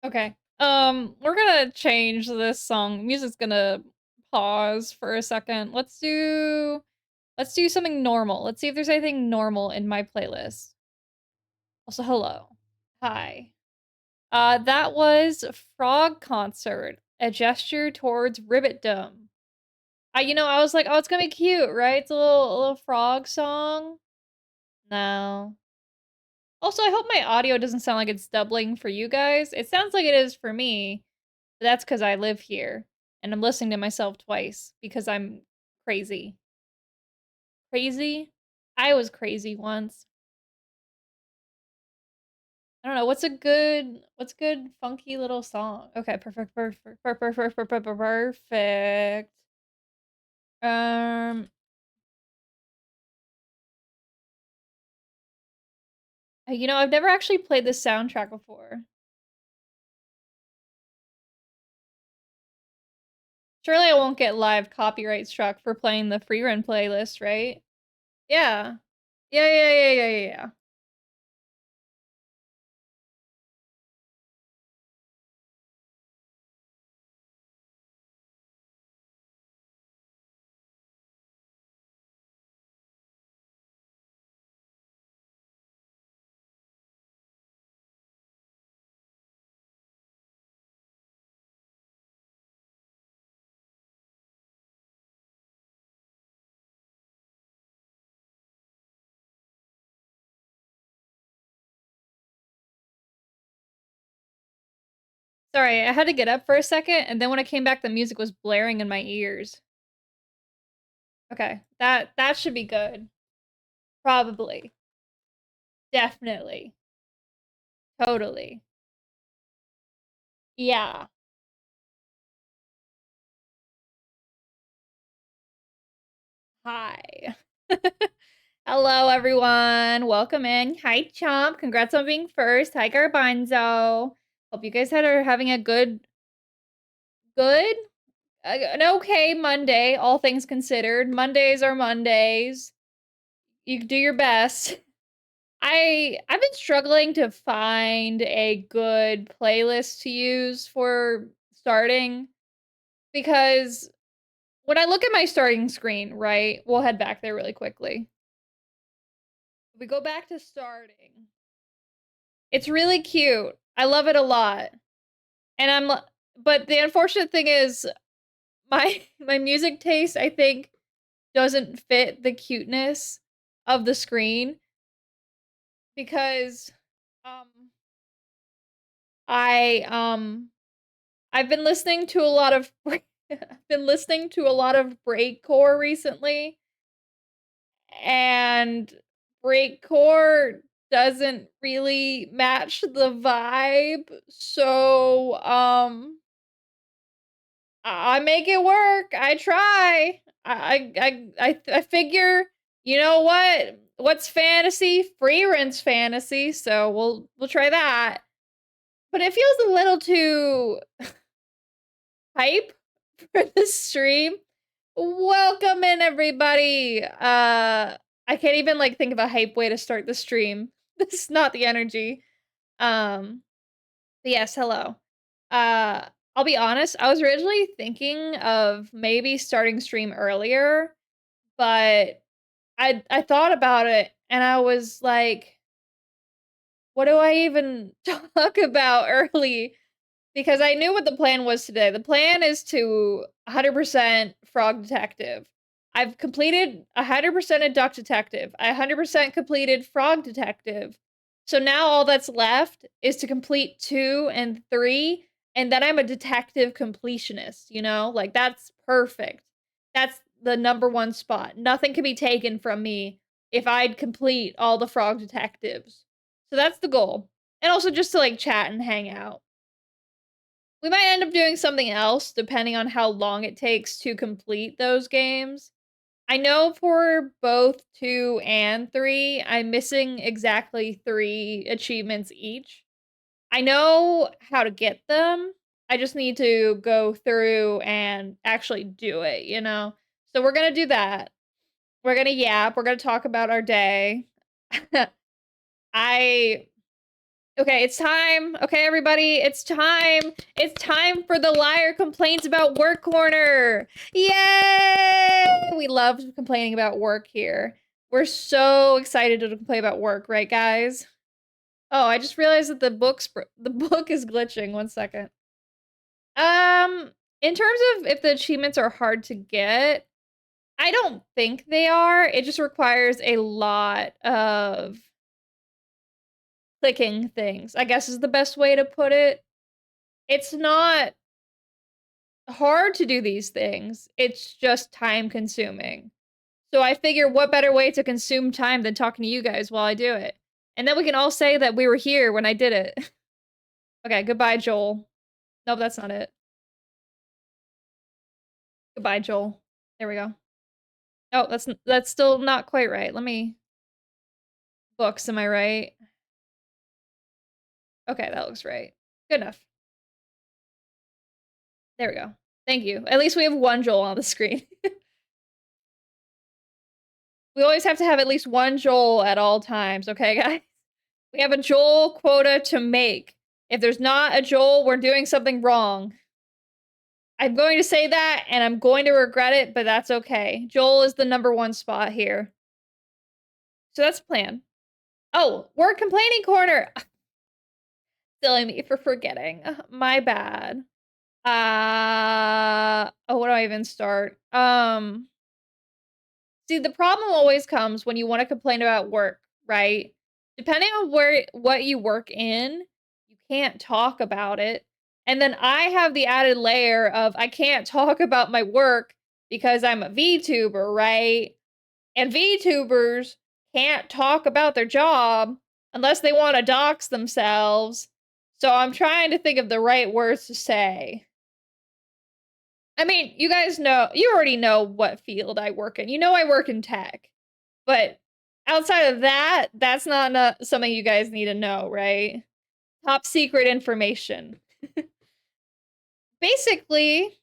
Okay. We're gonna change this song. Music's gonna pause for a second. Let's do something normal. Let's see if there's anything normal in my playlist. Also, hello. Hi. That was Frog Concert, a gesture towards Ribbitdom. I was like, oh, it's gonna be cute, right? It's a little frog song. No. Also, I hope my audio doesn't sound like it's doubling for you guys. It sounds like it is for me. But that's because I live here and I'm listening to myself twice because I'm crazy. Crazy? I was crazy once. I don't know, what's a good funky little song? Okay, perfect. Um, I've never actually played this soundtrack before. Surely I won't get live copyright struck for playing the free run playlist, right? Yeah. Yeah. Sorry, I had to get up for a second, and then when I came back, the music was blaring in my ears. Okay, that should be good. Probably. Definitely. Totally. Yeah. Hi. Hello, everyone. Welcome in. Hi, Chomp. Congrats on being first. Hi, Garbanzo. Hope you guys are having a good, an okay Monday, all things considered. Mondays are Mondays. You do your best. I've been struggling to find a good playlist to use for starting because when I look at my starting screen, right? We'll head back there really quickly. We go back to starting. It's really cute. I love it a lot. And but the unfortunate thing is my music taste I think doesn't fit the cuteness of the screen because um I I've been listening to a lot of I've been listening to a lot of breakcore recently, and breakcore doesn't really match the vibe. So, I make it work. I try. I figure, you know what? What's fantasy? Free rent's fantasy. So we'll try that. But it feels a little too hype for the stream. Welcome in, everybody. I can't even like think of a hype way to start the stream. This is not the energy. Um, but yes, hello. Uh, I'll be honest, I was originally thinking of maybe starting stream earlier, but I thought about it and I was like, what do I even talk about early? Because I knew what the plan was today. The plan is to 100% Frog Detective. I've completed 100% of Duck Detective. I 100% completed Frog Detective. So now all that's left is to complete 2 and 3, and then I'm a detective completionist, you know? Like, that's perfect. That's the number one spot. Nothing can be taken from me if I'd complete all the Frog Detectives. So that's the goal. And also just to, like, chat and hang out. We might end up doing something else depending on how long it takes to complete those games. I know for both 2 and 3, I'm missing exactly 3 achievements each. I know how to get them. I just need to go through and actually do it, you know? So we're gonna do that. We're gonna yap. We're gonna talk about our day. I Okay, it's time. Okay, everybody, it's time. It's time for the Liar Complaints About Work Corner. Yay! We love complaining about work here. We're so excited to complain about work, right, guys? Oh, I just realized that the book is glitching. 1 second. In terms of if the achievements are hard to get, I don't think they are. It just requires a lot of clicking things, I guess is the best way to put it. It's not hard to do these things. It's just time consuming. So I figure what better way to consume time than talking to you guys while I do it. And then we can all say that we were here when I did it. Okay, goodbye, Joel. Nope, that's not it. Goodbye, Joel. There we go. Oh, that's still not quite right. Let me... Books, am I right? Okay, that looks right. Good enough. There we go. Thank you. At least we have one Joel on the screen. We always have to have at least one Joel at all times, okay, guys? We have a Joel quota to make. If there's not a Joel, we're doing something wrong. I'm going to say that, and I'm going to regret it, but that's okay. Joel is the #1 spot here. So that's the plan. Oh, we're complaining corner! Silly me for forgetting. My bad. Oh, where do I even start? See, the problem always comes when you want to complain about work, right? Depending on what you work in, you can't talk about it. And then I have the added layer of I can't talk about my work because I'm a VTuber, right? And VTubers can't talk about their job unless they want to dox themselves. So I'm trying to think of the right words to say. I mean, you guys know, you already know what field I work in. You know I work in tech. But outside of that, that's not something you guys need to know, right? Top secret information. Basically,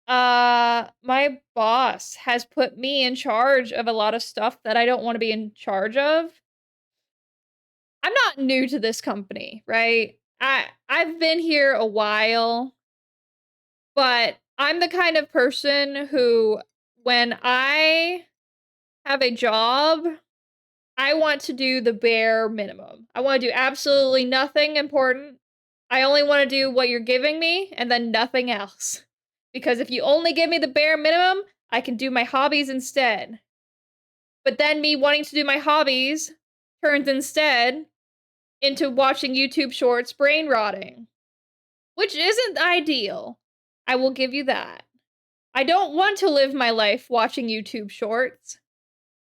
my boss has put me in charge of a lot of stuff that I don't want to be in charge of. I'm not new to this company, right? I've been here a while, but I'm the kind of person who, when I have a job, I want to do the bare minimum. I want to do absolutely nothing important. I only want to do what you're giving me and then nothing else. Because if you only give me the bare minimum, I can do my hobbies instead. But then me wanting to do my hobbies turns instead into watching YouTube shorts brain rotting. Which isn't ideal. I will give you that. I don't want to live my life watching YouTube shorts.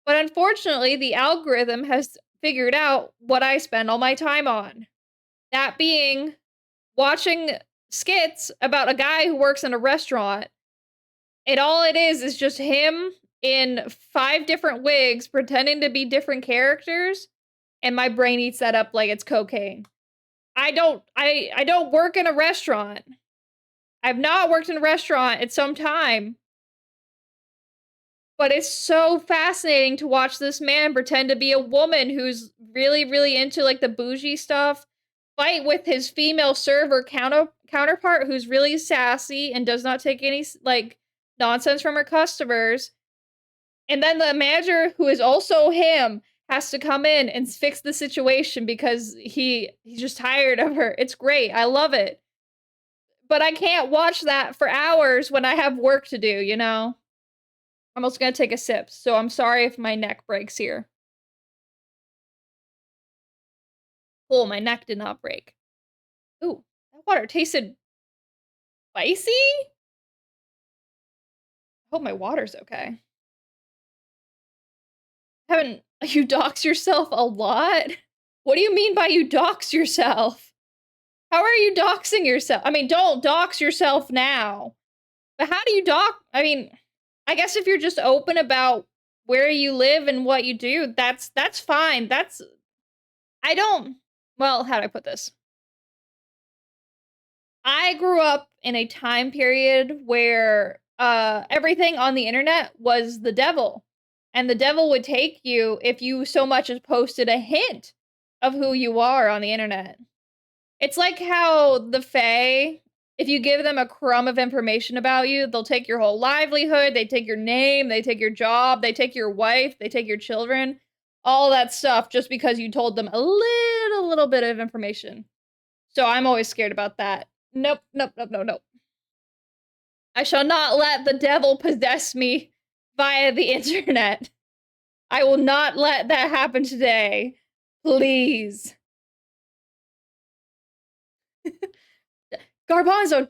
But unfortunately, the algorithm has figured out what I spend all my time on. That being watching skits about a guy who works in a restaurant. And all it is just him in 5 different wigs pretending to be different characters. And my brain eats that up like it's cocaine. I don't work in a restaurant. I've not worked in a restaurant at some time. But it's so fascinating to watch this man pretend to be a woman who's really, really into, like, the bougie stuff, fight with his female server counterpart who's really sassy and does not take any, like, nonsense from her customers. And then the manager, who is also him, has to come in and fix the situation because he's just tired of her. It's great. I love it. But I can't watch that for hours when I have work to do, you know? I'm also gonna take a sip, so I'm sorry if my neck breaks here. Cool, my neck did not break. Ooh, that water tasted spicy? I hope my water's okay. Haven't you dox yourself a lot? What do you mean by you dox yourself? How are you doxing yourself? I mean, don't dox yourself now. But how do you I mean, I guess if you're just open about where you live and what you do, that's fine. I don't, well, how do I put this? I grew up in a time period where everything on the internet was the devil. And the devil would take you if you so much as posted a hint of who you are on the internet. It's like how the Fae, if you give them a crumb of information about you, they'll take your whole livelihood, they take your name, they take your job, they take your wife, they take your children, all that stuff just because you told them a little bit of information. So I'm always scared about that. Nope, nope, nope, nope, nope. I shall not let the devil possess me via the internet. I will not let that happen today. Please. Garbanzo,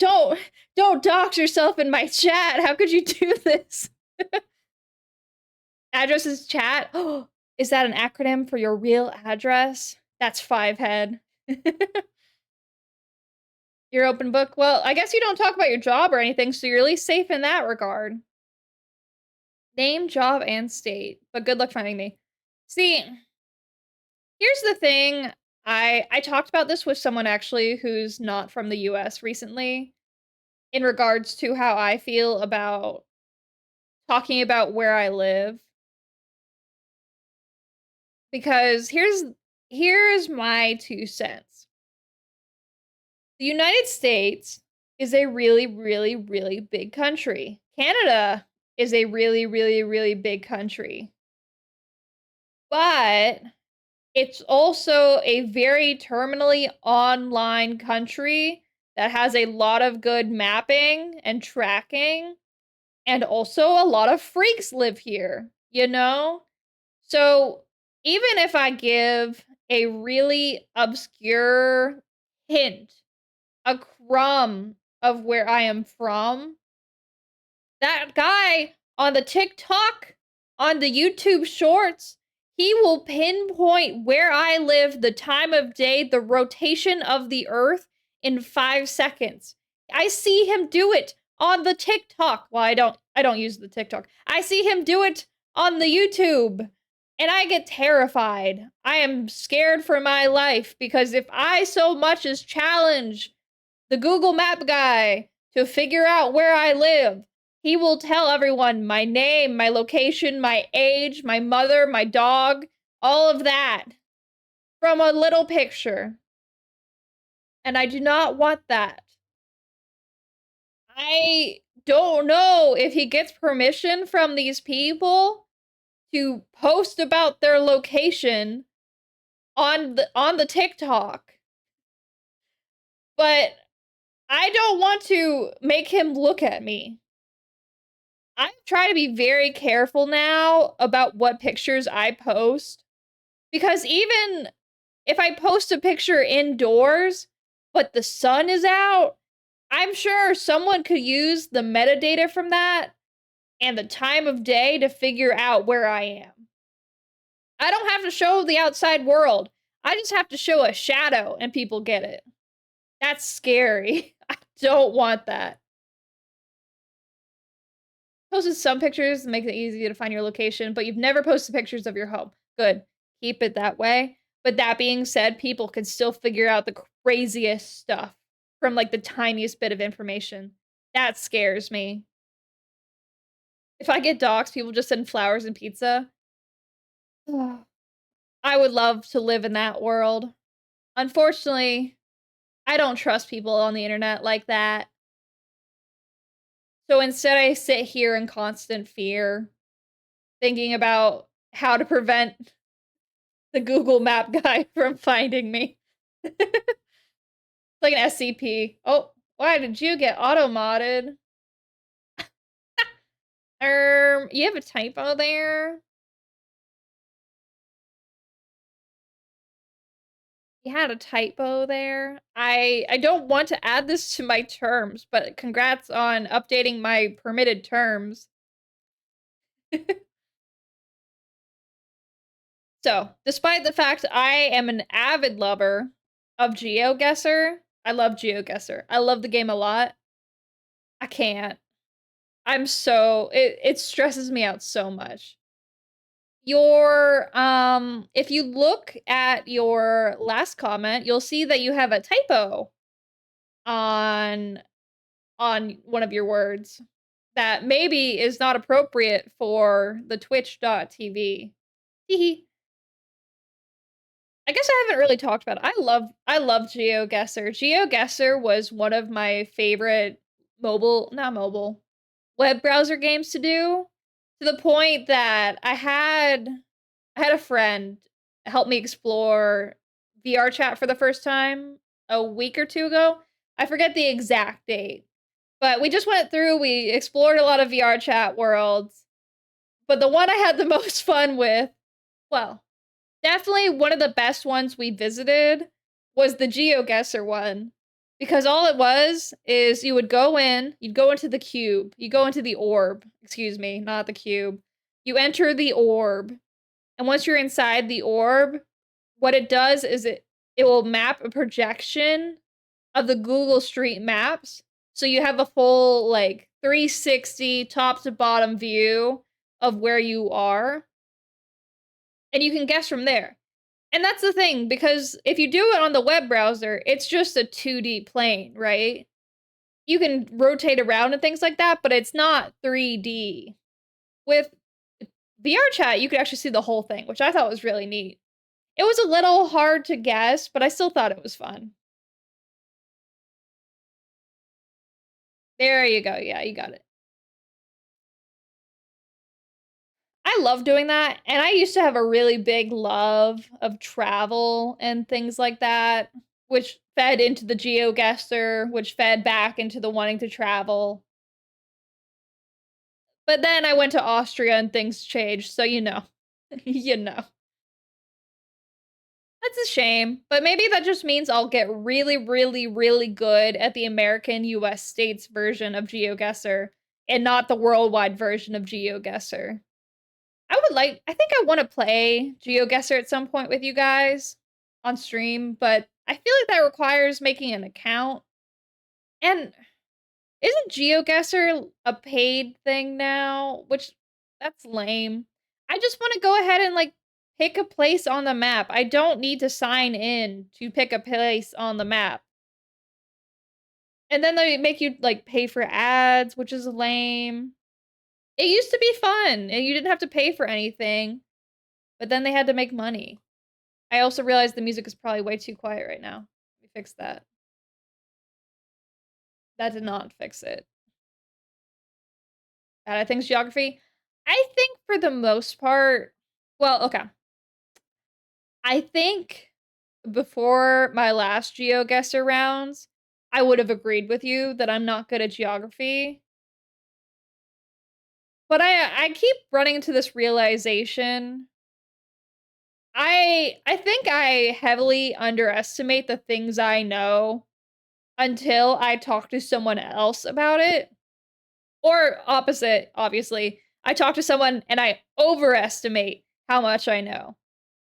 don't dox yourself in my chat. How could you do this? Address is chat. Oh, is that an acronym for your real address? That's 5head. Your open book? Well, I guess you don't talk about your job or anything, so you're at least safe in that regard. Name, job, and state. But good luck finding me. See, here's the thing. I talked about this with someone actually who's not from the US recently in regards to how I feel about talking about where I live. Because here's my 2 cents. The United States is a really, really, really big country. Canada is a really, really, really big country. But it's also a very terminally online country that has a lot of good mapping and tracking, and also a lot of freaks live here, you know? So even if I give a really obscure hint, a crumb of where I am from, that guy on the TikTok, on the YouTube shorts, he will pinpoint where I live, the time of day, the rotation of the earth in 5 seconds. I see him do it on the TikTok. Well, I don't use the TikTok. I see him do it on the YouTube. And I get terrified. I am scared for my life because if I so much as challenge the Google Map guy to figure out where I live, he will tell everyone my name, my location, my age, my mother, my dog, all of that from a little picture. And I do not want that. I don't know if he gets permission from these people to post about their location on the TikTok. But I don't want to make him look at me. I try to be very careful now about what pictures I post. Because even if I post a picture indoors, but the sun is out, I'm sure someone could use the metadata from that and the time of day to figure out where I am. I don't have to show the outside world. I just have to show a shadow and people get it. That's scary. I don't want that. Posted some pictures to make it easy to find your location, but you've never posted pictures of your home. Good. Keep it that way. But that being said, people can still figure out the craziest stuff from like the tiniest bit of information. That scares me. If I get doxxed, people just send flowers and pizza. I would love to live in that world. Unfortunately, I don't trust people on the internet like that. So instead, I sit here in constant fear, thinking about how to prevent the Google Map guy from finding me. It's like an SCP. Oh, why did you get auto-modded? You have a typo there? You had a typo there. I don't want to add this to my terms, but congrats on updating my permitted terms. So, despite the fact I am an avid lover of GeoGuessr, I love GeoGuessr. I love the game a lot. I can't. I'm so it stresses me out so much. Your if you look at your last comment, you'll see that you have a typo on one of your words that maybe is not appropriate for the twitch.tv. Hee I guess I haven't really talked about it. I love GeoGuessr. GeoGuessr was one of my favorite not mobile, web browser games to do, to the point that I had a friend help me explore VR chat for the first time a week or two ago. I forget the exact date, but we just went through, we explored a lot of VR chat worlds, but the one I had the most fun with, well, definitely one of the best ones we visited was the GeoGuessr one. Because all it was is you would go in, you'd go into the cube, you go into the orb, excuse me, not the cube. You enter the orb, and once you're inside the orb, what it does is it will map a projection of the Google Street Maps. So you have a full like 360 top to bottom view of where you are, and you can guess from there. And that's the thing, because if you do it on the web browser, it's just a 2D plane, right? You can rotate around and things like that, but it's not 3D. With VR chat, you could actually see the whole thing, which I thought was really neat. It was a little hard to guess, but I still thought it was fun. There you go. Yeah, you got it. I love doing that, and I used to have a really big love of travel and things like that, which fed into the GeoGuessr, which fed back into the wanting to travel. But then I went to Austria and things changed, so you know. You know. That's a shame, but maybe that just means I'll get really, really, really good at the American US states version of GeoGuessr and not the worldwide version of GeoGuessr. I think I want to play GeoGuessr at some point with you guys on stream, but I feel like that requires making an account. And isn't GeoGuessr a paid thing now? Which, that's lame. I just want to go ahead and like pick a place on the map. I don't need to sign in to pick a place on the map. And then they make you like pay for ads, which is lame. It used to be fun and you didn't have to pay for anything, but then they had to make money. I also realized the music is probably way too quiet right now. Let me fix that. That did not fix it. Bad at things geography. I think for the most part, well, okay. I think before my last GeoGuessr rounds, I would have agreed with you that I'm not good at geography. But I keep running into this realization. I think I heavily underestimate the things I know until I talk to someone else about it. Or opposite, obviously. I talk to someone and I overestimate how much I know.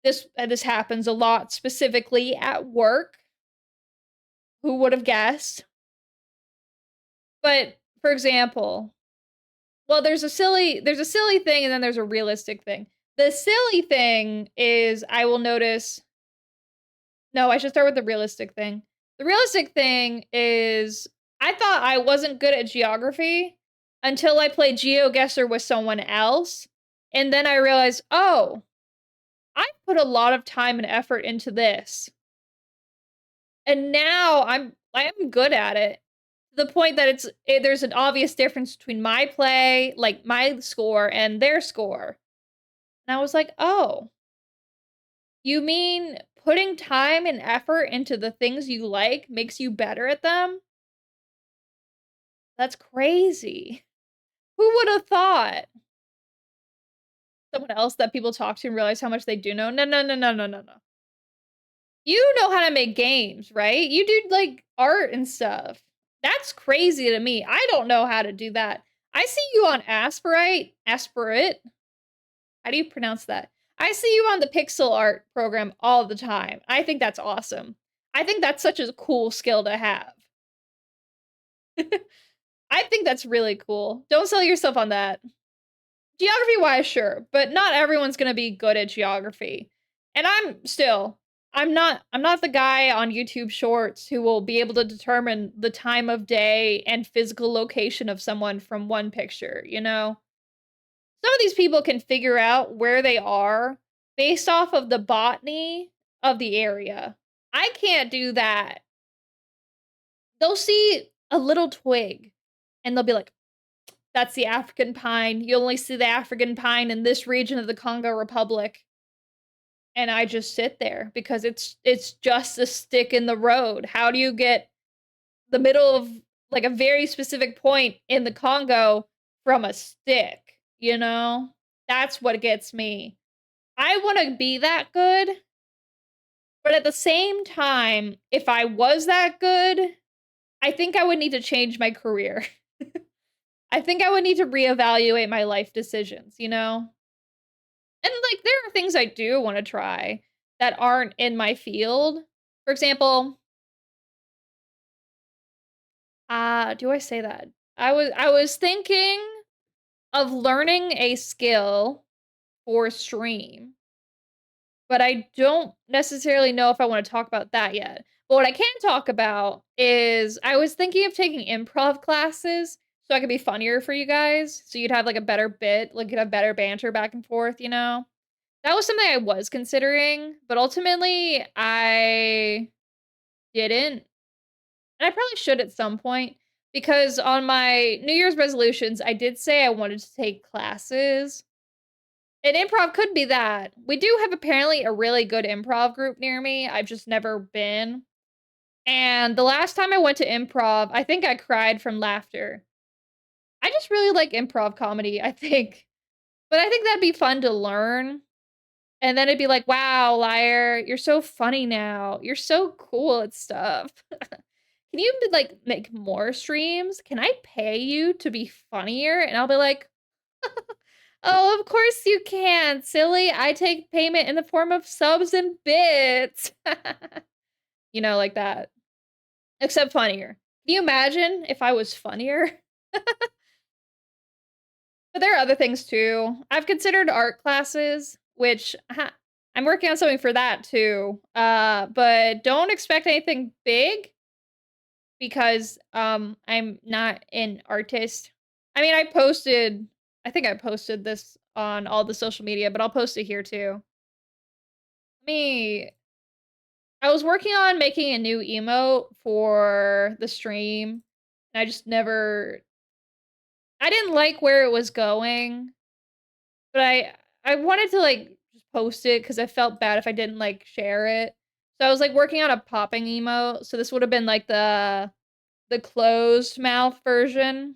This happens a lot, specifically at work. Who would have guessed? But for example, well, there's a silly thing and then there's a realistic thing. The silly thing is I will notice. No, I should start with the realistic thing. The realistic thing is I thought I wasn't good at geography until I played GeoGuessr with someone else, and then I realized, oh, I put a lot of time and effort into this. And now I am good at it. To the point that there's an obvious difference between my play, like my score and their score. And I was like, "Oh, you mean putting time and effort into the things you like makes you better at them? That's crazy. Who would have thought?" Someone else that people talk to and realize how much they do know. No, no, no, no, no, no, no. You know how to make games, right? You do like art and stuff. That's crazy to me. I don't know how to do that. I see you on Aspirate. How do you pronounce that? I see you on the pixel art program all the time. I think that's awesome. I think that's such a cool skill to have. I think that's really cool. Don't sell yourself on that. Geography wise, sure, but not everyone's gonna be good at geography. And I'm not the guy on YouTube Shorts who will be able to determine the time of day and physical location of someone from one picture, you know? Some of these people can figure out where they are based off of the botany of the area. I can't do that. They'll see a little twig and they'll be like, that's the African pine. You only see the African pine in this region of the Congo Republic. And I just sit there because it's just a stick in the road. How do you get the middle of like a very specific point in the Congo from a stick, you know? That's what gets me. I want to be that good, but at the same time, if I was that good, I think I would need to change my career. I think I would need to reevaluate my life decisions, you know? And like there are things I do want to try that aren't in my field. For example, do I say that? I was thinking of learning a skill for stream, but I don't necessarily know if I want to talk about that yet. But what I can talk about is I was thinking of taking improv classes so I could be funnier for you guys. So you'd have like a better bit, like you'd have better banter back and forth, you know? That was something I was considering, but ultimately I didn't. And I probably should at some point because on my New Year's resolutions, I did say I wanted to take classes. And improv could be that. We do have apparently a really good improv group near me. I've just never been. And the last time I went to improv, I think I cried from laughter. I just really like improv comedy, I think. But I think that'd be fun to learn. And then it'd be like, wow, liar, you're so funny now. You're so cool at stuff. Can you like make more streams? Can I pay you to be funnier? And I'll be like, oh, of course you can, silly. I take payment in the form of subs and bits. You know, like that. Except funnier. Can you imagine if I was funnier? But there are other things too. I've considered art classes, which I'm working on something for that too. But don't expect anything big because I'm not an artist. I mean, I think I posted this on all the social media, but I'll post it here too. Me, I was working on making a new emote for the stream. And I didn't like where it was going, but I wanted to like just post it because I felt bad if I didn't like share it. So I was like working on a popping emote. So this would have been like the closed mouth version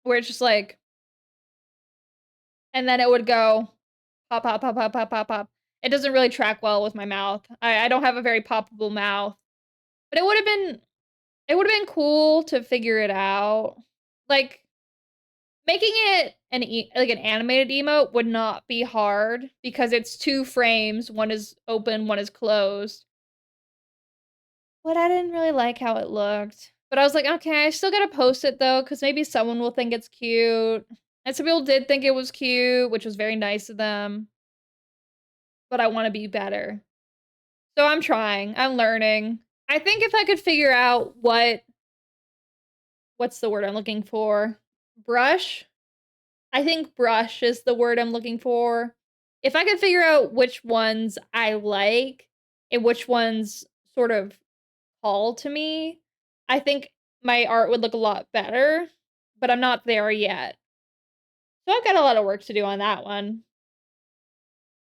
where it's just like, and then it would go pop, pop, pop, pop, pop, pop, pop. It doesn't really track well with my mouth. I don't have a very poppable mouth, but it would have been cool to figure it out. Like making it like an animated emote would not be hard because it's 2 frames. One is open, one is closed. But I didn't really like how it looked. But I was like, okay, I still gotta post it though, because maybe someone will think it's cute. And some people did think it was cute, which was very nice of them. But I want to be better. So I'm trying. I'm learning. I think if I could figure out what's the word I'm looking for? Brush? I think brush is the word I'm looking for. If I could figure out which ones I like and which ones sort of call to me, I think my art would look a lot better, but I'm not there yet. So I've got a lot of work to do on that one.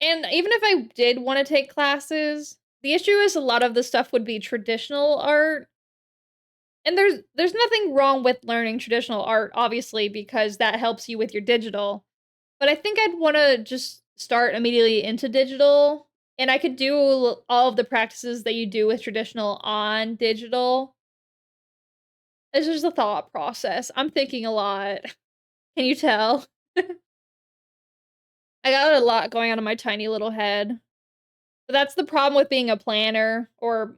And even if I did want to take classes, the issue is a lot of the stuff would be traditional art. And there's nothing wrong with learning traditional art, obviously, because that helps you with your digital. But I think I'd want to just start immediately into digital. And I could do all of the practices that you do with traditional on digital. It's just a thought process. I'm thinking a lot. Can you tell? I got a lot going on in my tiny little head. But that's the problem with being a planner or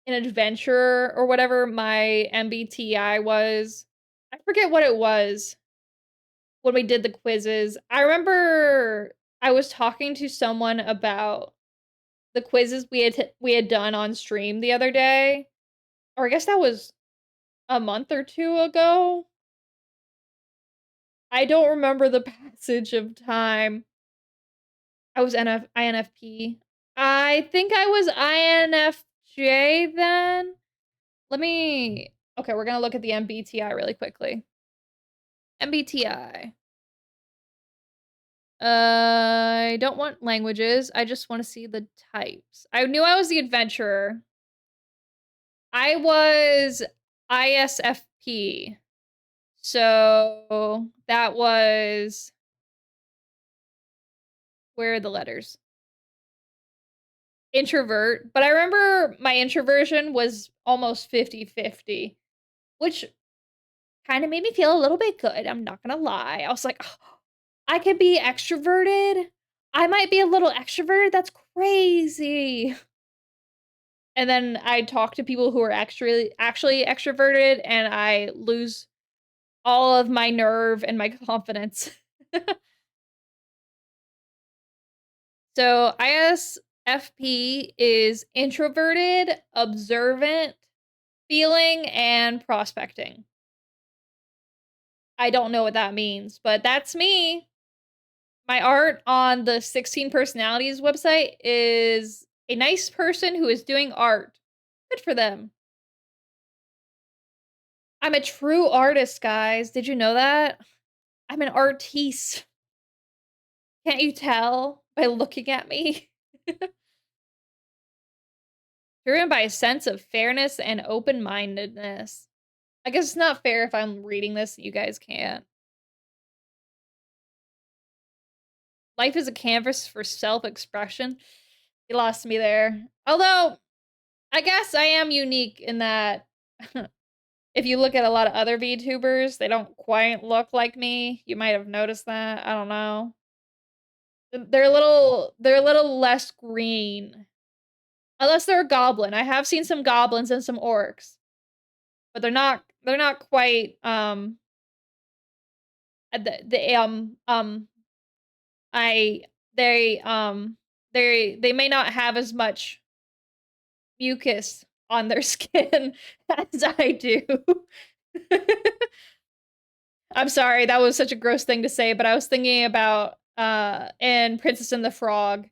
an adventurer or whatever my MBTI was. I forget what it was when we did the quizzes. I remember I was talking to someone about the quizzes we had done on stream the other day. Or I guess that was a month or 2 ago. I don't remember the passage of time. I was INFP. I think I was INFJ then. Okay, we're gonna look at the MBTI really quickly. MBTI. I don't want languages. I just want to see the types. I knew I was the adventurer. I was ISFP. So that was, where are the letters? Introvert. But I remember my introversion was almost 50-50, which kind of made me feel a little bit good. I'm not gonna lie. I was like, oh, I could be extroverted. I might be a little extroverted. That's crazy. And then I talk to people who are actually extroverted, and I lose all of my nerve and my confidence. So ISFP is introverted, observant, feeling, and prospecting. I don't know what that means, but that's me. My art on the 16 Personalities website is a nice person who is doing art. Good for them. I'm a true artist, guys. Did you know that? I'm an artiste. Can't you tell by looking at me? Driven by a sense of fairness and open-mindedness. I guess it's not fair if I'm reading this and you guys can't. Life is a canvas for self-expression. You lost me there. Although, I guess I am unique in that if you look at a lot of other VTubers, they don't quite look like me. You might have noticed that. I don't know. They're a little less green. Unless they're a goblin. I have seen some goblins and some orcs. But they're not quite the I they may not have as much mucus on their skin as I do. I'm sorry, that was such a gross thing to say, but I was thinking about in Princess and the Frog.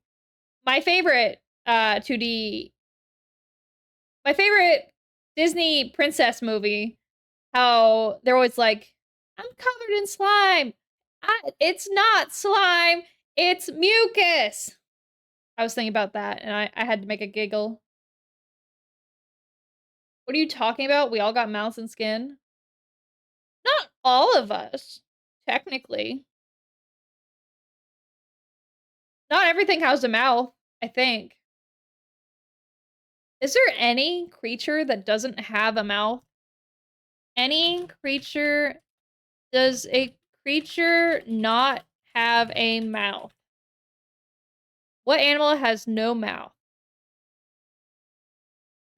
My favorite 2D my favorite Disney princess movie, how they're always like, I'm covered in slime. It's not slime, it's mucus. I was thinking about that and I had to make a giggle. What are you talking about? We all got mouths and skin? Not all of us, technically. Not everything has a mouth, I think. Is there any creature that doesn't have a mouth? Any creature? Does a creature not have a mouth? What animal has no mouth?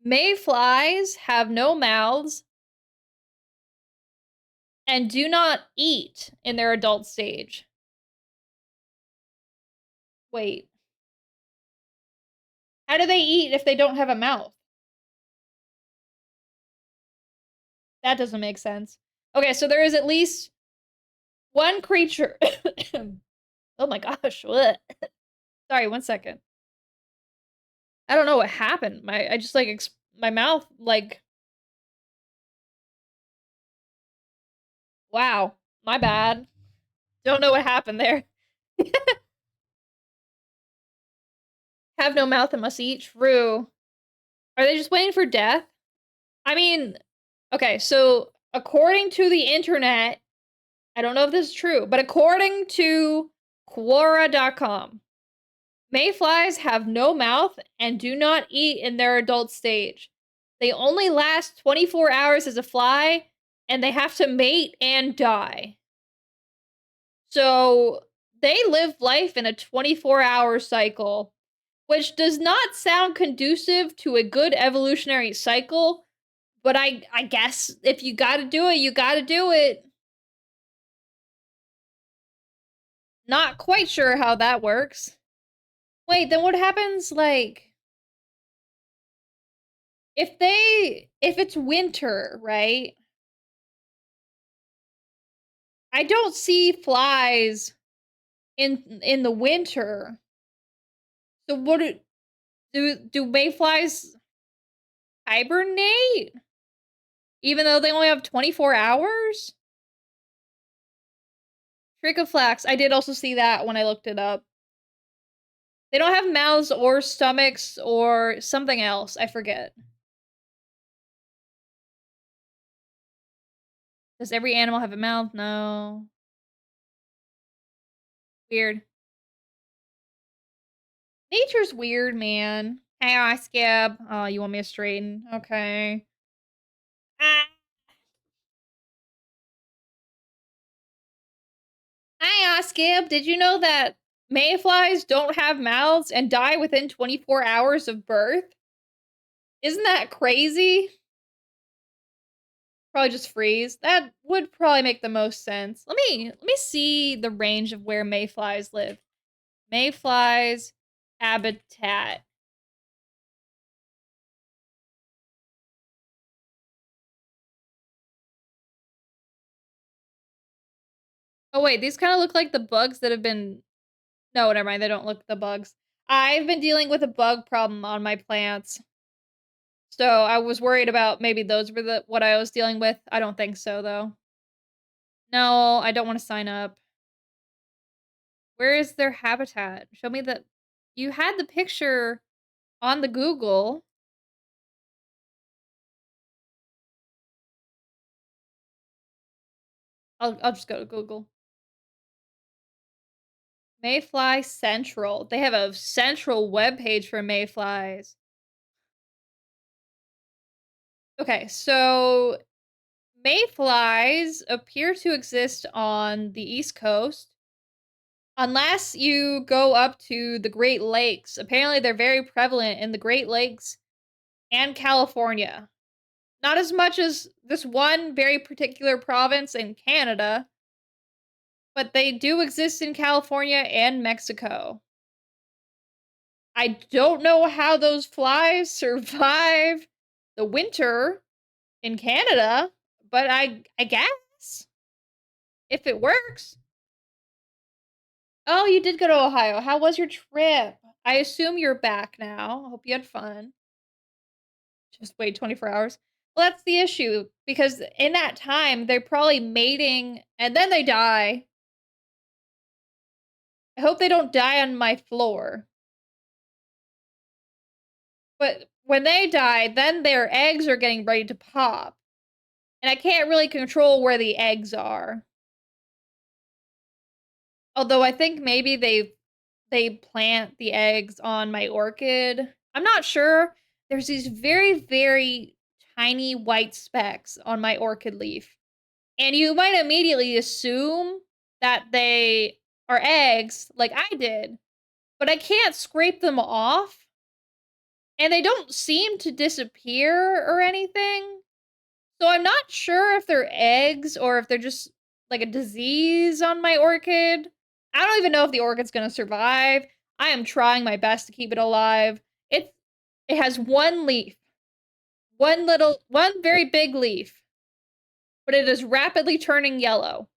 Mayflies have no mouths and do not eat in their adult stage. Wait. How do they eat if they don't have a mouth? That doesn't make sense. Okay, so there is at least one creature. Oh my gosh. What? Sorry, 1 second. I don't know what happened. I just like my mouth like, wow, my bad. Don't know what happened there. Have no mouth and must eat. True. Are they just waiting for death? I mean, okay, so according to the internet, I don't know if this is true, but according to Quora.com, mayflies have no mouth and do not eat in their adult stage. They only last 24 hours as a fly, and they have to mate and die. So they live life in a 24-hour cycle, which does not sound conducive to a good evolutionary cycle, but I guess if you gotta do it, you gotta do it. Not quite sure how that works. Wait, then what happens, like, if it's winter, right? I don't see flies in the winter. So Do mayflies hibernate? Even though they only have 24 hours? Trichoflax. I did also see that when I looked it up. They don't have mouths or stomachs or something else. I forget. Does every animal have a mouth? No. Weird. Nature's weird, man. Hey, I Skip. Oh, you want me to straighten? Okay. Ah. Hi, Skip. Did you know that mayflies don't have mouths and die within 24 hours of birth? Isn't that crazy? Probably just freeze. That would probably make the most sense. Let me see the range of where mayflies live. Mayflies habitat. Oh wait, these kind of look like the bugs that have been. No, never mind. They don't look the bugs. I've been dealing with a bug problem on my plants. So I was worried about maybe those were the what I was dealing with. I don't think so though. No, I don't want to sign up. Where is their habitat? Show me the. You had the picture on the Google. I'll just go to Google. Mayfly Central. They have a central webpage for mayflies. Okay, so mayflies appear to exist on the East Coast. Unless you go up to the Great Lakes. Apparently, they're very prevalent in the Great Lakes and California. Not as much as this one very particular province in Canada, but they do exist in California and Mexico. I don't know how those flies survive the winter in Canada, but I guess if it works. Oh, you did go to Ohio. How was your trip? I assume you're back now. I hope you had fun. Just wait 24 hours. Well, that's the issue because in that time they're probably mating and then they die. I hope they don't die on my floor. But when they die, then their eggs are getting ready to pop. And I can't really control where the eggs are. Although I think maybe they plant the eggs on my orchid. I'm not sure. There's these very, very tiny white specks on my orchid leaf. And you might immediately assume that they are eggs, like I did. But I can't scrape them off. And they don't seem to disappear or anything. So I'm not sure if they're eggs or if they're just like a disease on my orchid. I don't even know if the orchid's gonna survive. I am trying my best to keep it alive. It has one leaf. One very big leaf. But it is rapidly turning yellow.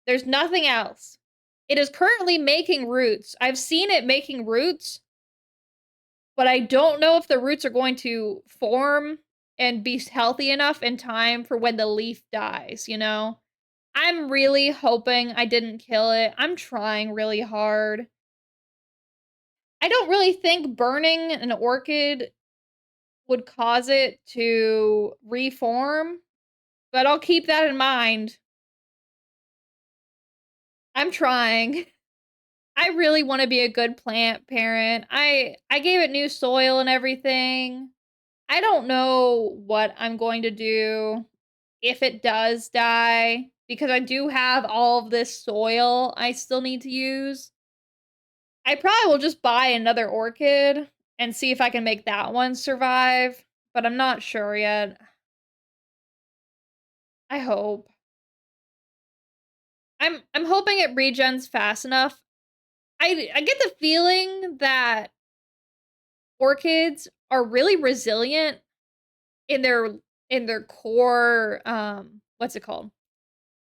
There's nothing else. It is currently making roots. I've seen it making roots, but I don't know if the roots are going to form and be healthy enough in time for when the leaf dies, you know? I'm really hoping I didn't kill it. I'm trying really hard. I don't really think burning an orchid would cause it to reform, but I'll keep that in mind. I'm trying. I really want to be a good plant parent. I gave it new soil and everything. I don't know what I'm going to do if it does die because I do have all of this soil I still need to use. I probably will just buy another orchid and see if I can make that one survive, but I'm not sure yet. I hope. I'm hoping it regens fast enough. I get the feeling that orchids are really resilient in their core what's it called?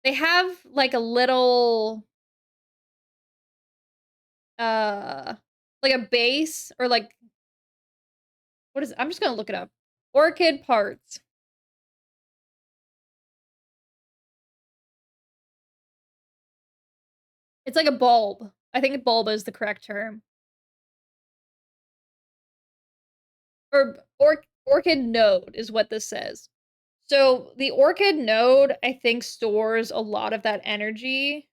They have like a little uh like a base or like What is I'm just gonna look it up. Orchid parts. It's like a bulb. I think bulb is the correct term. Or orchid node is what this says. So the orchid node, I think, stores a lot of that energy,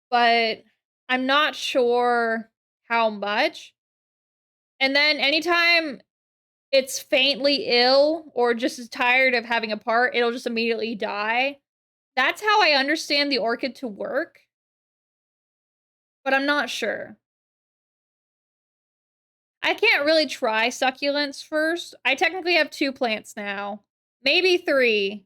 but I'm not sure how much. And then anytime it's faintly ill or just is tired of having a part, it'll just immediately die. That's how I understand the orchid to work, but I'm not sure. I can't really try succulents first. I technically have 2 plants now, maybe 3,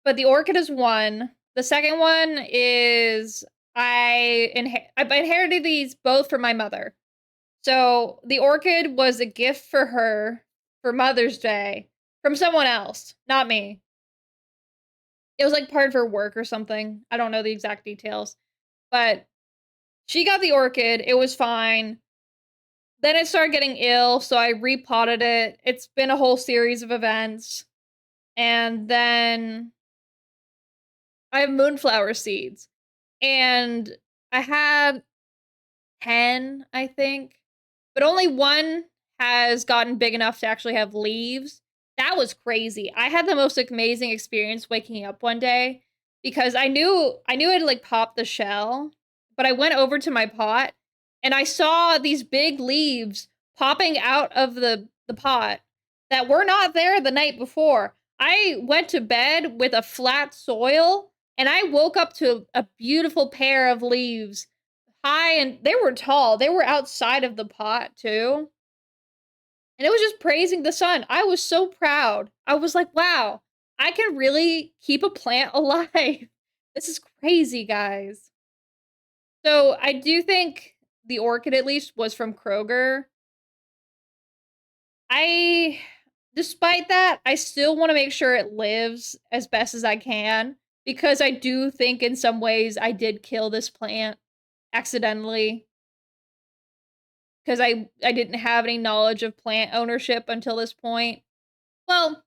but the orchid is 1. The second one is I inherited these both from my mother. So the orchid was a gift for her for Mother's Day from someone else, not me. It was like part of her work or something. I don't know the exact details, but she got the orchid. It was fine. Then it started getting ill, so I repotted it. It's been a whole series of events. And then I have moonflower seeds. And I had 10, I think. But only one has gotten big enough to actually have leaves. That was crazy. I had the most amazing experience waking up one day because I knew I'd like popped the shell, but I went over to my pot and I saw these big leaves popping out of the pot that were not there the night before. I went to bed with a flat soil and I woke up to a beautiful pair of leaves high, and they were tall. They were outside of the pot too. And it was just praising the sun. I was so proud. I was like, wow, I can really keep a plant alive. This is crazy, guys. So I do think the orchid at least was from Kroger. I Despite that, I still want to make sure it lives as best as I can because I do think in some ways I did kill this plant accidentally because I didn't have any knowledge of plant ownership until this point. Well,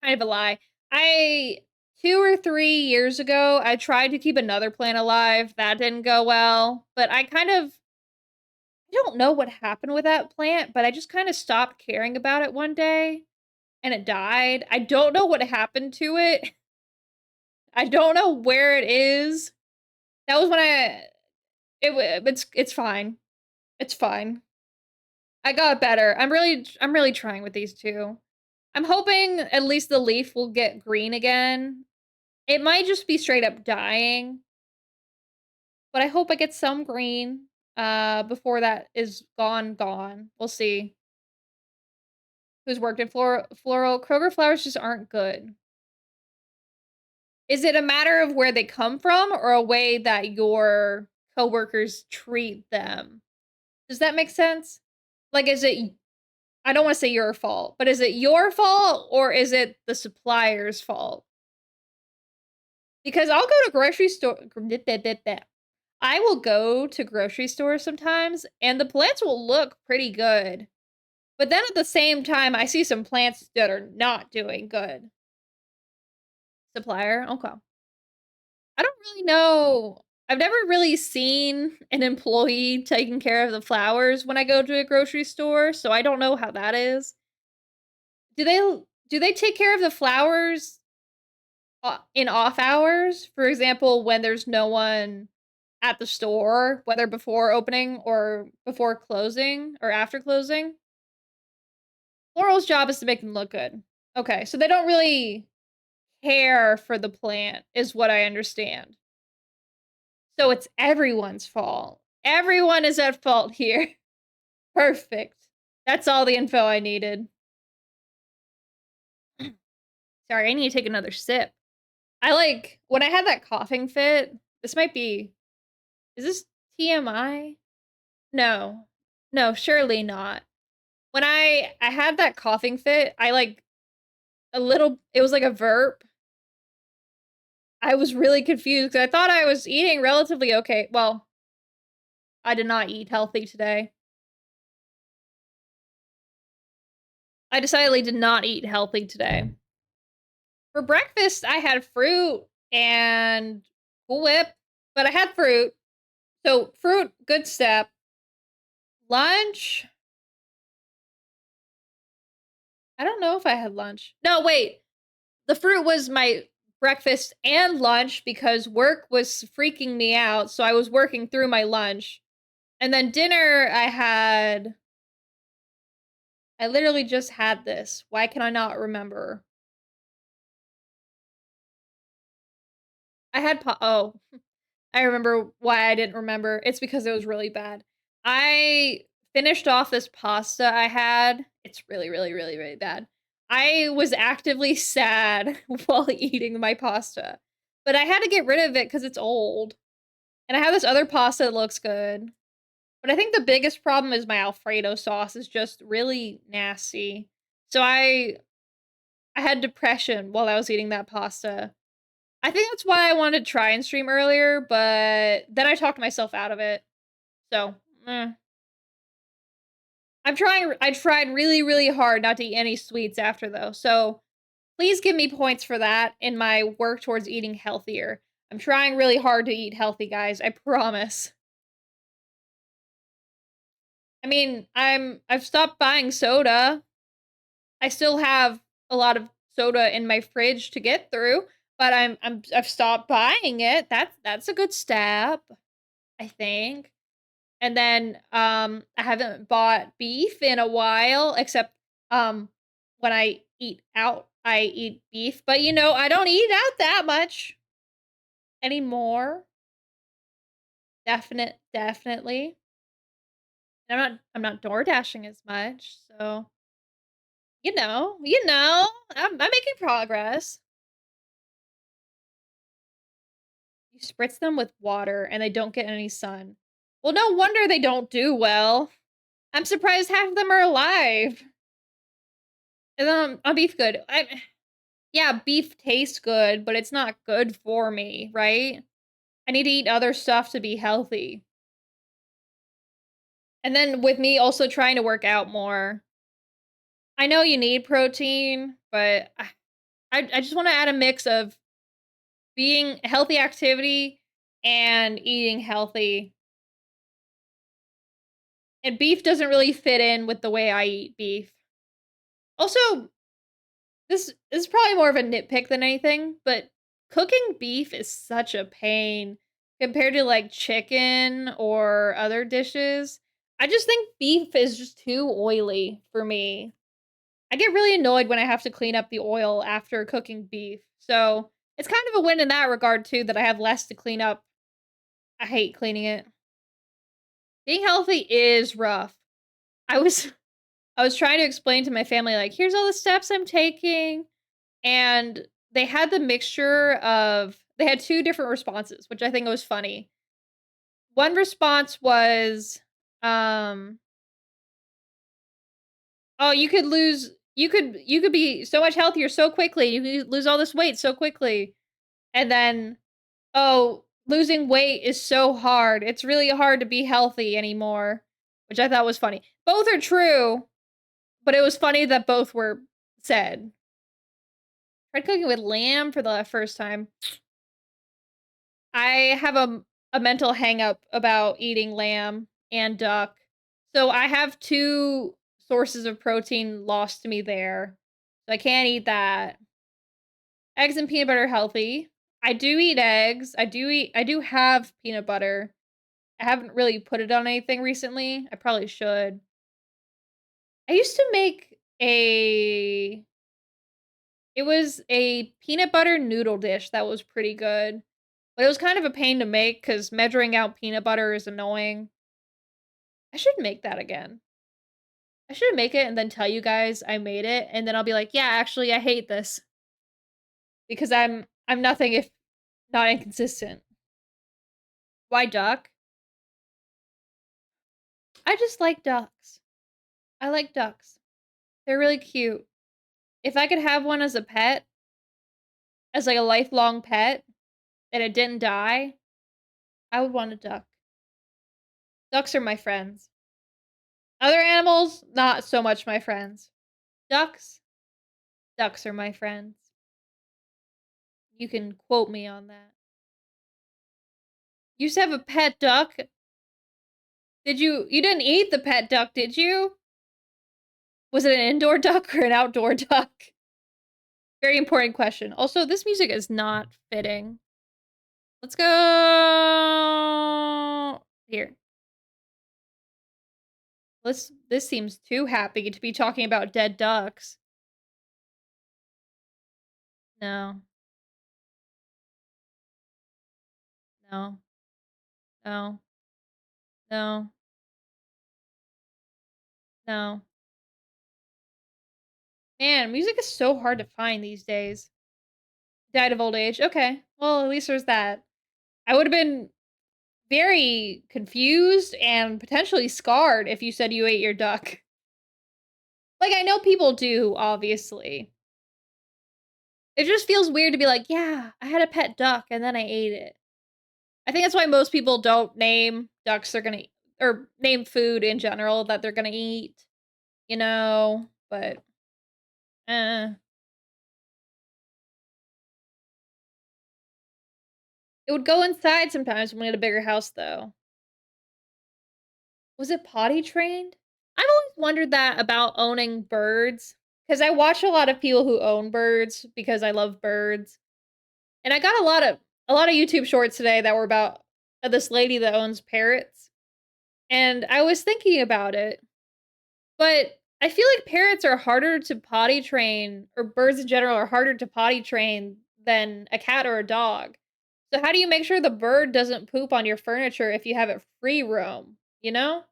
kind of a lie. I 2 or 3 years ago, I tried to keep another plant alive. That didn't go well, but I don't know what happened with that plant, but I just kind of stopped caring about it one day and it died. I don't know what happened to it. I don't know where it is. That was when it's fine. It's fine. I got better. I'm really trying with these two. I'm hoping at least the leaf will get green again. It might just be straight up dying, but I hope I get some green before that is gone. We'll see. Who's worked in floral? Kroger flowers just aren't good. Is it a matter of where they come from or a way that your coworkers treat them? Does that make sense? Like, is it I don't want to say your fault, but is it your fault or is it the supplier's fault? Because I'll go to grocery store. I will go to grocery stores sometimes, and the plants will look pretty good. But then at the same time, I see some plants that are not doing good. Supplier, okay. I don't really know. I've never really seen an employee taking care of the flowers when I go to a grocery store, so I don't know how that is. Do they take care of the flowers in off hours? For example, when there's no one at the store, whether before opening or before closing or after closing? Floral's job is to make them look good. Okay, so they don't really care for the plant, is what I understand. So it's everyone's fault. Everyone is at fault here. Perfect. That's all the info I needed. Sorry, I need to take another sip. When I had that coughing fit, this might be, is this TMI? No. No, surely not. When I had that coughing fit, it was like a verp. I was really confused because I thought I was eating relatively okay. Well, I did not eat healthy today. I decidedly did not eat healthy today. For breakfast, I had fruit and Cool Whip, but I had fruit. So, fruit, good step. Lunch, I don't know if I had lunch. No, wait. The fruit was my breakfast and lunch because work was freaking me out, so I was working through my lunch. And then dinner, I literally just had this. Why can I not remember? I had oh, I remember why I didn't remember. It's because it was really bad. I finished off this pasta I had. It's really, really, really, really bad. I was actively sad while eating my pasta, but I had to get rid of it because it's old. And I have this other pasta that looks good. But I think the biggest problem is my Alfredo sauce is just really nasty. So I had depression while I was eating that pasta. I think that's why I wanted to try and stream earlier, but then I talked myself out of it. So, I tried really, really hard not to eat any sweets after though. So please give me points for that in my work towards eating healthier. I'm trying really hard to eat healthy, guys. I promise. I mean, I've stopped buying soda. I still have a lot of soda in my fridge to get through, but I've stopped buying it. That's a good step, I think. And then I haven't bought beef in a while, except when I eat out, I eat beef. But you know, I don't eat out that much anymore. Definitely. And I'm not door dashing as much, so I'm making progress. You spritz them with water and they don't get any sun. Well, no wonder they don't do well. I'm surprised half of them are alive. And on beef good. Yeah, beef tastes good, but it's not good for me, right? I need to eat other stuff to be healthy. And then with me also trying to work out more. I know you need protein, but I just want to add a mix of being healthy activity and eating healthy. And beef doesn't really fit in with the way I eat beef. Also, this is probably more of a nitpick than anything, but cooking beef is such a pain compared to like chicken or other dishes. I just think beef is just too oily for me. I get really annoyed when I have to clean up the oil after cooking beef. So it's kind of a win in that regard too, that I have less to clean up. I hate cleaning it. Being healthy is rough. I was I was trying to explain to my family like, here's all the steps I'm taking, and they had the mixture of they had two different responses, which I think was funny. One response was, um, "Oh, you could be so much healthier so quickly. You could lose all this weight so quickly." And then, "Oh, losing weight is so hard. It's really hard to be healthy anymore," which I thought was funny. Both are true, but it was funny that both were said. Tried cooking with lamb for the first time. I have a mental hang up about eating lamb and duck. So I have two sources of protein lost to me there. So I can't eat that. Eggs and peanut butter are healthy. I do eat eggs. I do have peanut butter. I haven't really put it on anything recently. I probably should. I used to make a it was a peanut butter noodle dish that was pretty good. But it was kind of a pain to make because measuring out peanut butter is annoying. I should make that again. I should make it and then tell you guys I made it, and then I'll be like, "Yeah, actually, I hate this." Because I'm nothing if not inconsistent. Why duck? I just like ducks. I like ducks. They're really cute. If I could have one as a pet, as like a lifelong pet, and it didn't die, I would want a duck. Ducks are my friends. Other animals, not so much my friends. Ducks. Ducks are my friends. You can quote me on that. You used to have a pet duck? You didn't eat the pet duck, did you? Was it an indoor duck or an outdoor duck? Very important question. Also, this music is not fitting. Let's go here. This seems too happy to be talking about dead ducks. No. No. No. No. No. Man, music is so hard to find these days. Died of old age. Okay. Well, at least there's that. I would have been very confused and potentially scarred if you said you ate your duck. Like, I know people do, obviously. It just feels weird to be like, yeah, I had a pet duck and then I ate it. I think that's why most people don't name ducks they're gonna or name food in general that they're gonna eat, you know? But, eh. It would go inside sometimes when we had a bigger house, though. Was it potty trained? I've always wondered that about owning birds, because I watch a lot of people who own birds because I love birds. And I got a lot of YouTube shorts today that were about this lady that owns parrots. And I was thinking about it, but I feel like parrots are harder to potty train, or birds in general are harder to potty train than a cat or a dog. So how do you make sure the bird doesn't poop on your furniture if you have it free roam, you know?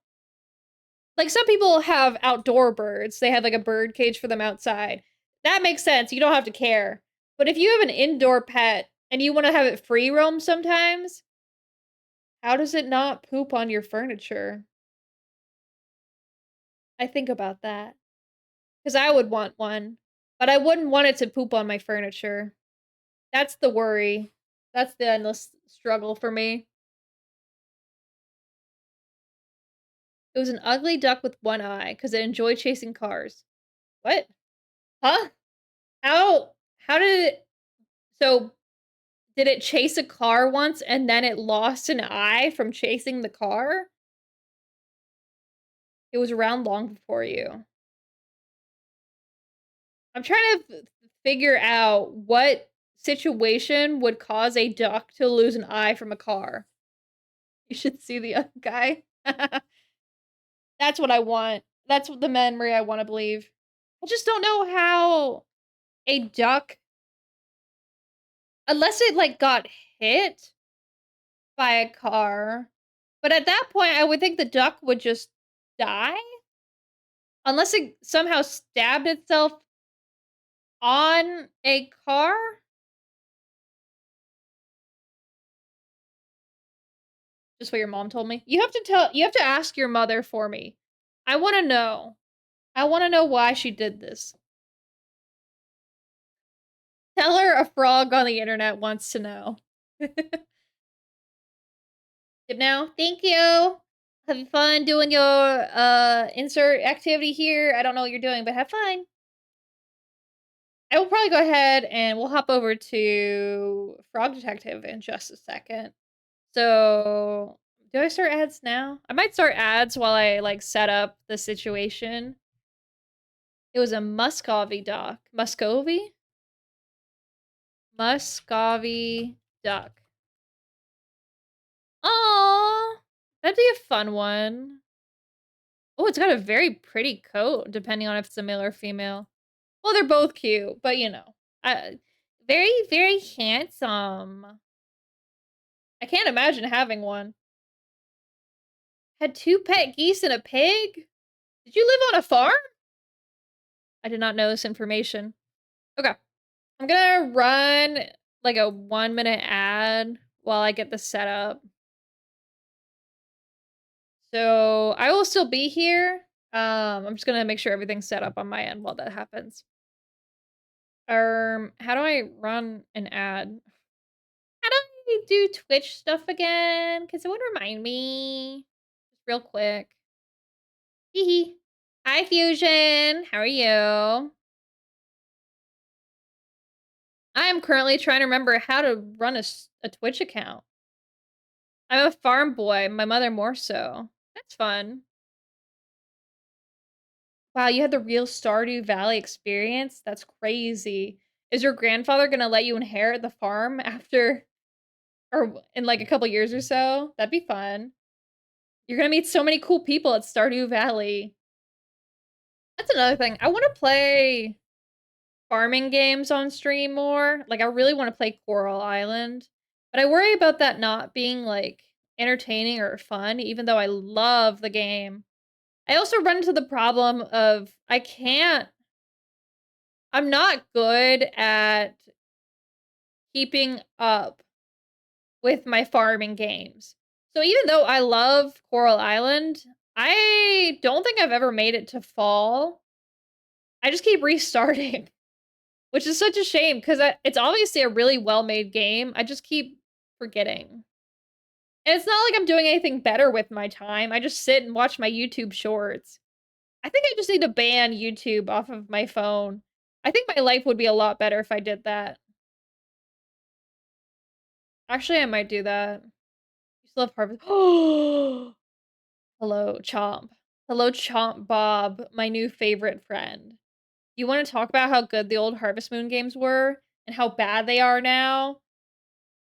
Like, some people have outdoor birds. They have, like, a bird cage for them outside. That makes sense, you don't have to care. But if you have an indoor pet and you wanna have it free roam sometimes, how does it not poop on your furniture? I think about that, 'cause I would want one, but I wouldn't want it to poop on my furniture. That's the worry. That's the endless struggle for me. It was an ugly duck with one eye, 'cause it enjoyed chasing cars. What? Huh? How did it so did it chase a car once and then it lost an eye from chasing the car? It was around long before you. I'm trying to figure out what situation would cause a duck to lose an eye from a car. You should see the other guy. That's what I want. That's the memory I wanna believe. I just don't know how a duck, unless it, like, got hit by a car, but at that point, I would think the duck would just die? Unless it somehow stabbed itself on a car? Just what your mom told me. You have to ask your mother for me. I wanna know. I wanna know why she did this. Tell her a frog on the internet wants to know. Good now? Thank you. Have fun doing your, insert activity here. I don't know what you're doing, but have fun. I will probably go ahead and we'll hop over to Frog Detective in just a second. So, do I start ads now? I might start ads while I, like, set up the situation. It was a Muscovy duck. Muscovy? Muscovy duck. Aw! That'd be a fun one. Oh, it's got a very pretty coat, depending on if it's a male or female. Well, they're both cute, but, you know. Very, very handsome. I can't imagine having one. Had 2 pet geese and a pig? Did you live on a farm? I did not know this information. Okay. I'm gonna run, like, a 1-minute ad while I get this set up. So, I will still be here. I'm just gonna make sure everything's set up on my end while that happens. How do I run an ad? How do I do Twitch stuff again? Can someone remind me? Just real quick. Hee hee. Hi, Fusion. How are you? I'm currently trying to remember how to run a Twitch account. I'm a farm boy, my mother more so. That's fun. Wow, you had the real Stardew Valley experience? That's crazy. Is your grandfather gonna let you inherit the farm after, or in like a couple years or so? That'd be fun. You're gonna meet so many cool people at Stardew Valley. That's another thing. I want to play farming games on stream more. Like, I really want to play Coral Island, but I worry about that not being like entertaining or fun, even though I love the game. I also run into the problem of I'm not good at keeping up with my farming games. So even though I love Coral Island, I don't think I've ever made it to fall. I just keep restarting. Which is such a shame because it's obviously a really well-made game. I just keep forgetting. And it's not like I'm doing anything better with my time. I just sit and watch my YouTube shorts. I think I just need to ban YouTube off of my phone. I think my life would be a lot better if I did that. Actually, I might do that. You still have Harvest. Oh, hello, Chomp. Hello, Chomp Bob, my new favorite friend. You want to talk about how good the old Harvest Moon games were and how bad they are now?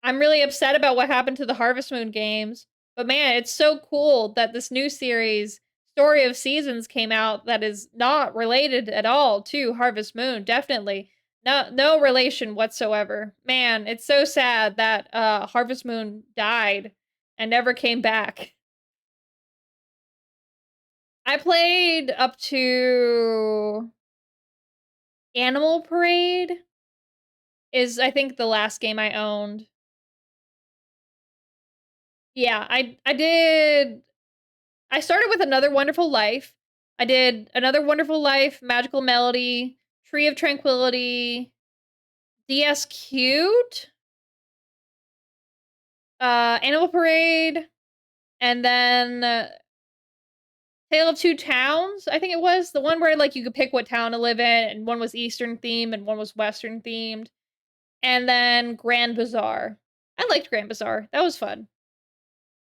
I'm really upset about what happened to the Harvest Moon games. But man, it's so cool that this new series, Story of Seasons, came out that is not related at all to Harvest Moon. Definitely. No relation whatsoever. Man, it's so sad that Harvest Moon died and never came back. I played up to Animal Parade is I think the last game I owned. Yeah, I did. I started with Another Wonderful Life. I did Another Wonderful Life, Magical Melody, Tree of Tranquility, DS Cute, Animal Parade, and then Tale of Two Towns. I think it was the one where like you could pick what town to live in, and one was Eastern themed and one was Western themed, and then Grand Bazaar. I liked Grand Bazaar. That was fun.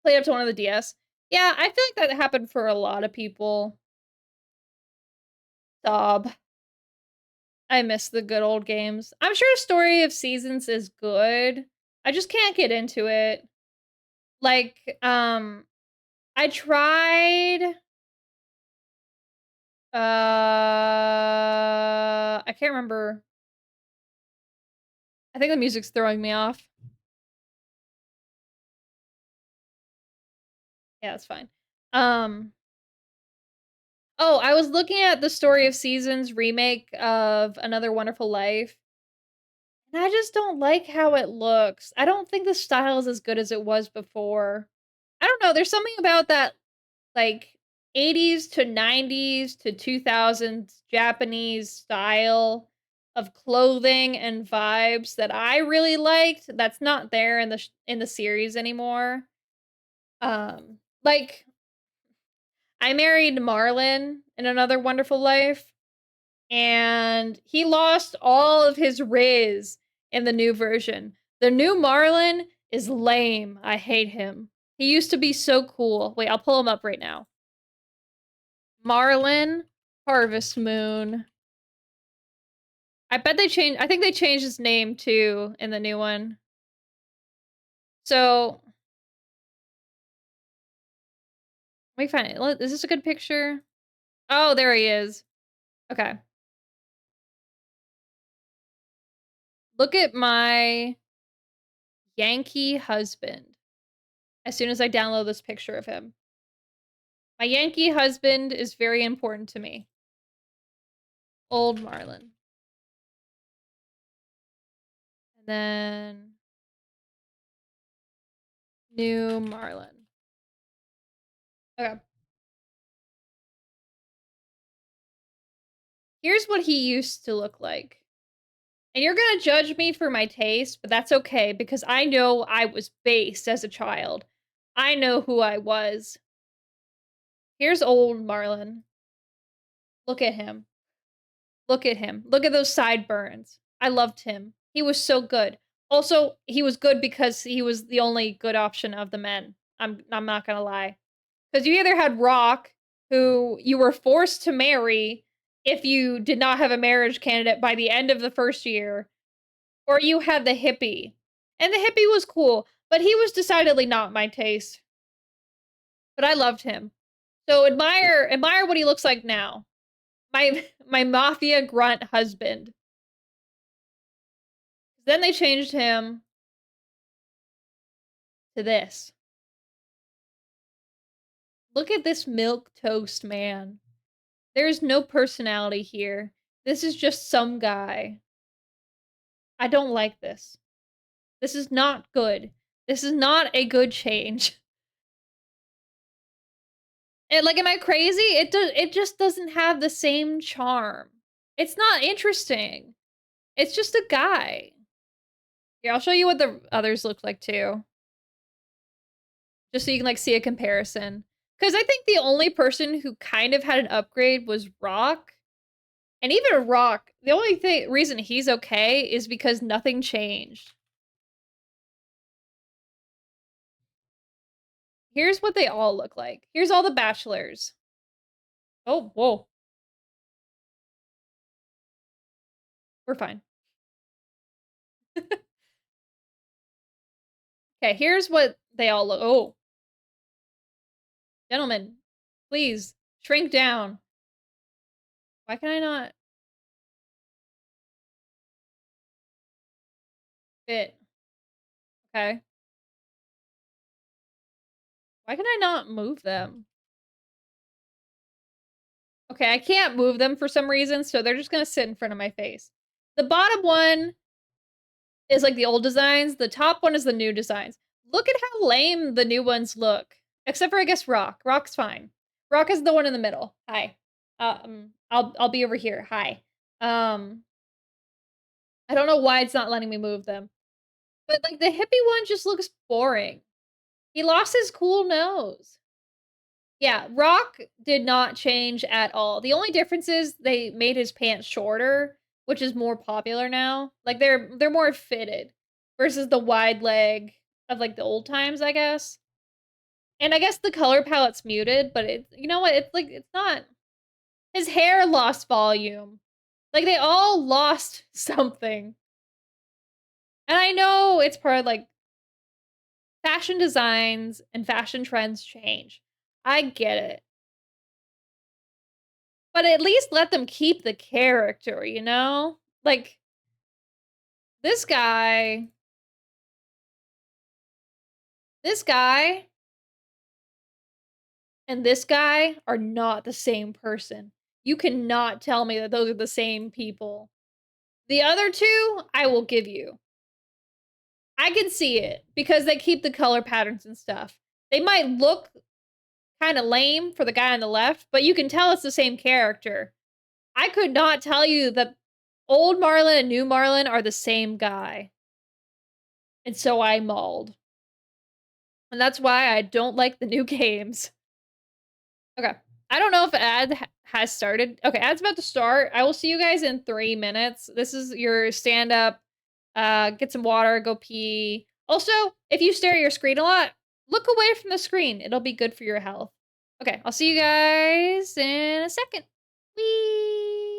Played up to one of the DS. Yeah, I feel like that happened for a lot of people. Sob. I miss the good old games. I'm sure Story of Seasons is good. I just can't get into it. Like, I tried I can't remember. I think the music's throwing me off. Yeah, that's fine. Oh, I was looking at the Story of Seasons remake of Another Wonderful Life. And I just don't like how it looks. I don't think the style is as good as it was before. I don't know, there's something about that like 80s to 90s to 2000s Japanese style of clothing and vibes that I really liked that's not there in the series anymore. Like I married Marlin in Another Wonderful Life and he lost all of his riz in the new version. The new Marlin is lame. I hate him. He used to be so cool. Wait, I'll pull him up right now. Marlin Harvest Moon. I bet they changed. I think they changed his name too in the new one. So let me find it. Is this a good picture? Oh, there he is. Okay. Look at my Yankee husband as soon as I download this picture of him. My Yankee husband is very important to me. Old Marlin. And then new Marlin. Okay. Here's what he used to look like. And you're gonna judge me for my taste, but that's okay because I know I was based as a child. I know who I was. Here's old Marlin. Look at him. Look at him. Look at those sideburns. I loved him. He was so good. Also, he was good because he was the only good option of the men. I'm not gonna lie. Because you either had Rock, who you were forced to marry if you did not have a marriage candidate by the end of the first year, or you had the hippie. And the hippie was cool, but he was decidedly not my taste. But I loved him. So admire what he looks like now. My mafia grunt husband. Then they changed him to this. Look at this milk toast man. There's no personality here. This is just some guy. I don't like this. This is not good. This is not a good change. And like, am I crazy? It just doesn't have the same charm. It's not interesting. It's just a guy. Here, I'll show you what the others look like too. Just so you can like see a comparison. Because I think the only person who kind of had an upgrade was Rock. And even Rock, the only reason he's okay is because nothing changed. Here's what they all look like. Here's all the bachelors. Oh, whoa. We're fine. Okay, here's what they all look. Oh. Gentlemen, please, shrink down. Why can I not fit? Okay. Why can I not move them? Okay, I can't move them for some reason, so they're just gonna sit in front of my face. The bottom one is like the old designs. The top one is the new designs. Look at how lame the new ones look. Except for, I guess, Rock. Rock's fine. Rock is the one in the middle. Hi. I'll be over here. Hi. I don't know why it's not letting me move them. But like the hippie one just looks boring. He lost his cool nose. Yeah, Rock did not change at all. The only difference is they made his pants shorter, which is more popular now. Like they're more fitted versus the wide leg of like the old times, I guess. And I guess the color palette's muted, but it, you know what? It's like it's not. His hair lost volume. Like they all lost something. And I know it's part of like fashion designs and fashion trends change. I get it. But at least let them keep the character, you know? Like, this guy, this guy, and this guy are not the same person. You cannot tell me that those are the same people. The other two, I will give you. I can see it because they keep the color patterns and stuff. They might look kind of lame for the guy on the left, but you can tell it's the same character. I could not tell you that old Marlin and new Marlin are the same guy. And so I mauled. And that's why I don't like the new games. Okay. I don't know if ad has started. Okay, ad's about to start. I will see you guys in 3 minutes. This is your stand up. Get some water, go pee. Also, if you stare at your screen a lot, look away from the screen. It'll be good for your health. Okay, I'll see you guys in a second. Whee!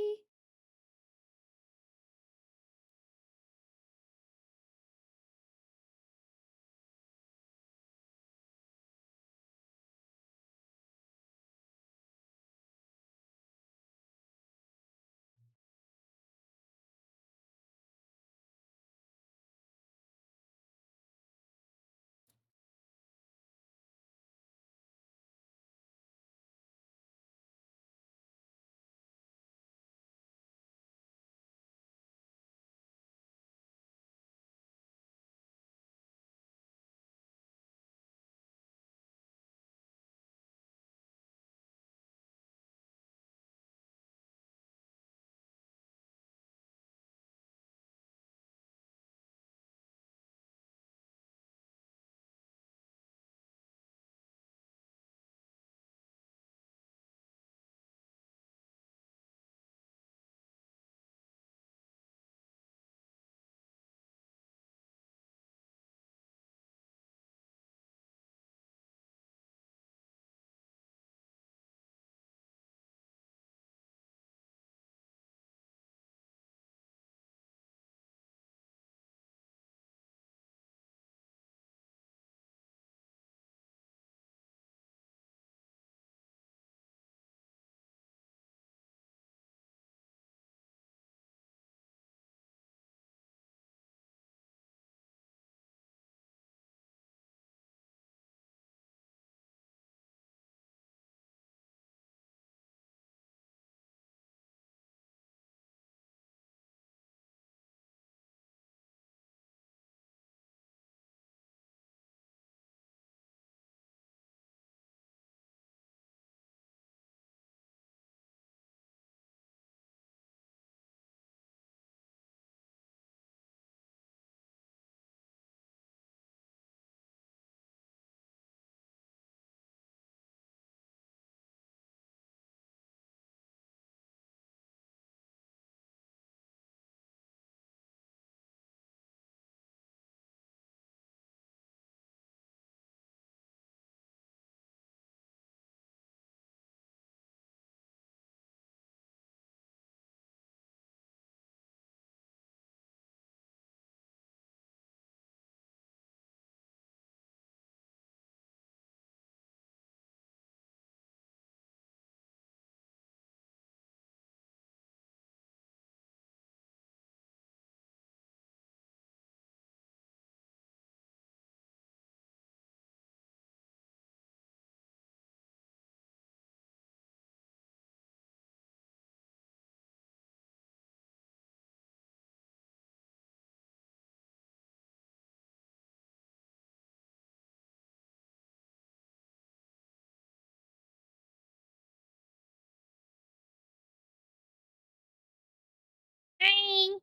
Hi.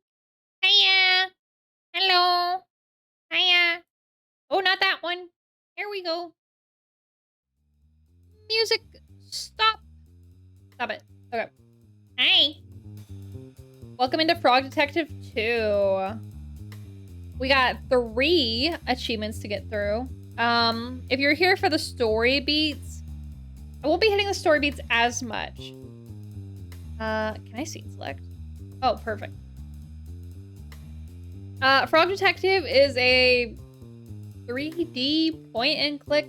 Hiya. Hello. Hiya. Oh, not that one. Here we go. Music. Stop. Stop it. Okay. Hi. Welcome into Frog Detective 2. We got 3 achievements to get through. If you're here for the story beats, I won't be hitting the story beats as much. Can I scene select? Oh, perfect. Frog Detective is a 3D point-and-click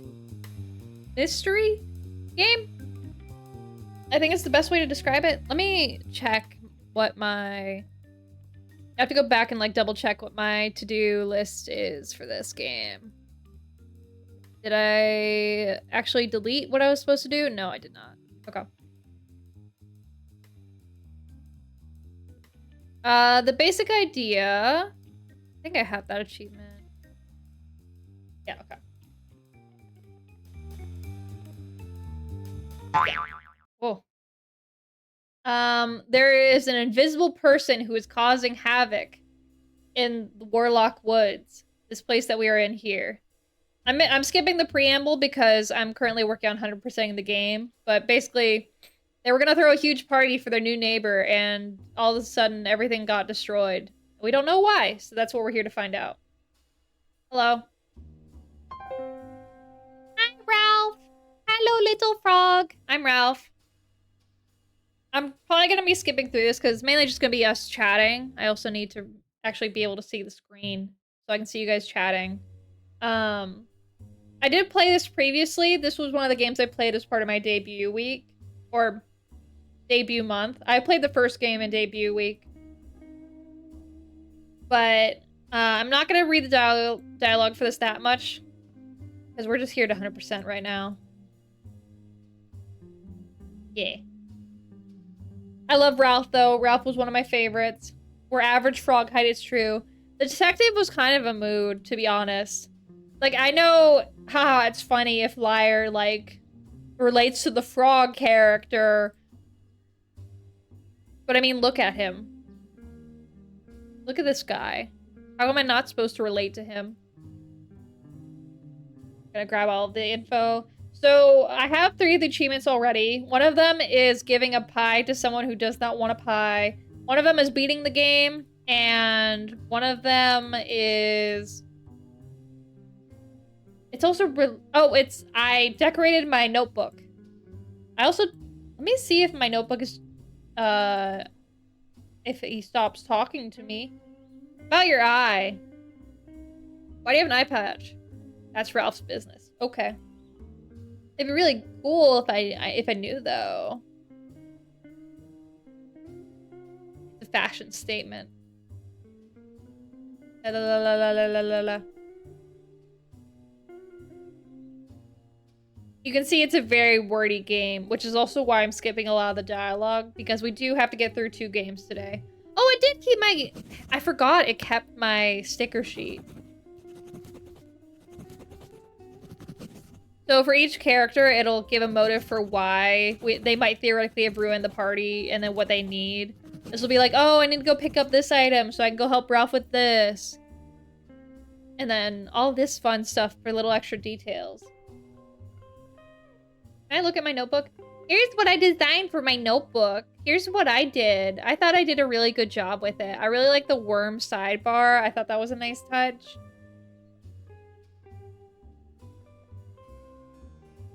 mystery game. I think it's the best way to describe it. Let me check what my... I have to go back and like double check what my to-do list is for this game. Did I actually delete what I was supposed to do? No, I did not. Okay. The basic idea... I think I have that achievement. Yeah, okay. Whoa. There is an invisible person who is causing havoc in the Warlock Woods, this place that we are in here. I'm skipping the preamble because I'm currently working on 100%ing the game, but basically, they were gonna throw a huge party for their new neighbor, and all of a sudden, everything got destroyed. We don't know why, so that's what we're here to find out. Hello. Hi, Ralph. Hello, little frog. I'm Ralph. I'm probably gonna be skipping through this because it's mainly just gonna be us chatting. I also need to actually be able to see the screen so I can see you guys chatting. I did play this previously. This was one of the games I played as part of my debut week. Or debut month. I played the first game in debut week. But I'm not going to read the dialogue for this that much. Because we're just here to 100% right now. Yeah. I love Ralph, though. Ralph was one of my favorites. We're average frog height, it's true. The detective was kind of a mood, to be honest. Like, I know, haha, it's funny if Liar, like, relates to the frog character. But I mean, look at him. Look at this guy. How am I not supposed to relate to him? I'm gonna grab all of the info. So, I have 3 of the achievements already. One of them is giving a pie to someone who does not want a pie. One of them is beating the game. And one of them is... It's also... I decorated my notebook. I also... Let me see if my notebook is... If he stops talking to me. About your eye. Why do you have an eye patch? That's Ralph's business. Okay. It'd be really cool if I knew, though. It's a fashion statement. La la la la la la la la. You can see it's a very wordy game, which is also why I'm skipping a lot of the dialogue, because we do have to get through 2 games today. Oh, it did keep my... I forgot it kept my sticker sheet. So for each character, it'll give a motive for why they might theoretically have ruined the party, and then what they need. This will be like, oh, I need to go pick up this item so I can go help Ralph with this. And then all this fun stuff for little extra details. Can I look at my notebook? Here's what I designed for my notebook. Here's what I did. I thought I did a really good job with it. I really like the worm sidebar. I thought that was a nice touch.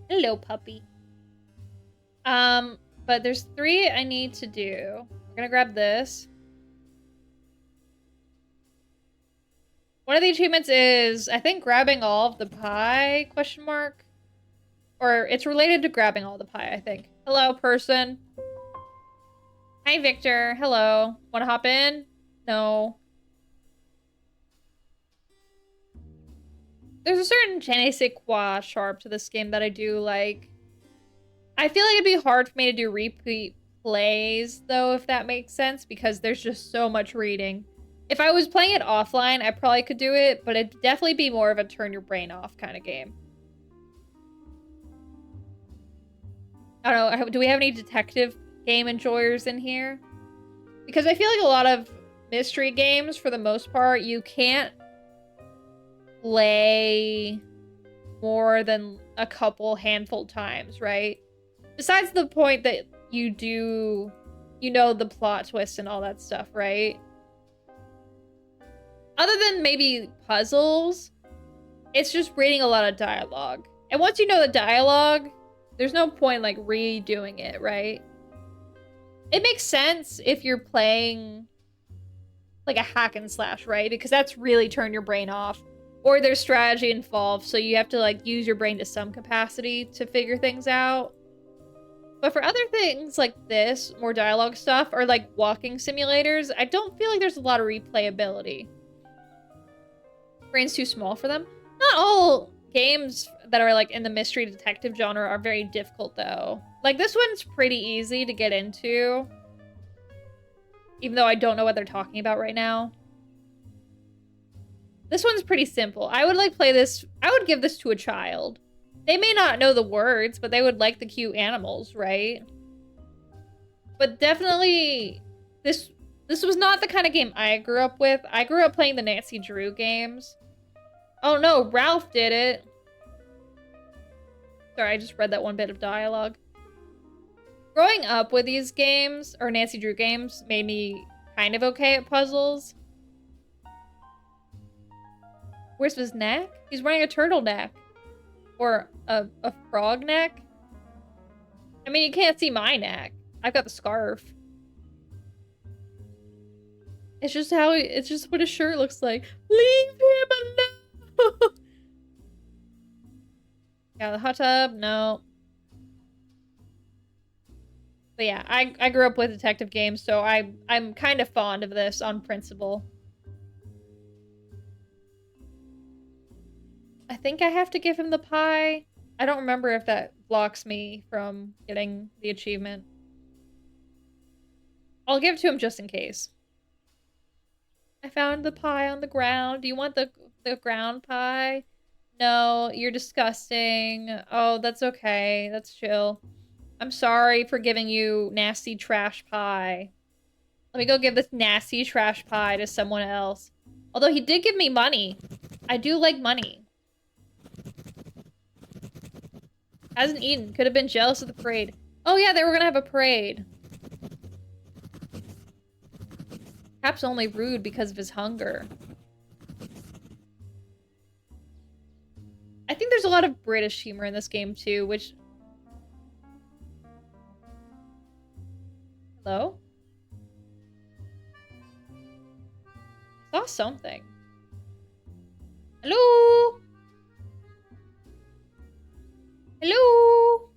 Hello, puppy. But there's 3 I need to do. I'm gonna grab this. One of the achievements is, I think, grabbing all of the pie, question mark? Or it's related to grabbing all the pie, I think. Hello, person. Hi, Victor. Hello. Wanna hop in? No. There's a certain je ne sais quoi sharp to this game that I do like. I feel like it'd be hard for me to do repeat plays, though, if that makes sense, because there's just so much reading. If I was playing it offline, I probably could do it, but it'd definitely be more of a turn your brain off kind of game. I don't know, do we have any detective game enjoyers in here? Because I feel like a lot of mystery games, for the most part, you can't play more than a couple handful times, right? Besides the point that you know the plot twist and all that stuff, right? Other than maybe puzzles, it's just reading a lot of dialogue. And once you know the dialogue, there's no point like redoing it, right? It makes sense if you're playing like a hack and slash, right? Because that's really turn your brain off. Or there's strategy involved, so you have to like use your brain to some capacity to figure things out. But for other things like this, more dialogue stuff, or like walking simulators, I don't feel like there's a lot of replayability. Brain's too small for them. Not all games that are like in the mystery detective genre are very difficult though. Like this one's pretty easy to get into. Even though I don't know what they're talking about right now. This one's pretty simple. I would like play this, I would give this to a child. They may not know the words, but they would like the cute animals, right? But definitely, this was not the kind of game I grew up with. I grew up playing the Nancy Drew games. Oh no, Ralph did it. Sorry, I just read that one bit of dialogue. Growing up with these games, or Nancy Drew games, made me kind of okay at puzzles. Where's his neck? He's wearing a turtleneck. Or a frog neck. I mean, you can't see my neck. I've got the scarf. It's just how, it's just what his shirt looks like. Leave him alone! Yeah, the hot tub, no. But yeah, I grew up with detective games, so I'm kind of fond of this on principle. I think I have to give him the pie. I don't remember if that blocks me from getting the achievement. I'll give it to him just in case. I found the pie on the ground. Do you want the ground pie? No, you're disgusting. Oh, that's okay. That's chill. I'm sorry for giving you nasty trash pie. Let me go give this nasty trash pie to someone else. Although he did give me money. I do like money. Hasn't eaten. Could have been jealous of the parade. Oh yeah, they were gonna have a parade. Perhaps only rude because of his hunger. I think there's a lot of British humor in this game too, which... Hello? I saw something. Hello? Hello?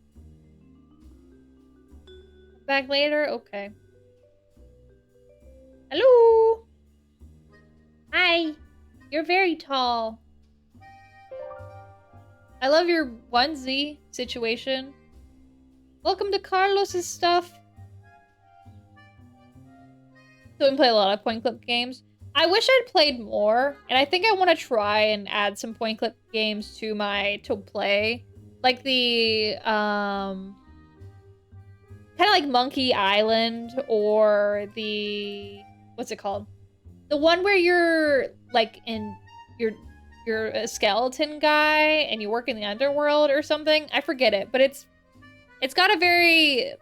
Back later? Okay. Hello? Hi. You're very tall. I love your onesie situation. Welcome to Carlos's stuff. So we play a lot of point clip games. I wish I'd played more, and I think I want to try and add some point clip games to my play. Like the, kind of like Monkey Island, or the, what's it called? The one where you're, like, you're a skeleton guy, and you work in the underworld or something. I forget it, but it's got a very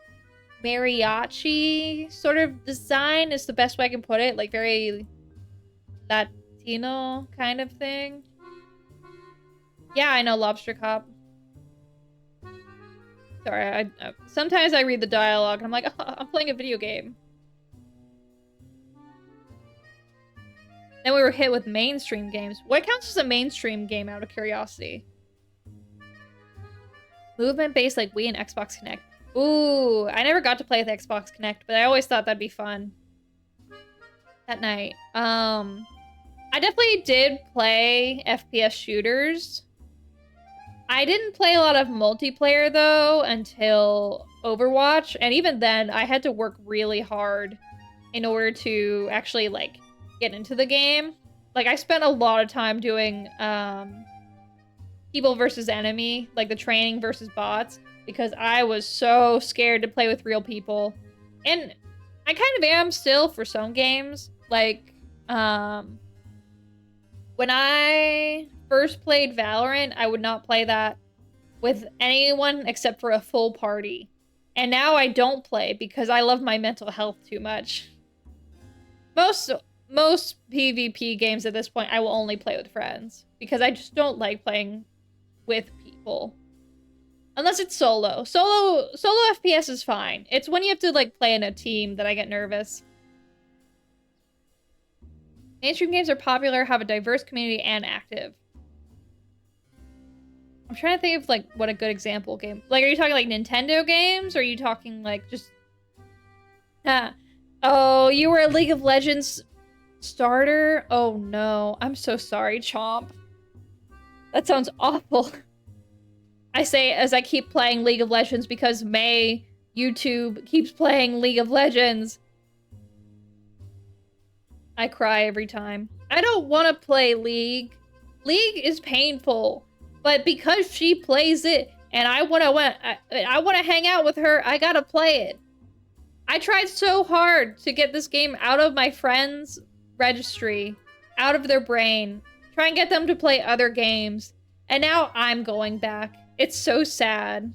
mariachi sort of design, is the best way I can put it. Like, very Latino kind of thing. Yeah, I know, Lobster Cop. Sorry, sometimes I read the dialogue and I'm like, oh, I'm playing a video game. Then we were hit with mainstream games. What counts as a mainstream game out of curiosity? Movement-based like Wii and Xbox Connect. Ooh, I never got to play with Xbox Connect, but I always thought that'd be fun. That night. I definitely did play FPS shooters. I didn't play a lot of multiplayer, though, until Overwatch. And even then, I had to work really hard in order to actually, like, get into the game. Like, I spent a lot of time doing, people versus enemy, like the training versus bots, because I was so scared to play with real people. And I kind of am still for some games. Like, when I first played Valorant, I would not play that with anyone except for a full party. And now I don't play because I love my mental health too much. Most PvP games at this point, I will only play with friends because I just don't like playing with people. Unless it's solo. Solo FPS is fine. It's when you have to like play in a team that I get nervous. Mainstream games are popular, have a diverse community, and active. I'm trying to think of like what a good example game. Like, are you talking like Nintendo games? Or are you talking like just... Oh, you were a League of Legends starter? Oh no. I'm so sorry, Chomp. That sounds awful. I say as I keep playing League of Legends because May YouTube keeps playing League of Legends. I cry every time. I don't want to play League. League is painful, but because she plays it and I want to hang out with her, I gotta play it. I tried so hard to get this game out of my friends' registry, out of their brain, try and get them to play other games, and now I'm going back. It's so sad.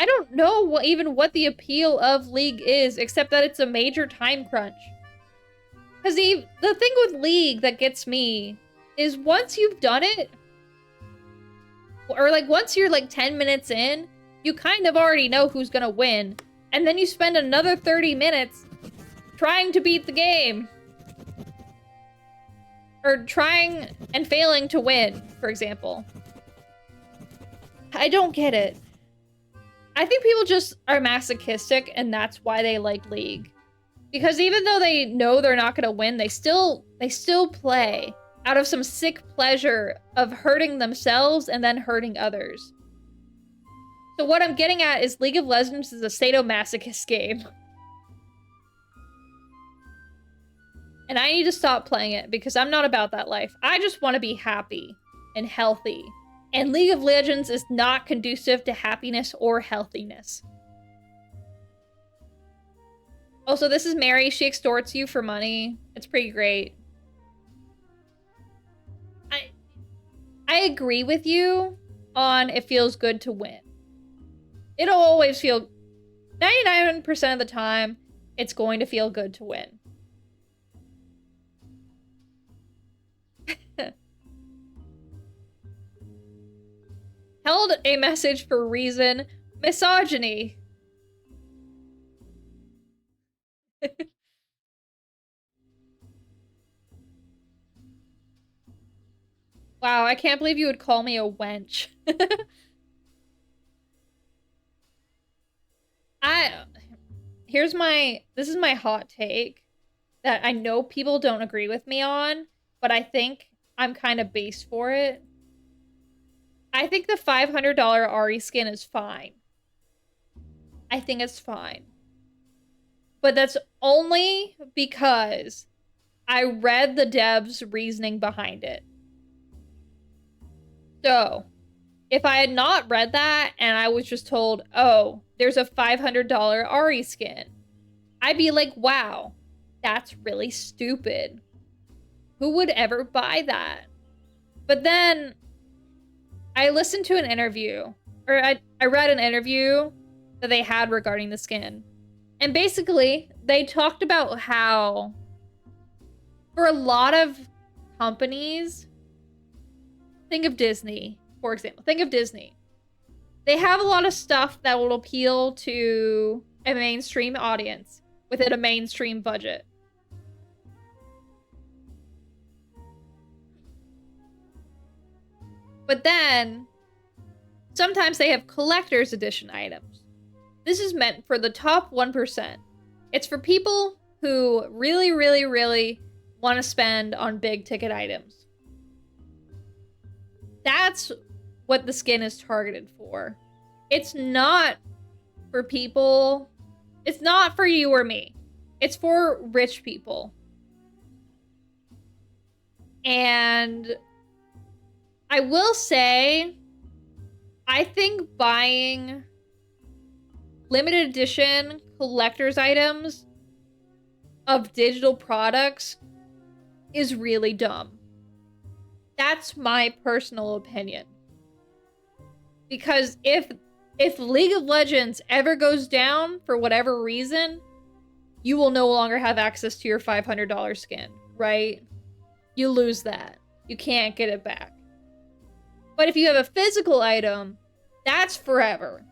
I don't know even what the appeal of League is, except that it's a major time crunch. Because the thing with League that gets me is once you've done it, or like once you're like 10 minutes in, you kind of already know who's gonna win. And then you spend another 30 minutes trying to beat the game. Or trying and failing to win, for example. I don't get it. I think people just are masochistic and that's why they like League. Because even though they know they're not gonna win, they still play out of some sick pleasure of hurting themselves and then hurting others. So what I'm getting at is League of Legends is a sadomasochist game. And I need to stop playing it because I'm not about that life. I just want to be happy and healthy. And League of Legends is not conducive to happiness or healthiness. Also, this is Mary. She extorts you for money. It's pretty great. I agree with you on it feels good to win. It'll always feel... 99% of the time, it's going to feel good to win. Held a message for reason. Misogyny. Wow, I can't believe you would call me a wench. This is my hot take that I know people don't agree with me on, but I think I'm kind of base for it. I think the $500 Ari skin is fine. I think it's fine. But that's only because I read the devs' reasoning behind it. So, if I had not read that and I was just told, oh, there's a $500 Ari skin, I'd be like, wow, that's really stupid. Who would ever buy that? But then I listened to an interview, or I read an interview that they had regarding the skin. And basically, they talked about how for a lot of companies, think of Disney, for example. Think of Disney. They have a lot of stuff that will appeal to a mainstream audience within a mainstream budget. But then, sometimes they have collector's edition items. This is meant for the top 1%. It's for people who really, really, really want to spend on big ticket items. That's what the skin is targeted for. It's not for people. It's not for you or me. It's for rich people. And I will say, I think buying limited edition collector's items of digital products is really dumb. That's my personal opinion. Because if League of Legends ever goes down for whatever reason, you will no longer have access to your $500 skin, right? You lose that. You can't get it back. But if you have a physical item, that's forever.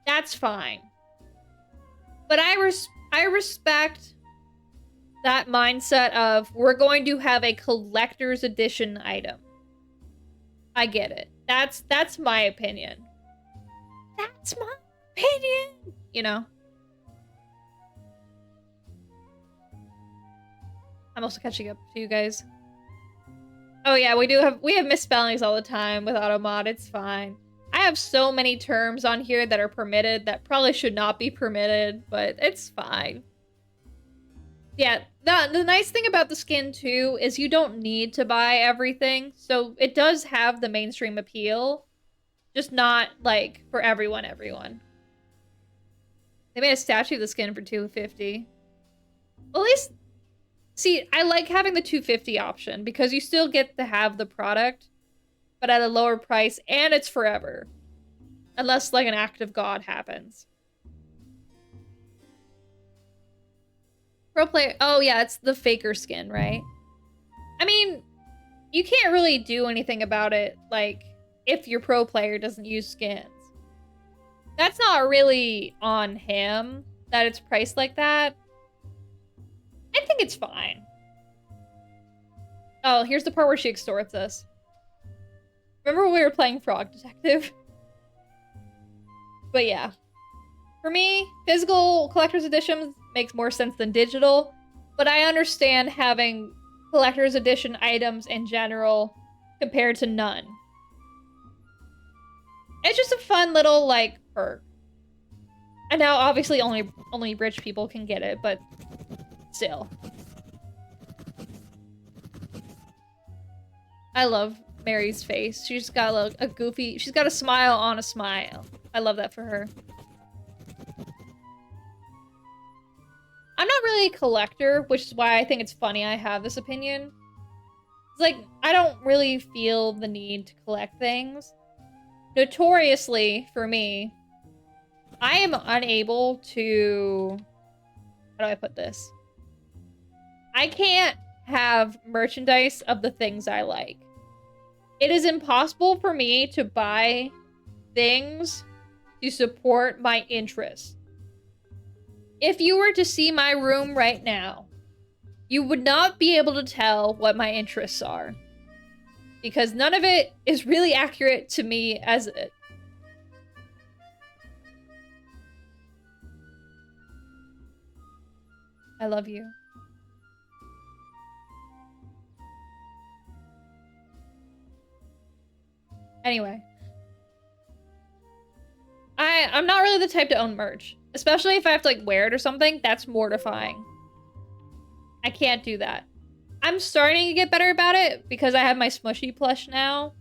That's fine. But I respect that mindset of, we're going to have a collector's edition item. I get it. That's my opinion. That's my opinion. You know? I'm also catching up to you guys. Oh yeah, we have misspellings all the time with automod. It's fine. I have so many terms on here that are permitted that probably should not be permitted, but it's fine. Yeah, the nice thing about the skin too is you don't need to buy everything, so it does have the mainstream appeal, just not like for everyone. They made a statue of the skin for $250. Well, at least, see, I like having the $250 option because you still get to have the product, but at a lower price, and it's forever, unless like an act of God happens. Pro player, oh yeah, it's the faker skin, right? I mean, you can't really do anything about it, like, if your pro player doesn't use skins. That's not really on him, that it's priced like that. I think it's fine. Oh, here's the part where she extorts us. Remember when we were playing Frog Detective? But yeah. For me, physical collector's editions makes more sense than digital, but I understand having collector's edition items in general compared to none. It's just a fun little, like, perk. And now, obviously, only rich people can get it, but still. I love Mary's face. She's got a goofy... She's got a smile on a smile. I love that for her. I'm not really a collector, which is why I think it's funny I have this opinion. It's like, I don't really feel the need to collect things. Notoriously, for me, I am unable to... How do I put this? I can't have merchandise of the things I like. It is impossible for me to buy things to support my interests. If you were to see my room right now, you would not be able to tell what my interests are. Because none of it is really accurate to me as it. I love you. Anyway. I'm not really the type to own merch. Especially if I have to, like, wear it or something. That's mortifying. I can't do that. I'm starting to get better about it because I have my Smushy plush now.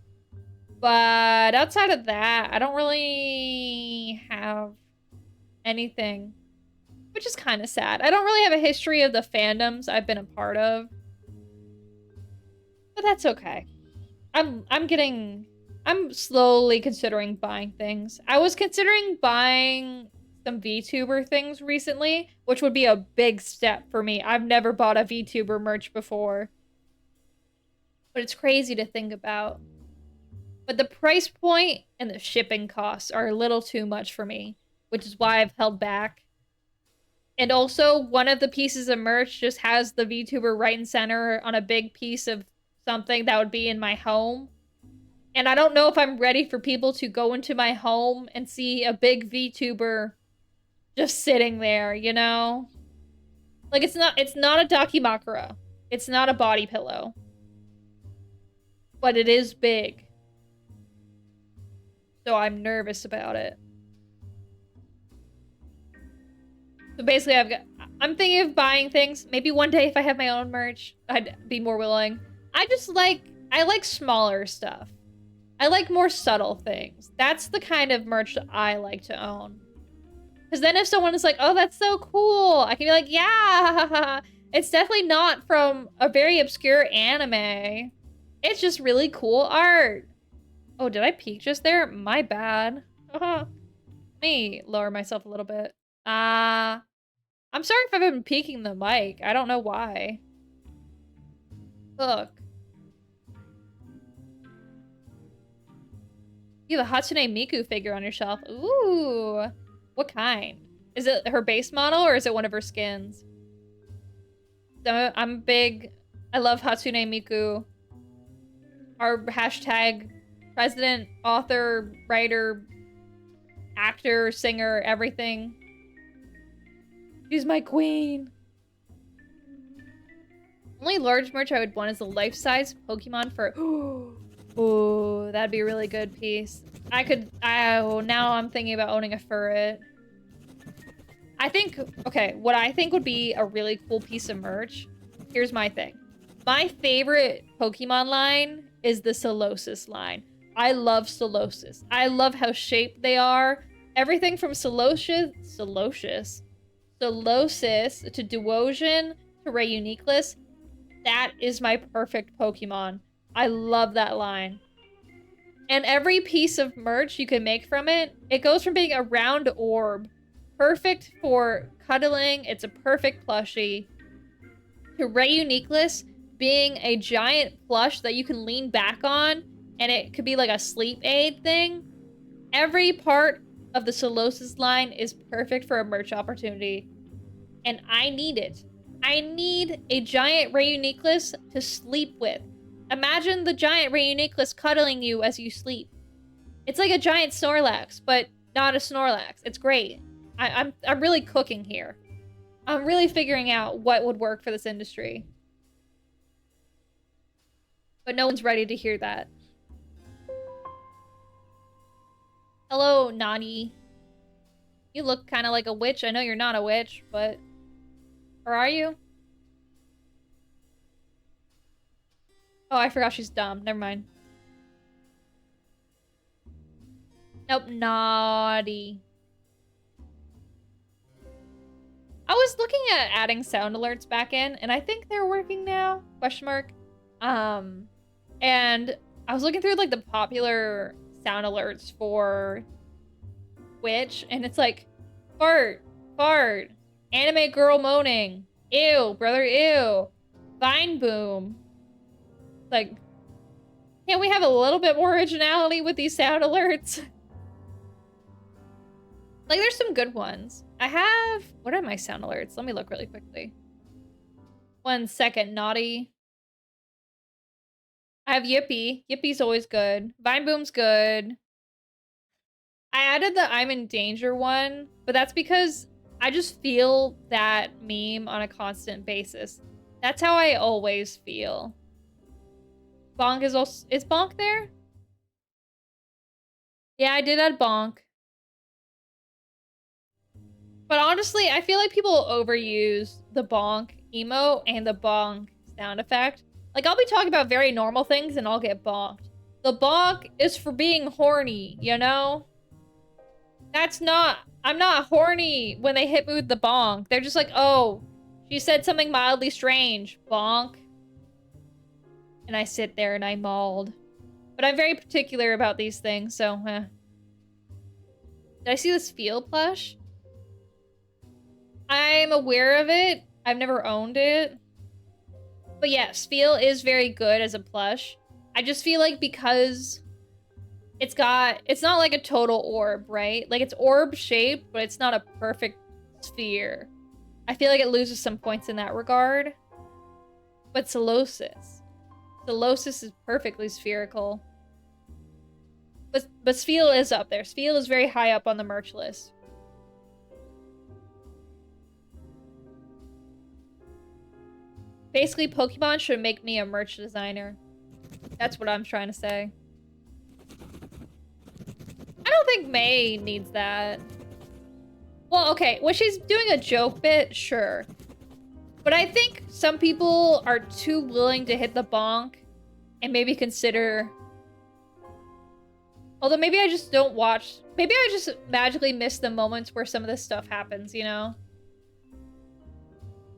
But outside of that, I don't really have anything. Which is kind of sad. I don't really have a history of the fandoms I've been a part of. But that's okay. I'm slowly considering buying things. I was considering buying some VTuber things recently, which would be a big step for me. I've never bought a VTuber merch before. But it's crazy to think about. But the price point and the shipping costs are a little too much for me, which is why I've held back. And also, one of the pieces of merch just has the VTuber right and center on a big piece of something that would be in my home. And I don't know if I'm ready for people to go into my home and see a big VTuber just sitting there, you know? Like, it's not a Dakimakura. It's not a body pillow. But it is big. So I'm nervous about it. So basically, I'm thinking of buying things. Maybe one day if I have my own merch, I'd be more willing. I like smaller stuff. I like more subtle things. That's the kind of merch that I like to own. Because then if someone is like, oh, that's so cool, I can be like, yeah. It's definitely not from a very obscure anime. It's just really cool art. Oh, did I peek just there? My bad. Let me lower myself a little bit. I'm sorry if I've been peeking the mic. I don't know why. Look. You have a Hatsune Miku figure on your shelf. Ooh. What kind? Is it her base model or is it one of her skins? So I'm big. I love Hatsune Miku. Our hashtag president, author, writer, actor, singer, everything. She's my queen. Only large merch I would want is a life-size Pokemon for... Ooh, that'd be a really good piece. Oh, now I'm thinking about owning a furret. I think, okay, what I think would be a really cool piece of merch. Here's my thing. My favorite Pokemon line is the Solosis line. I love Solosis. I love how shaped they are. Everything from Solosis to Duosion to Rayuniclus. That is my perfect Pokemon. I love that line. And every piece of merch you can make from it, it goes from being a round orb, perfect for cuddling, it's a perfect plushie, to Rayuniclus being a giant plush that you can lean back on, and it could be like a sleep aid thing. Every part of the Solosis line is perfect for a merch opportunity. And I need it. I need a giant Rayuniclus to sleep with. Imagine the giant Rayuniclus cuddling you as you sleep. It's like a giant Snorlax, but not a Snorlax. It's great. I'm really cooking here. I'm really figuring out what would work for this industry. But no one's ready to hear that. Hello, Nani. You look kind of like a witch. I know you're not a witch, but... Or are you? Oh, I forgot she's dumb. Never mind. Nope, naughty. I was looking at adding sound alerts back in, and I think they're working now? Question mark. And I was looking through, like, the popular sound alerts for Twitch, and it's like, fart, fart, anime girl moaning, ew, brother, ew, vine boom. Like, can't we have a little bit more originality with these sound alerts? Like, there's some good ones. I have... What are my sound alerts? Let me look really quickly. 1 second. Naughty. I have Yippee. Yippie's always good. Vine Boom's good. I added the I'm in danger one, but that's because I just feel that meme on a constant basis. That's how I always feel. Bonk is also... Is Bonk there? Yeah, I did add Bonk. But honestly, I feel like people overuse the bonk emote and the bonk sound effect. Like, I'll be talking about very normal things and I'll get bonked. The bonk is for being horny, you know? That's not... I'm not horny when they hit me with the bonk. They're just like, oh, she said something mildly strange. Bonk. And I sit there and I mauled. But I'm very particular about these things, so, Did I see this Feel plush? I'm aware of it. I've never owned it. But yes, Feel is very good as a plush. I just feel like because it's not like a total orb, right? Like, it's orb shaped, but it's not a perfect sphere. I feel like it loses some points in that regard. But Solosis is perfectly spherical. But Spheel is up there. Spheel is very high up on the merch list. Basically, Pokemon should make me a merch designer. That's what I'm trying to say. I don't think May needs that. Well, okay, when she's doing a joke bit, sure. But I think some people are too willing to hit the bonk and maybe consider... Although maybe I just don't watch... Maybe I just magically miss the moments where some of this stuff happens, you know?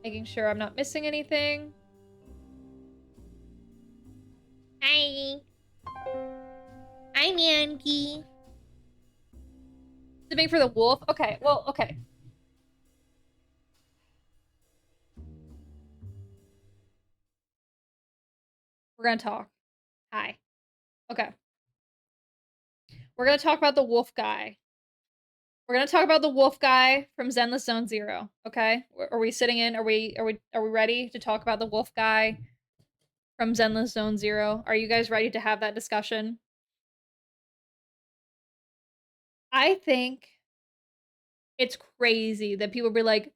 Making sure I'm not missing anything. Hi. I'm Yankee. Sipping for the wolf? Okay, well, okay. We're gonna talk. Hi. Okay. We're gonna talk about the wolf guy. We're gonna talk about the wolf guy from Zenless Zone Zero. Okay, are we sitting in? Are we ready to talk about the wolf guy from Zenless Zone Zero? Are you guys ready to have that discussion? I think it's crazy that people be like,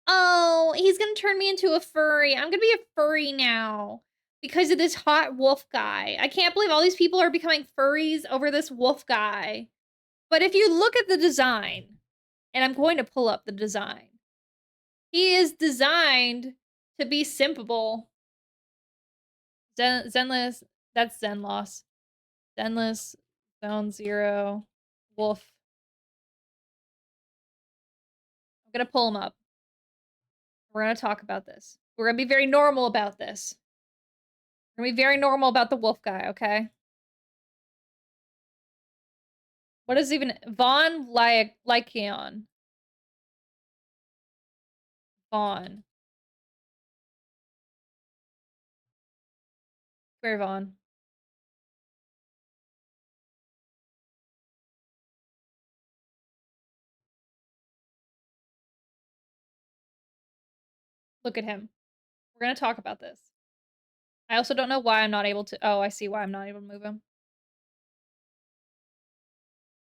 "Oh, he's gonna turn me into a furry. I'm gonna be a furry now because of this hot wolf guy." I can't believe all these people are becoming furries over this wolf guy. But if you look at the design, and I'm going to pull up the design. He is designed to be simpable. Zenless, that's Zenloss. Zenless, Zone Zero, Wolf. I'm gonna pull him up. We're gonna talk about this. We're gonna be very normal about this. We're gonna be very normal about the wolf guy, okay? What is even Vaughn Lycaon? Vaughn. Where Vaughn? Look at him. We're gonna talk about this. I also don't know why I'm not able to. Oh, I see why I'm not able to move him.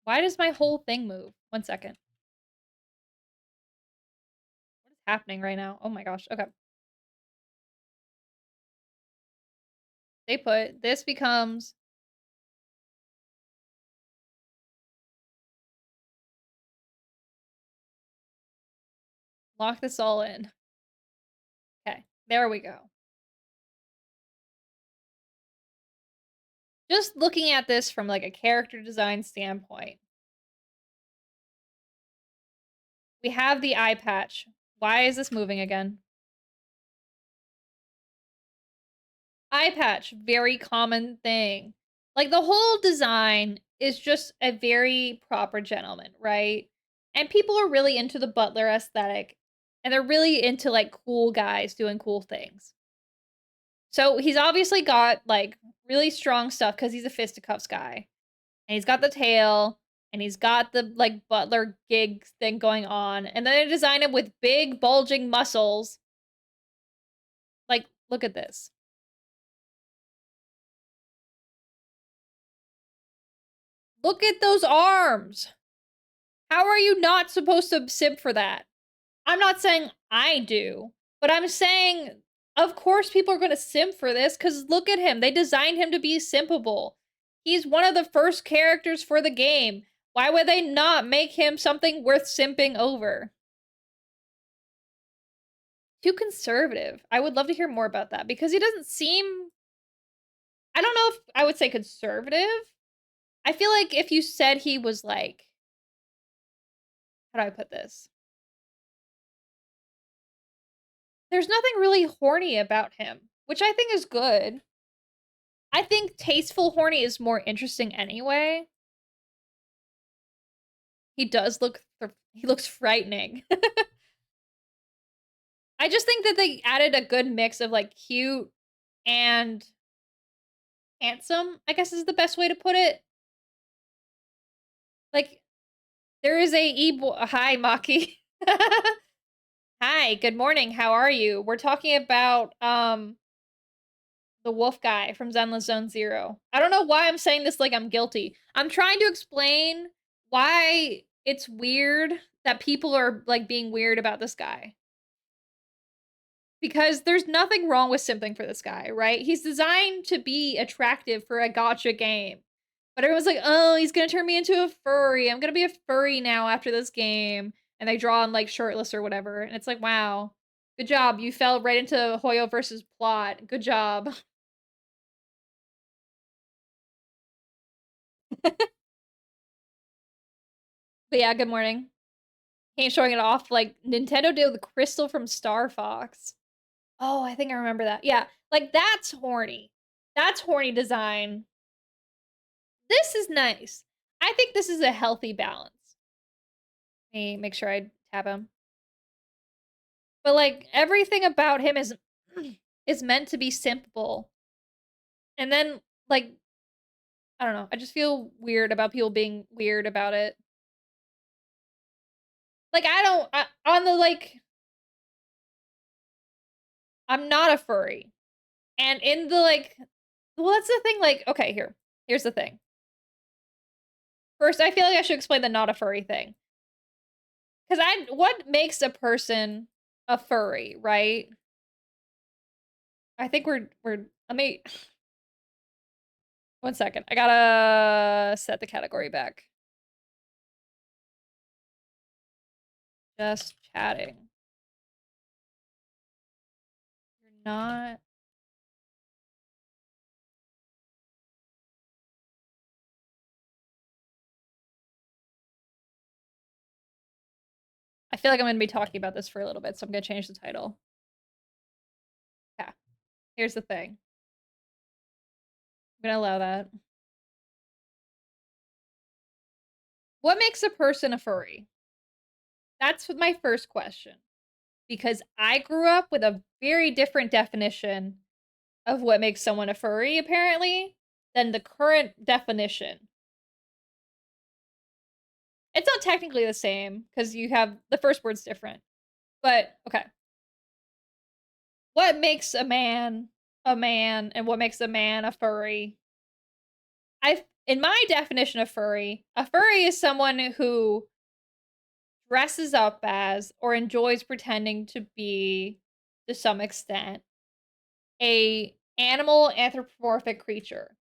Why does my whole thing move? 1 second. What is happening right now? Oh my gosh. Okay. They put this becomes lock this all in. Okay. There we go. Just looking at this from like a character design standpoint. We have the eye patch. Why is this moving again? Eye patch, very common thing. Like the whole design is just a very proper gentleman, right? And people are really into the butler aesthetic. And they're really into like cool guys doing cool things. So he's obviously got like really strong stuff because he's a fisticuffs guy. And he's got the tail. And he's got the like butler gig thing going on. And then they design him with big bulging muscles. Like, look at this. Look at those arms. How are you not supposed to simp for that? I'm not saying I do, but I'm saying, of course, people are going to simp for this because look at him. They designed him to be simpable. He's one of the first characters for the game. Why would they not make him something worth simping over? Too conservative. I would love to hear more about that because he doesn't seem. I don't know if I would say conservative. I feel like if you said he was like. How do I put this? There's nothing really horny about him, which I think is good. I think tasteful horny is more interesting anyway. He does look he looks frightening. I just think that they added a good mix of like cute and handsome, I guess is the best way to put it. Like there is a hi Maki. Hi, good morning. How are you? We're talking about the wolf guy from Zenless Zone Zero. I don't know why I'm saying this like I'm guilty. I'm trying to explain why it's weird that people are like being weird about this guy. Because there's nothing wrong with simping for this guy, right? He's designed to be attractive for a gotcha game. But everyone's like, oh, he's gonna turn me into a furry. I'm gonna be a furry now after this game. And they draw him like shirtless or whatever. And it's like, wow, good job. You fell right into Hoyo versus plot. Good job. But yeah, good morning. Ain't showing it off like Nintendo did with Crystal from Star Fox. Oh, I think I remember that. Yeah, like that's horny. That's horny design. This is nice. I think this is a healthy balance. Let me make sure I tab him. But like everything about him is meant to be simple. And then like I don't know, I just feel weird about people being weird about it. Like on the like I'm not a furry. And in the like well that's the thing like okay, here's the thing. First, I feel like I should explain the not a furry thing. Cuz what makes a person a furry, right? I think we're let me one second. I gotta set the category back. Just chatting. You're not. I feel like I'm going to be talking about this for a little bit, so I'm going to change the title. Yeah. Here's the thing. I'm going to allow that. What makes a person a furry? That's my first question. Because I grew up with a very different definition of what makes someone a furry, apparently, than the current definition. It's not technically the same, because you have the first word's different. But, okay. What makes a man, and what makes a man a furry? In my definition of furry, a furry is someone who dresses up as or enjoys pretending to be, to some extent, a animal anthropomorphic creature.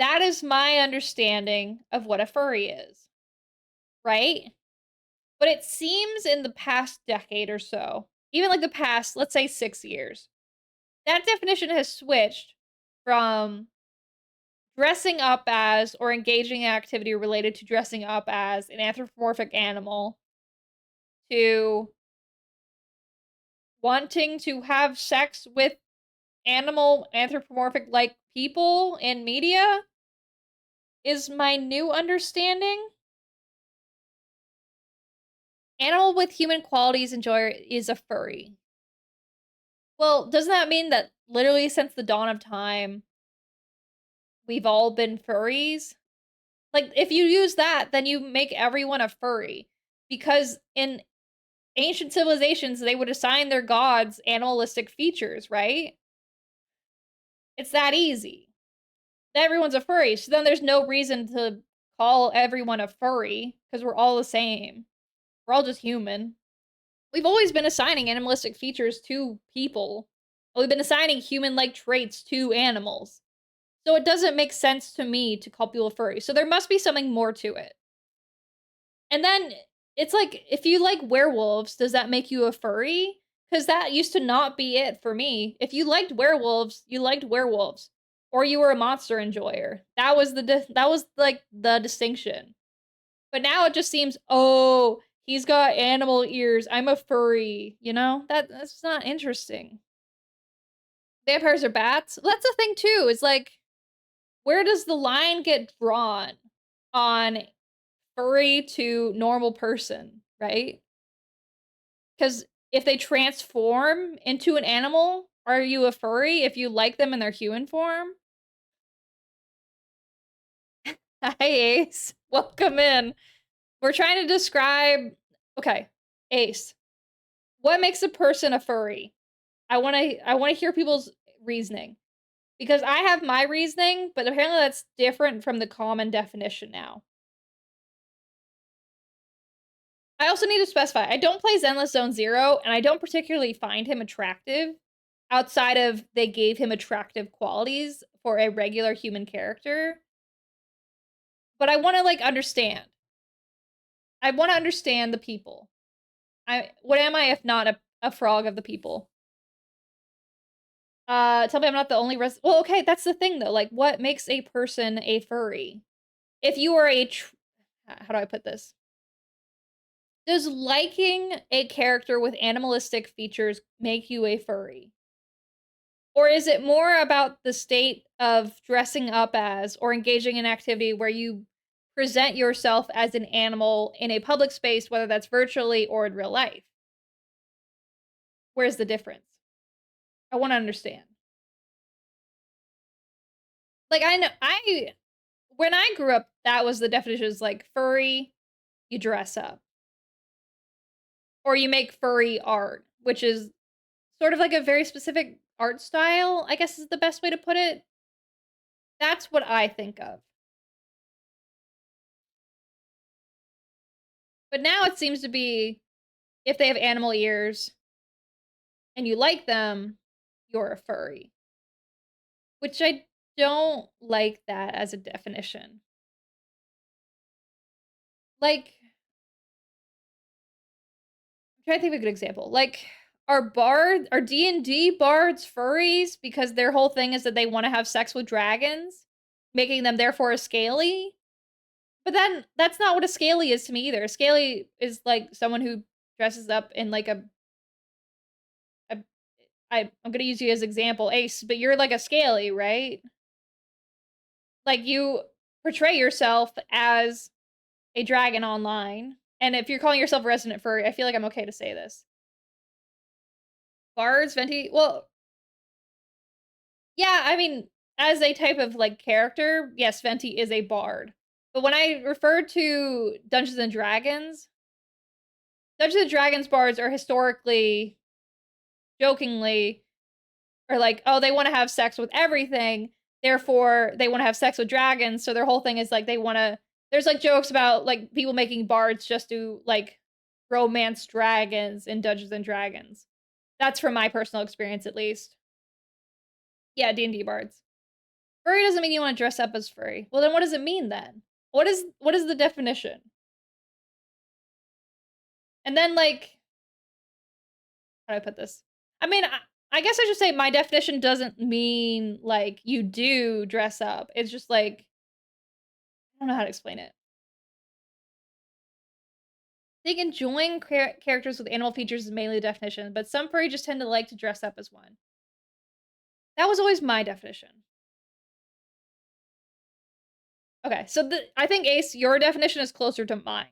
That is my understanding of what a furry is, right? But it seems in the past decade or so, even like the past, let's say 6 years, that definition has switched from dressing up as or engaging in activity related to dressing up as an anthropomorphic animal to wanting to have sex with animal anthropomorphic like people in media is my new understanding. Animal with human qualities enjoyer is a furry. Well, doesn't that mean that literally since the dawn of time we've all been furries? Like if you use that, then you make everyone a furry. Because in ancient civilizations, they would assign their gods animalistic features, right? It's that easy. Everyone's a furry, so then there's no reason to call everyone a furry, because we're all the same. We're all just human. We've always been assigning animalistic features to people. We've been assigning human-like traits to animals. So it doesn't make sense to me to call people furry. So there must be something more to it. And then it's like, if you like werewolves, does that make you a furry? Because that used to not be it for me. If you liked werewolves, you liked werewolves, or you were a monster enjoyer. That was like the distinction. But now it just seems, oh, he's got animal ears. I'm a furry. You know that's not interesting. Vampires are bats. Well, that's the thing too. Is like, where does the line get drawn on furry to normal person, right? Because if they transform into an animal, are you a furry if you like them in their human form? Hi, Ace. Welcome in. We're trying to describe. Okay, Ace. What makes a person a furry? I want to hear people's reasoning. Because I have my reasoning, but apparently that's different from the common definition now. I also need to specify, I don't play Zenless Zone Zero, and I don't particularly find him attractive, outside of they gave him attractive qualities for a regular human character. But I want to, like, understand. I want to understand the people. What am I if not a frog of the people? Tell me I'm not the only well, okay, that's the thing, though. Like, what makes a person a furry? If you are how do I put this? Does liking a character with animalistic features make you a furry? Or is it more about the state of dressing up as or engaging in activity where you present yourself as an animal in a public space, whether that's virtually or in real life? Where's the difference? I want to understand. Like I know I when I grew up, that was the definition is like furry, you dress up. Or you make furry art, which is sort of like a very specific art style, I guess is the best way to put it. That's what I think of. But now it seems to be if they have animal ears and you like them, you're a furry. Which I don't like that as a definition. Like, I'm trying to think of a good example. Like, are D&D bards furries because their whole thing is that they want to have sex with dragons, making them therefore a scaly? But then that's not what a scaly is to me either. A scaly is like someone who dresses up in like a I'm gonna use you as example, Ace, but you're like a scaly, right? Like you portray yourself as a dragon online. And if you're calling yourself a resident furry, I feel like I'm okay to say this. Bards, Venti, well, yeah, I mean, as a type of like character, yes, Venti is a bard. But when I refer to Dungeons and Dragons bards are historically, jokingly, or like, oh, they want to have sex with everything, therefore they want to have sex with dragons. So their whole thing is like they want to. There's like jokes about like people making bards just to like romance dragons in Dungeons and Dragons. That's from my personal experience, at least. Yeah, D&D bards. Furry doesn't mean you want to dress up as furry. Well, then what does it mean then? What is the definition? And then like, how do I put this? I mean, I guess I should say my definition doesn't mean like you do dress up. It's just like I don't know how to explain it. I think enjoying characters with animal features is mainly the definition, but some furry just tend to like to dress up as one. That was always my definition. Okay, so I think Ace, your definition is closer to mine.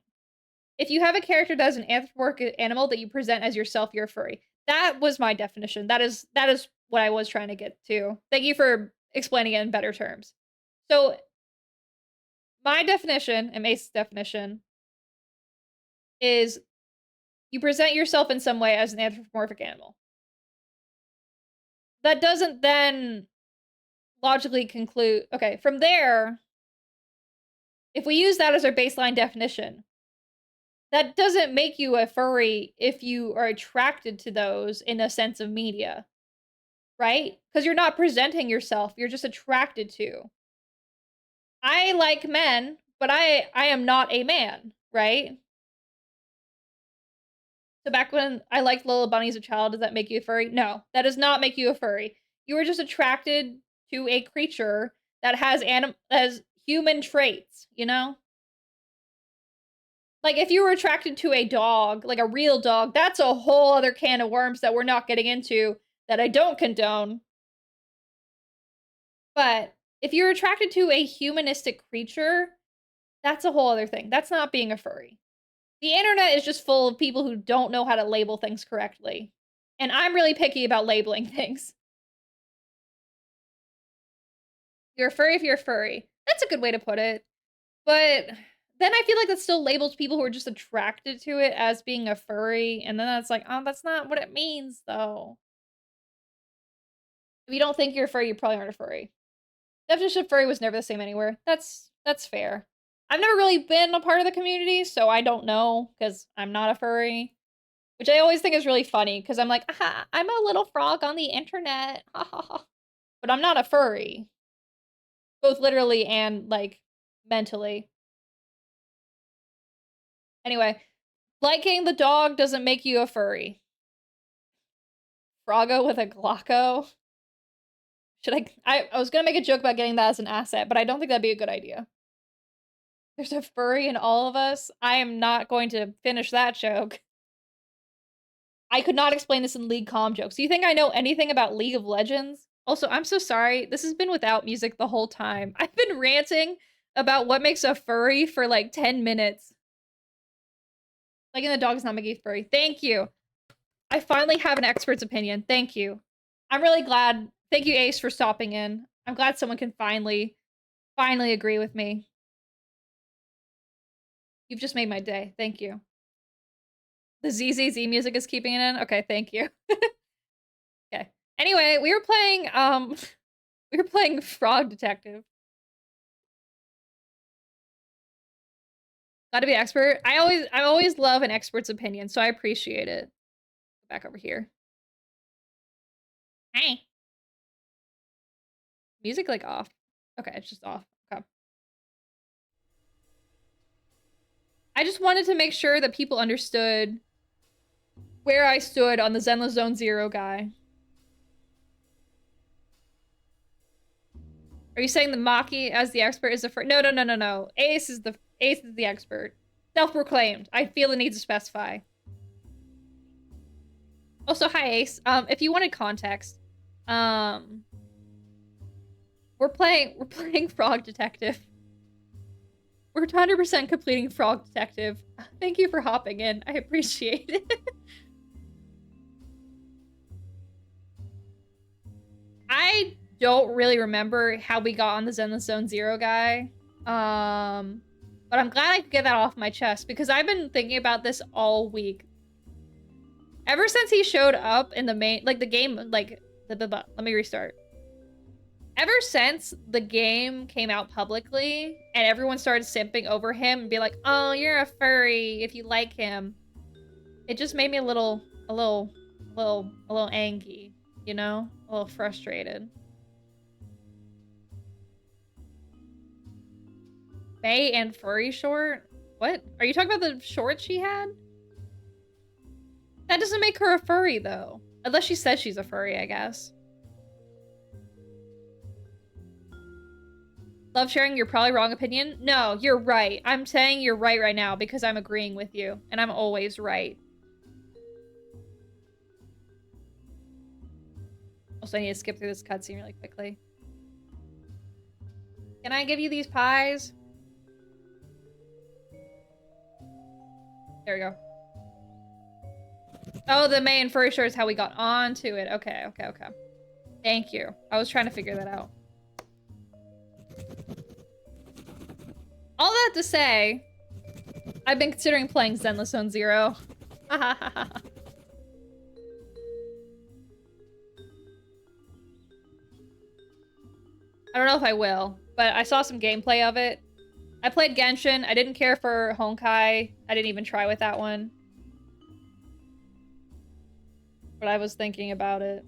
If you have a character that is an anthropomorphic animal that you present as yourself, you're a furry. That was my definition. That is what I was trying to get to. Thank you for explaining it in better terms. So my definition and Ace's definition is you present yourself in some way as an anthropomorphic animal. That doesn't then logically conclude. Okay, from there, if we use that as our baseline definition, that doesn't make you a furry if you are attracted to those in a sense of media, right? Because you're not presenting yourself, you're just attracted to. I like men, but I am not a man, right? So back when I liked little bunnies as a child, does that make you a furry? No, that does not make you a furry. You were just attracted to a creature that has human traits, you know? Like if you were attracted to a dog, like a real dog, that's a whole other can of worms that we're not getting into that I don't condone. But if you're attracted to a humanistic creature, that's a whole other thing. That's not being a furry. The internet is just full of people who don't know how to label things correctly. And I'm really picky about labeling things. You're a furry if you're a furry. That's a good way to put it. But then I feel like that still labels people who are just attracted to it as being a furry. And then that's like, oh, that's not what it means, though. If you don't think you're a furry, you probably aren't a furry. Definition of furry was never the same anywhere. That's fair. I've never really been a part of the community, so I don't know because I'm not a furry. Which I always think is really funny because I'm like, aha, I'm a little frog on the internet. But I'm not a furry. Both literally and like mentally. Anyway, liking the dog doesn't make you a furry. Froggo with a Glocko. Should I was gonna make a joke about getting that as an asset, but I don't think that'd be a good idea. There's a furry in all of us. I am not going to finish that joke. I could not explain this in League comm jokes. Do you think I know anything about League of Legends? Also, I'm so sorry. This has been without music the whole time. I've been ranting about what makes a furry for like 10 minutes. Like, and the dog's not making furry. Thank you. I finally have an expert's opinion. Thank you. I'm really glad. Thank you, Ace, for stopping in. I'm glad someone can finally agree with me. You've just made my day. Thank you. The ZZZ music is keeping it in? Okay, thank you. Okay. Anyway, we were playing Frog Detective. Gotta be expert. I always love an expert's opinion, so I appreciate it. Back over here. Hey. Music like off. Okay, it's just off. Okay. I just wanted to make sure that people understood where I stood on the Zenless Zone Zero guy. Are you saying the Maki as the expert is the first? No, no, no, no, no. Ace is the expert. Self-proclaimed. I feel the need to specify. Also, hi Ace. If you wanted context, we're playing Frog Detective. We're 100% completing Frog Detective. Thank you for hopping in. I appreciate it. I don't really remember how we got on the Zenless Zone Zero guy. But I'm glad I could get that off my chest because I've been thinking about this all week. Ever since he showed up in the main, like the game, like, let me restart. Ever since the game came out publicly and everyone started simping over him and be like, oh, you're a furry if you like him. It just made me a little angry, you know? A little frustrated. Faye and furry short? What? Are you talking about the shorts she had? That doesn't make her a furry, though. Unless she says she's a furry, I guess. Love sharing your probably wrong opinion? No, you're right. I'm saying you're right now because I'm agreeing with you. And I'm always right. Also, I need to skip through this cutscene really quickly. Can I give you these pies? There we go. Oh, the main furry short is how we got onto it. Okay. Thank you. I was trying to figure that out. All that to say, I've been considering playing Zenless Zone Zero. I don't know if I will, but I saw some gameplay of it. I played Genshin. I didn't care for Honkai. I didn't even try with that one. But I was thinking about it.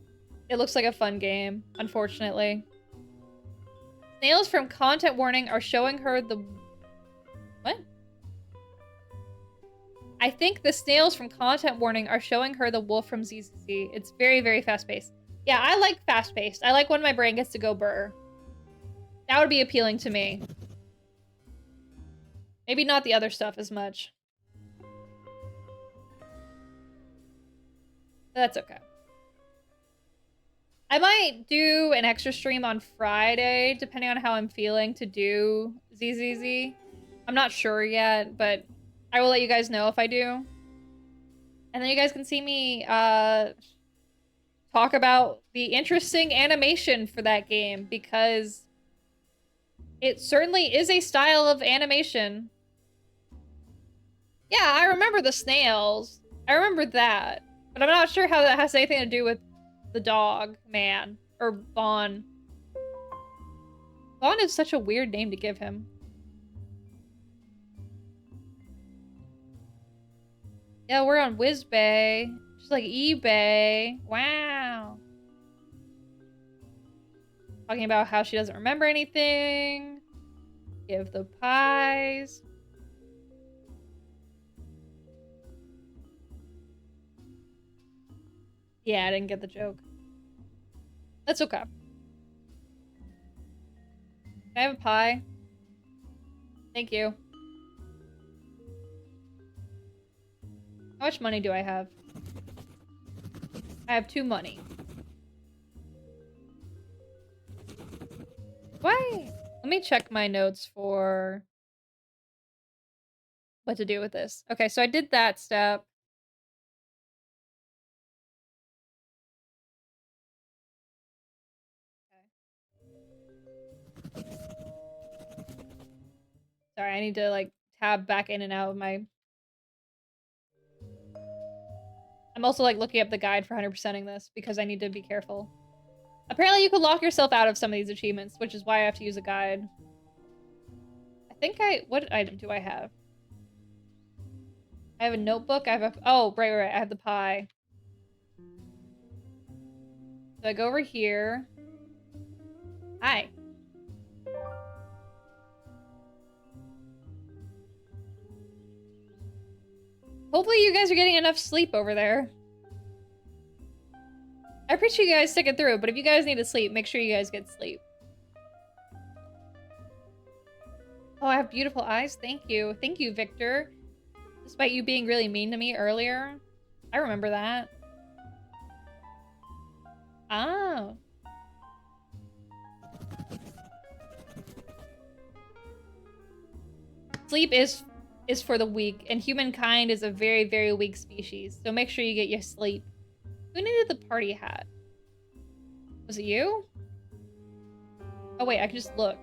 It looks like a fun game, unfortunately. Snails from content warning are showing her the... What? I think the snails from content warning are showing her the wolf from ZZZ. It's very, very fast-paced. Yeah, I like fast-paced. I like when my brain gets to go burr. That would be appealing to me. Maybe not the other stuff as much. That's okay. I might do an extra stream on Friday, depending on how I'm feeling to do ZZZ. I'm not sure yet, but I will let you guys know if I do. And then you guys can see me talk about the interesting animation for that game, because it certainly is a style of animation. Yeah, I remember the snails. I remember that. But I'm not sure how that has anything to do with the dog man. Or Vaughn. Vaughn is such a weird name to give him. Yeah, we're on WizBay. Just like eBay. Wow. Talking about how she doesn't remember anything. Give the pies. Yeah, I didn't get the joke. That's okay. Can I have a pie? Thank you. How much money do I have? I have 2 money. Why? Let me check my notes for what to do with this. Okay, so I did that step. Sorry, I need to like tab back in and out of my... I'm also like looking up the guide for 100%ing this because I need to be careful. Apparently you could lock yourself out of some of these achievements, which is why I have to use a guide. I think what item do I have? I have a notebook, I have a... Oh, right, I have the pie. So I go over here. Hi. Hopefully you guys are getting enough sleep over there. I appreciate you guys sticking through, but if you guys need to sleep, make sure you guys get sleep. Oh, I have beautiful eyes. Thank you. Thank you, Victor. Despite you being really mean to me earlier. I remember that. Oh. Sleep is for the weak, and humankind is a very, very weak species. So make sure you get your sleep. Who needed the party hat? Was it you? Oh wait, I can just look.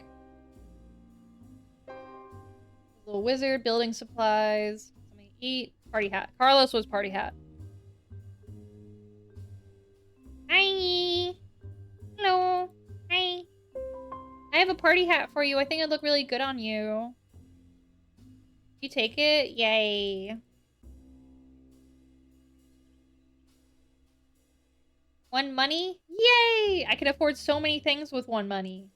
Little wizard, building supplies, something to eat, party hat. Carlos was party hat. Hi. Hello. Hi. I have a party hat for you. I think it'd look really good on you. You take it? Yay. 1 money? Yay! I can afford so many things with 1 money.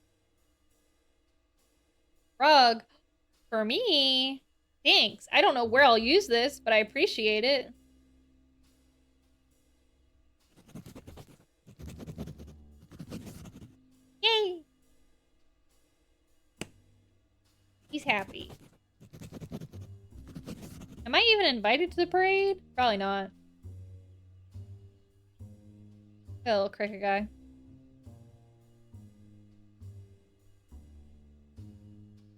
Rug. For me? Thanks. I don't know where I'll use this, but I appreciate it. Yay! He's happy. Am I even invited to the parade? Probably not. That little cricket guy.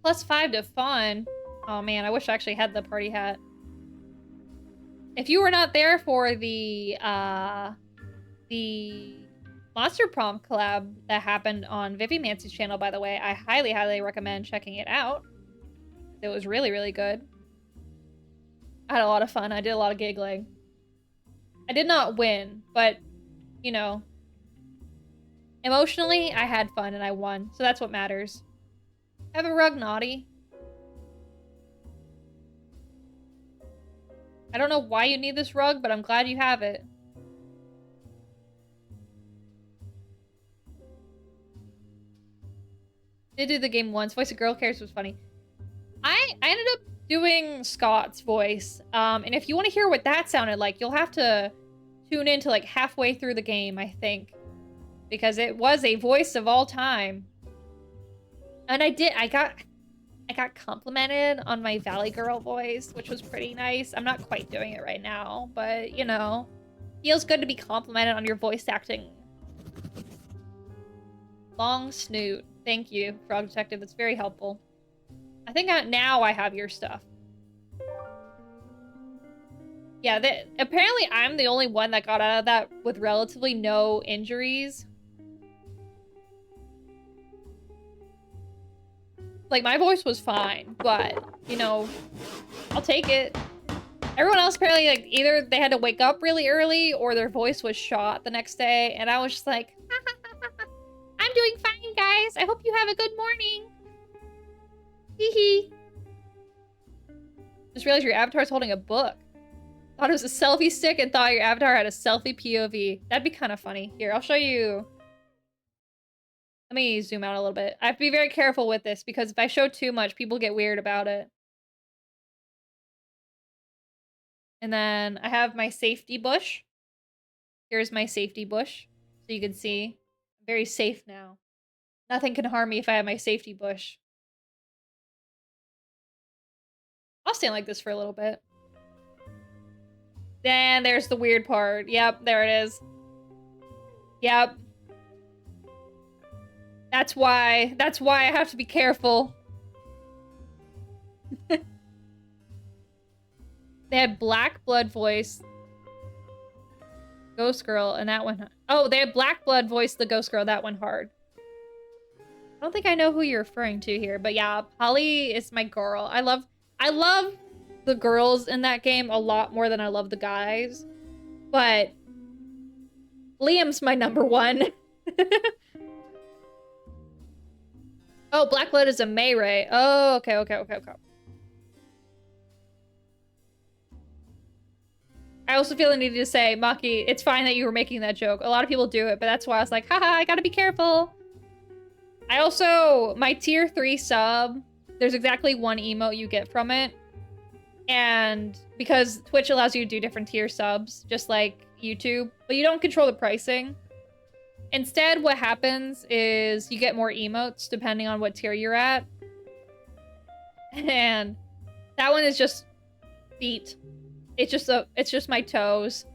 +5 to fun. Oh man, I wish I actually had the party hat. If you were not there for the Monster Prompt collab that happened on Vivi Mancy's channel, by the way, I highly, highly recommend checking it out. It was really, really good. I had a lot of fun. I did a lot of giggling. I did not win, but, you know, emotionally, I had fun and I won, so that's what matters. Have a rug, Naughty. I don't know why you need this rug, but I'm glad you have it. Did do the game once. Voice of Girl Cares was funny. I ended up doing Scott's voice. And if you want to hear what that sounded like, you'll have to tune in to like halfway through the game, I think. Because it was a voice of all time. And I got complimented on my Valley Girl voice, which was pretty nice. I'm not quite doing it right now, but you know, feels good to be complimented on your voice acting. Long snoot. Thank you, Frog Detective. That's very helpful. I think now I have your stuff. Yeah, apparently I'm the only one that got out of that with relatively no injuries. Like, my voice was fine, but, you know, I'll take it. Everyone else apparently, like, either they had to wake up really early or their voice was shot the next day, and I was just like, I'm doing fine, guys. I hope you have a good morning. Hee hee. Just realized your avatar's holding a book. Thought it was a selfie stick and thought your avatar had a selfie POV. That'd be kind of funny. Here, I'll show you. Let me zoom out a little bit. I have to be very careful with this because if I show too much, people get weird about it. And then I have my safety bush. Here's my safety bush. So you can see I'm very safe now. Nothing can harm me if I have my safety bush. I'll stand like this for a little bit. Then there's the weird part. Yep, there it is. Yep. That's why I have to be careful. They had Black Blood voice Ghost Girl, and that one. Oh, they had Black Blood voice the Ghost Girl. That one hard. I don't think I know who you're referring to here, but yeah, Polly is my girl. I love the girls in that game a lot more than I love the guys, but Liam's my number one. Oh, Black Blood is a Mayray. Oh, okay. I also feel the need to say, Maki, it's fine that you were making that joke. A lot of people do it, but that's why I was like, haha, I gotta be careful. I also, my tier 3 sub, there's exactly one emote you get from it. And because Twitch allows you to do different tier subs, just like YouTube, but you don't control the pricing. Instead, what happens is you get more emotes depending on what tier you're at. And that one is just feet. It's just my toes.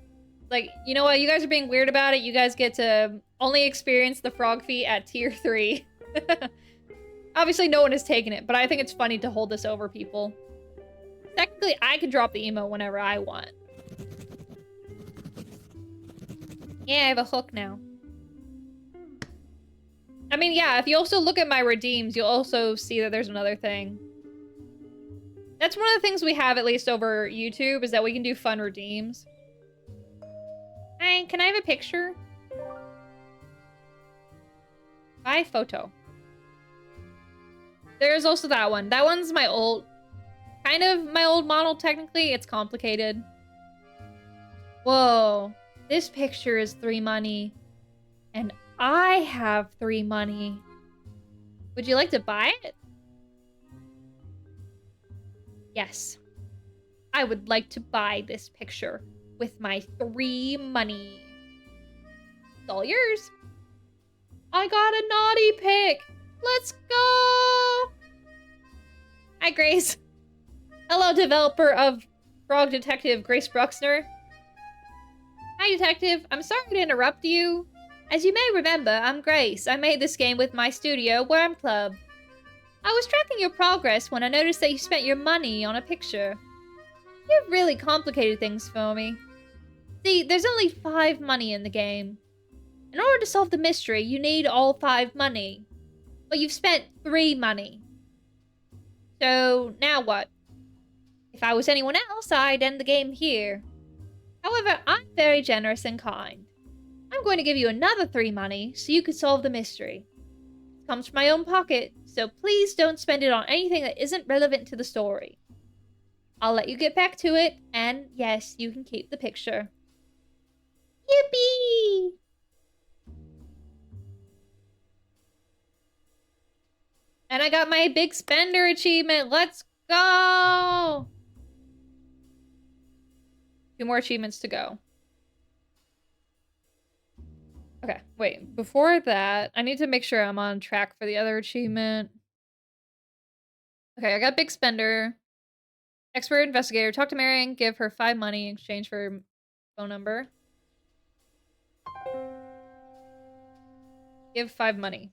Like, you know what? You guys are being weird about it. You guys get to only experience the frog feet at tier 3. Obviously, no one has taken it, but I think it's funny to hold this over people. Technically, I can drop the emote whenever I want. Yeah, I have a hook now. I mean, yeah, if you also look at my redeems, you'll also see that there's another thing. That's one of the things we have, at least over YouTube, is that we can do fun redeems. Hi, can I have a picture? Buy photo. There's also that one. That one's my old... kind of my old model, technically. It's complicated. Whoa. This picture is 3 money. And I have 3 money. Would you like to buy it? Yes. I would like to buy this picture with my 3 money. It's all yours. I got a naughty pic. Let's go. Hi, Grace. Hello, developer of Frog Detective, Grace Bruxner. Hi, Detective. I'm sorry to interrupt you. As you may remember, I'm Grace. I made this game with my studio, Worm Club. I was tracking your progress when I noticed that you spent your money on a picture. You've really complicated things for me. See, there's only 5 money in the game. In order to solve the mystery, you need all 5 money. But you've spent 3 money. So, now what? If I was anyone else, I'd end the game here. However, I'm very generous and kind. I'm going to give you another 3 money so you can solve the mystery. It comes from my own pocket, so please don't spend it on anything that isn't relevant to the story. I'll let you get back to it, and yes, you can keep the picture. Yippee! And I got my big spender achievement. Let's go! 2 more achievements to go. Okay, wait. Before that, I need to make sure I'm on track for the other achievement. Okay, I got big spender. Expert investigator. Talk to Marion. Give her 5 money in exchange for phone number. Give 5 money.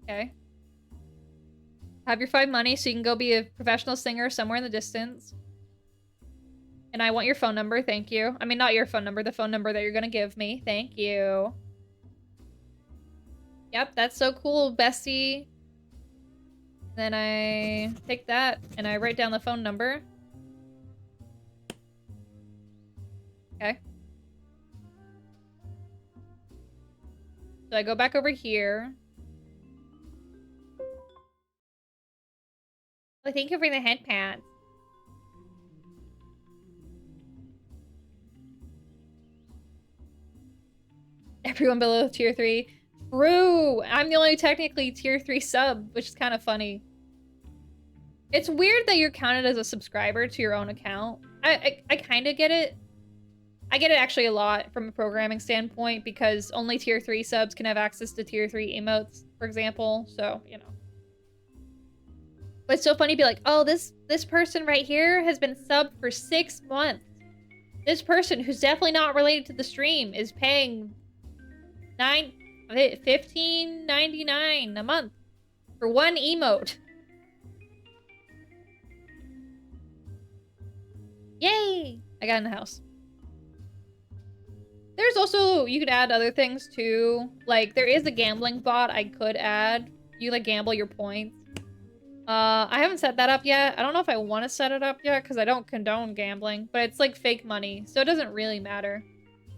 Okay. Have your 5 money so you can go be a professional singer somewhere in the distance. And I want your phone number, thank you. I mean, not your phone number, the phone number that you're gonna give me. Thank you. Yep, that's so cool, bestie. Then I take that and I write down the phone number. Okay. So I go back over here. Oh, thank you for the head pats. Everyone below tier 3. True! I'm the only technically tier 3 sub, which is kind of funny. It's weird that you're counted as a subscriber to your own account. I kind of get it. I get it actually a lot from a programming standpoint because only tier 3 subs can have access to tier 3 emotes, for example. So, you know. But it's so funny to be like, oh, this person right here has been subbed for 6 months. This person, who's definitely not related to the stream, is paying $15.99 a month for one emote. Yay! I got in the house. There's also, you could add other things too. Like, there is a gambling bot I could add. You, like, gamble your points. I haven't set that up yet. I don't know if I want to set it up yet because I don't condone gambling, but it's like fake money, so it doesn't really matter.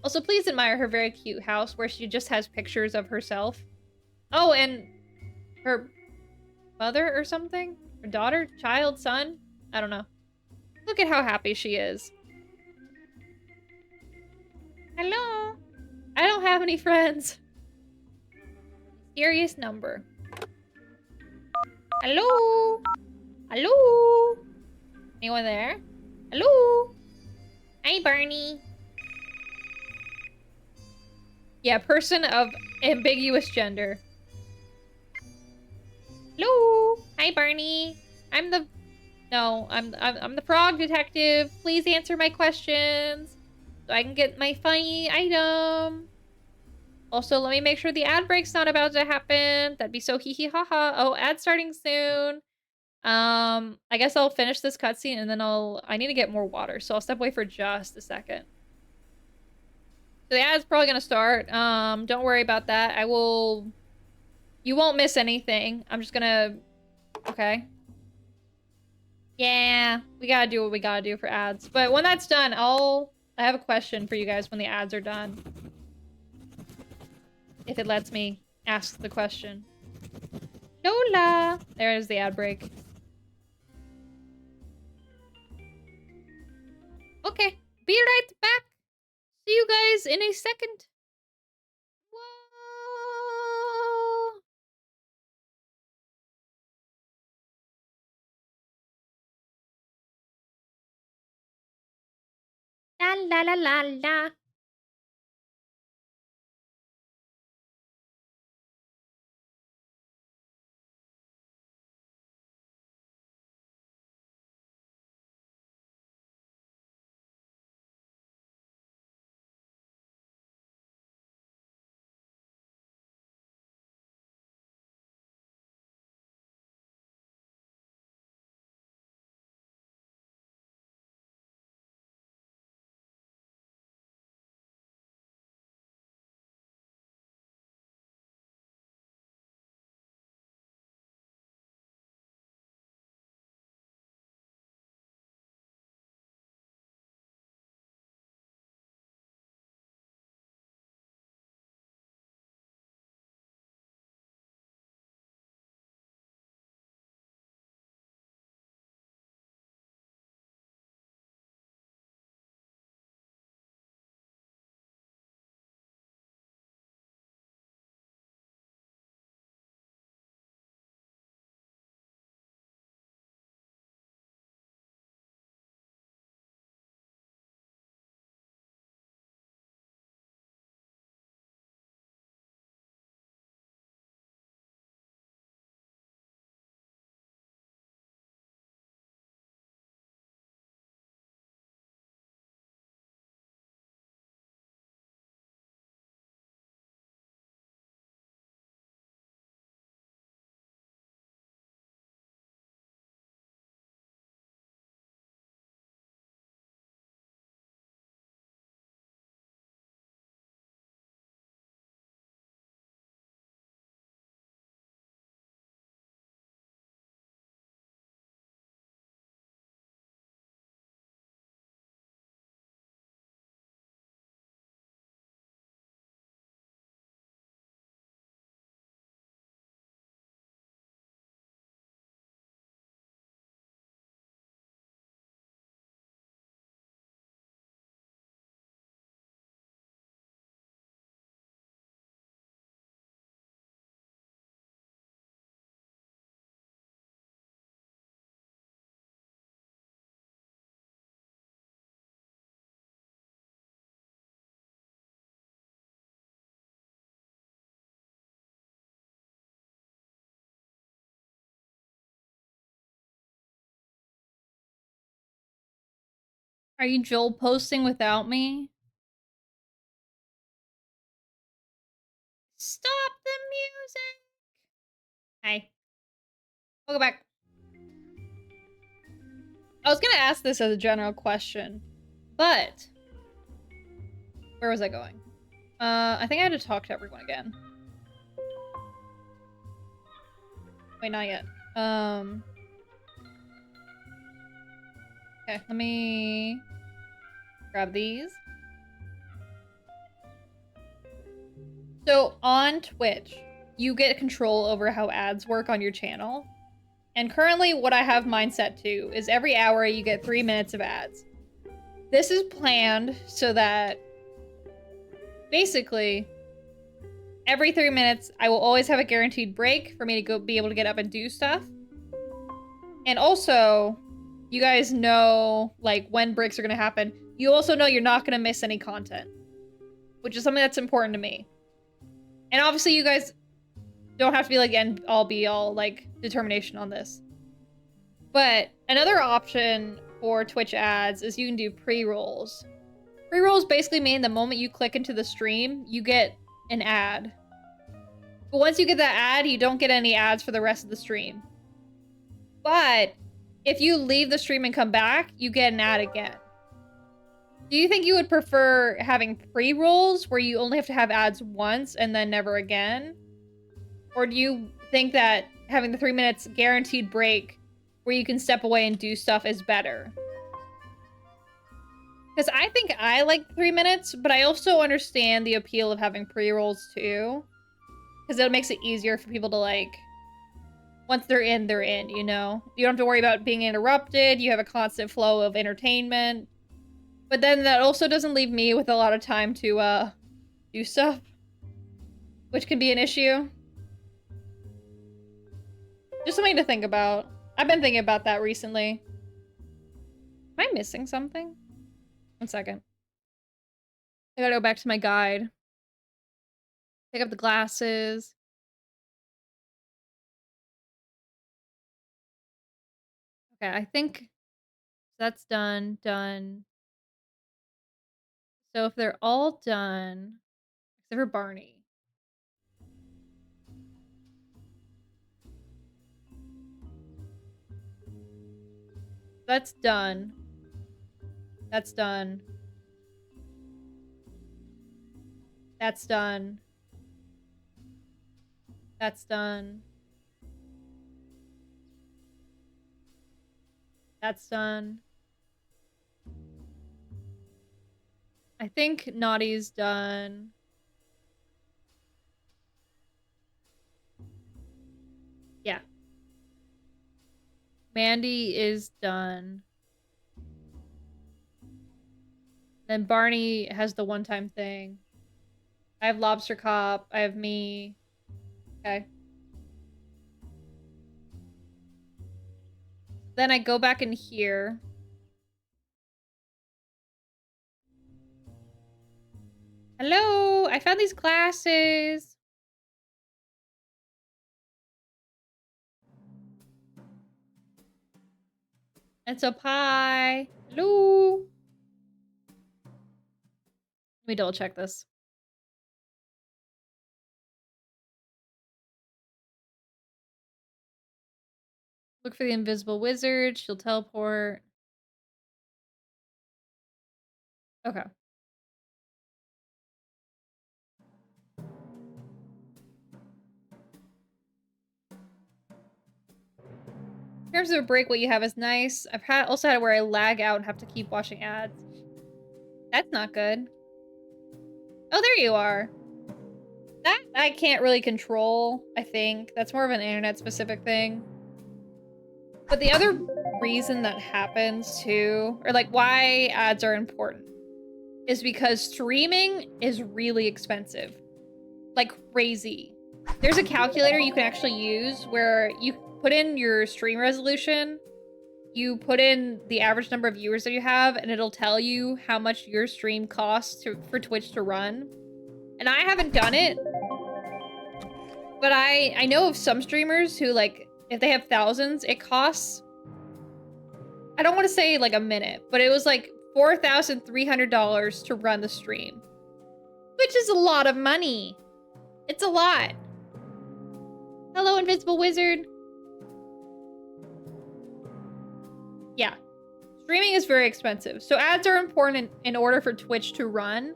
Also, please admire her very cute house where she just has pictures of herself. Oh, and her mother or something? Her daughter? Child? Son? I don't know. Look at how happy she is. Hello? I don't have any friends. Serious number. Hello? Hello? Anyone there? Hello? Hi, Barney. Yeah, person of ambiguous gender. Hello? Hi, Barney. I'm the... No, I'm the frog detective. Please answer my questions so I can get my funny item. Also, let me make sure the ad break's not about to happen. That'd be so hee hee ha ha. Oh, ad starting soon. I guess I'll finish this cutscene and then I need to get more water, so I'll step away for just a second. So the ad's probably gonna start. Don't worry about that. You won't miss anything. I'm just gonna... Okay. Yeah, we gotta do what we gotta do for ads. But when that's done, I have a question for you guys when the ads are done. If it lets me ask the question. Lola! There's the ad break. Okay, be right back. See you guys in a second. Whoa! La la la la la. Are you Joel posting without me? Stop the music! Hi. We'll go back. I was gonna ask this as a general question, but where was I going? I think I had to talk to everyone again. Wait, not yet. Okay, let me grab these. So on Twitch, you get control over how ads work on your channel. And currently what I have mine set to is every hour you get 3 minutes of ads. This is planned so that basically every 3 minutes I will always have a guaranteed break for me to go be able to get up and do stuff. And also, you guys know like when breaks are gonna happen. You also know you're not gonna miss any content, which is something that's important to me. And obviously you guys don't have to be like end all be all like determination on this. But another option for Twitch ads is you can do pre-rolls. Pre-rolls basically mean the moment you click into the stream, you get an ad. But once you get that ad, you don't get any ads for the rest of the stream. But if you leave the stream and come back, you get an ad again. Do you think you would prefer having pre-rolls where you only have to have ads once and then never again? Or do you think that having the 3 minutes guaranteed break where you can step away and do stuff is better? Because I think I like 3 minutes, but I also understand the appeal of having pre-rolls too. Because it makes it easier for people to like, once they're in, you know? You don't have to worry about being interrupted, you have a constant flow of entertainment. But then that also doesn't leave me with a lot of time to do stuff, which can be an issue. Just something to think about. I've been thinking about that recently. Am I missing something? 1 second. I gotta go back to my guide. Pick up the glasses. Okay, I think that's done. So if they're all done, except for Barney. That's done. That's done. That's done. That's done. That's done. I think Naughty's done. Yeah. Mandy is done. Then Barney has the one-time thing. I have Lobster Cop. I have me. Okay. Then I go back in here. Hello! I found these glasses! It's a pie. Hello! Let me double check this. Look for the invisible wizard. She'll teleport. Okay. In terms of a break, what you have is nice. I've also had it where I lag out and have to keep watching ads. That's not good. Oh, there you are. That I can't really control, I think. That's more of an internet-specific thing. But the other reason that happens too, or like why ads are important, is because streaming is really expensive. Like crazy. There's a calculator you can actually use where you put in your stream resolution, you put in the average number of viewers that you have, and it'll tell you how much your stream costs for Twitch to run. And I haven't done it, but I know of some streamers who, like, if they have thousands, it costs, I don't want to say like a minute, but it was like $4,300 to run the stream, which is a lot of money. It's a lot. Hello, Invisible Wizard. Yeah. Streaming is very expensive. So ads are important in order for Twitch to run.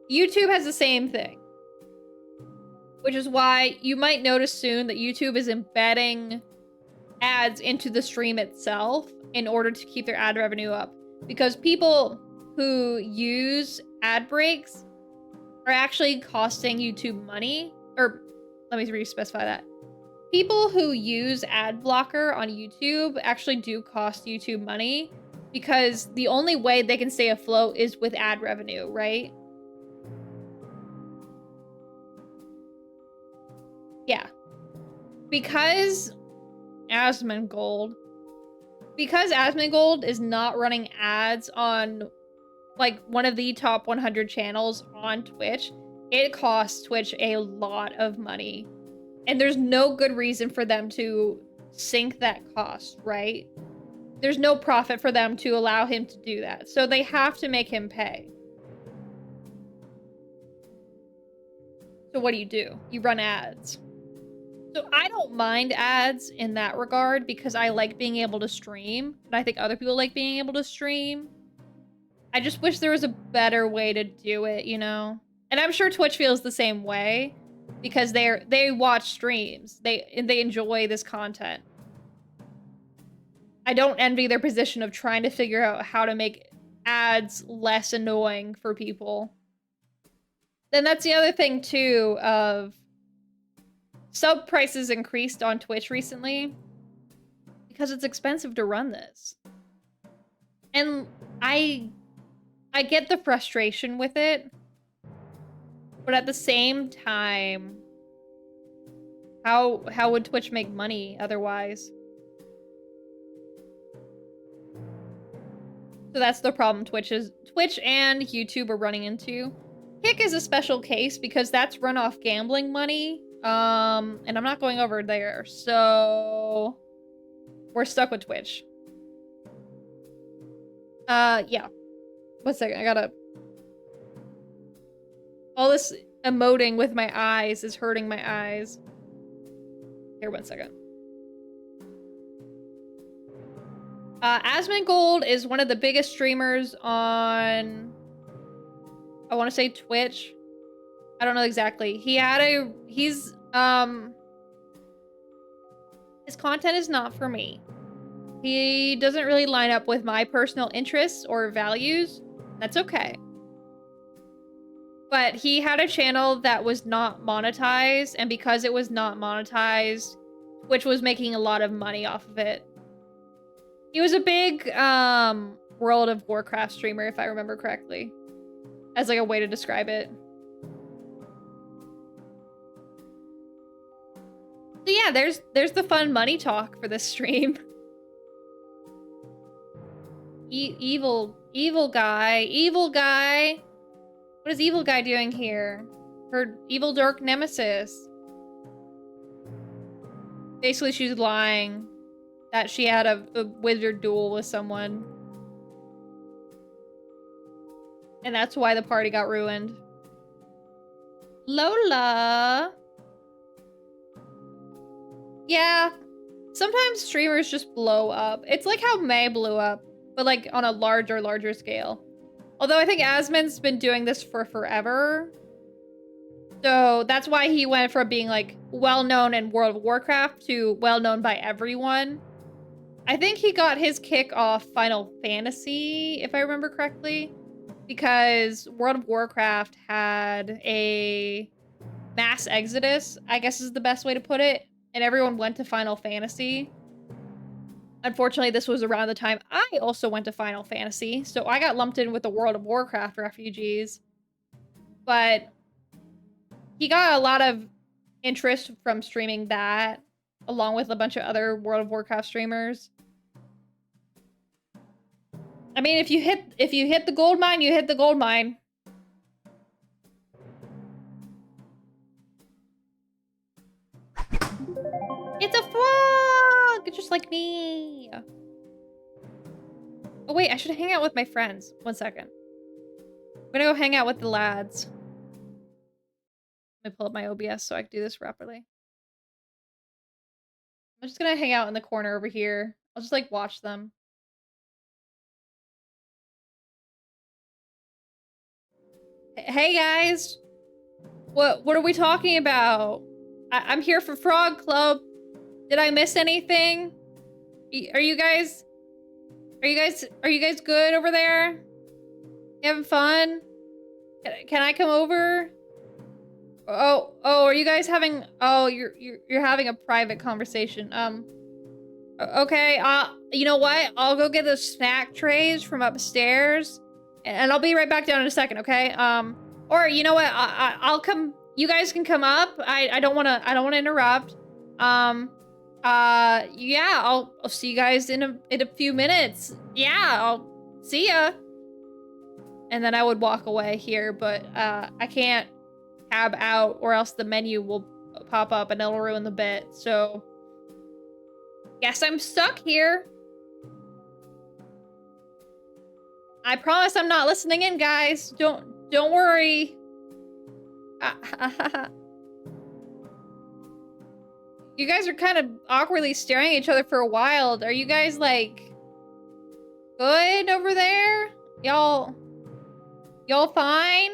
YouTube has the same thing. Which is why you might notice soon that YouTube is embedding ads into the stream itself in order to keep their ad revenue up. Because people who use ad breaks are actually costing YouTube money. Or let me re-specify that. People who use ad blocker on YouTube actually do cost YouTube money because the only way they can stay afloat is with ad revenue, right? Yeah. Because Asmongold is not running ads on like one of the top 100 channels on Twitch, it costs Twitch a lot of money. And there's no good reason for them to sink that cost, right? There's no profit for them to allow him to do that. So they have to make him pay. So what do? You run ads. So I don't mind ads in that regard because I like being able to stream. And I think other people like being able to stream. I just wish there was a better way to do it, you know? And I'm sure Twitch feels the same way because they watch streams. They enjoy this content. I don't envy their position of trying to figure out how to make ads less annoying for people. Then that's the other thing too of sub prices increased on Twitch recently because it's expensive to run this. And I get the frustration with it, but at the same time, how would Twitch make money otherwise? So that's the problem Twitch and YouTube are running into. Kick is a special case because that's run off gambling money. And I'm not going over there, so we're stuck with Twitch. Yeah. 1 second, I gotta... All this emoting with my eyes is hurting my eyes. Here, 1 second. Asmongold is one of the biggest streamers on... I want to say Twitch. I don't know exactly. His content is not for me. He doesn't really line up with my personal interests or values. That's okay. But he had a channel that was not monetized, and because it was not monetized, Twitch was making a lot of money off of it. He was a big World of Warcraft streamer, if I remember correctly. As like a way to describe it. So yeah, there's the fun money talk for this stream. Evil guy. What is evil guy doing here? Her evil dark nemesis. Basically, she's lying that she had a wizard duel with someone. And that's why the party got ruined. Lola. Yeah. Sometimes streamers just blow up. It's like how May blew up, but like on a larger scale. Although I think Asmon's been doing this for forever. So that's why he went from being like well-known in World of Warcraft to well-known by everyone. I think he got his kick off Final Fantasy, if I remember correctly. Because World of Warcraft had a mass exodus, I guess is the best way to put it. And everyone went to Final Fantasy. Unfortunately, this was around the time I also went to Final Fantasy. So I got lumped in with the World of Warcraft refugees. But he got a lot of interest from streaming that, along with a bunch of other World of Warcraft streamers. I mean, if you hit the gold mine, you hit the gold mine. It's a frog, just like me. Oh wait, I should hang out with my friends. 1 second. I'm gonna go hang out with the lads. Let me pull up my OBS so I can do this rapidly. I'm just gonna hang out in the corner over here. I'll just, like, watch them. Hey, guys! What are we talking about? I'm here for Frog Club. Did I miss anything? Are you guys good over there? You having fun? Can I come over? Oh, are you guys having, oh, you're having a private conversation. Okay, you know what? I'll go get those snack trays from upstairs and I'll be right back down in a second, okay? Or you know what? I'll come, you guys can come up. I don't want to interrupt. Yeah, I'll see you guys in a few minutes. Yeah, I'll see ya. And then I would walk away here, but I can't tab out or else the menu will pop up and it'll ruin the bit. So guess I'm stuck here. I promise I'm not listening in, guys. Don't worry. You guys are kind of awkwardly staring at each other for a while. Are you guys, like, good over there? Y'all fine?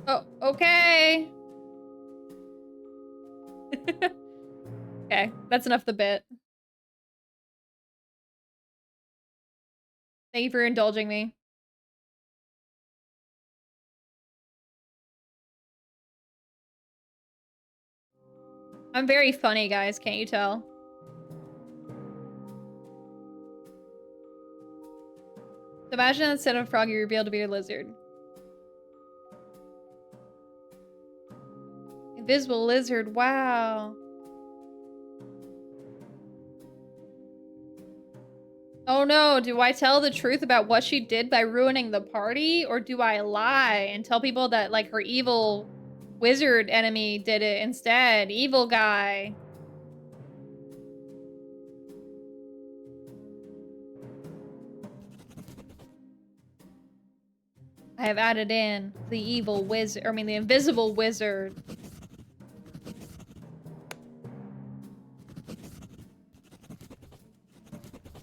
Oh, okay. Okay, that's enough the bit. Thank you for indulging me. I'm very funny, guys, can't you tell? So imagine instead of a frog, you reveal to be a lizard. Invisible lizard, wow. Oh no, do I tell the truth about what she did by ruining the party? Or do I lie and tell people that, like, her evil wizard enemy did it instead? Evil guy. I have added in the evil wizard, I mean the invisible wizard.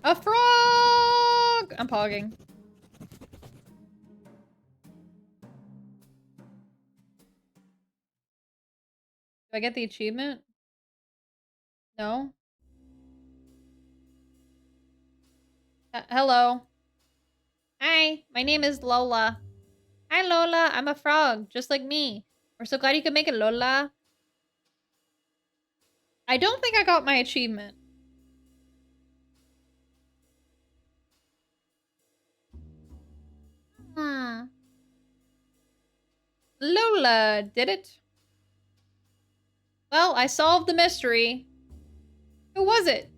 A frog! I'm pogging. Do I get the achievement? No? Hello. Hi, my name is Lola. Hi, Lola. I'm a frog, just like me. We're so glad you could make it, Lola. I don't think I got my achievement. Lola did it. Well, I solved the mystery. Who was it?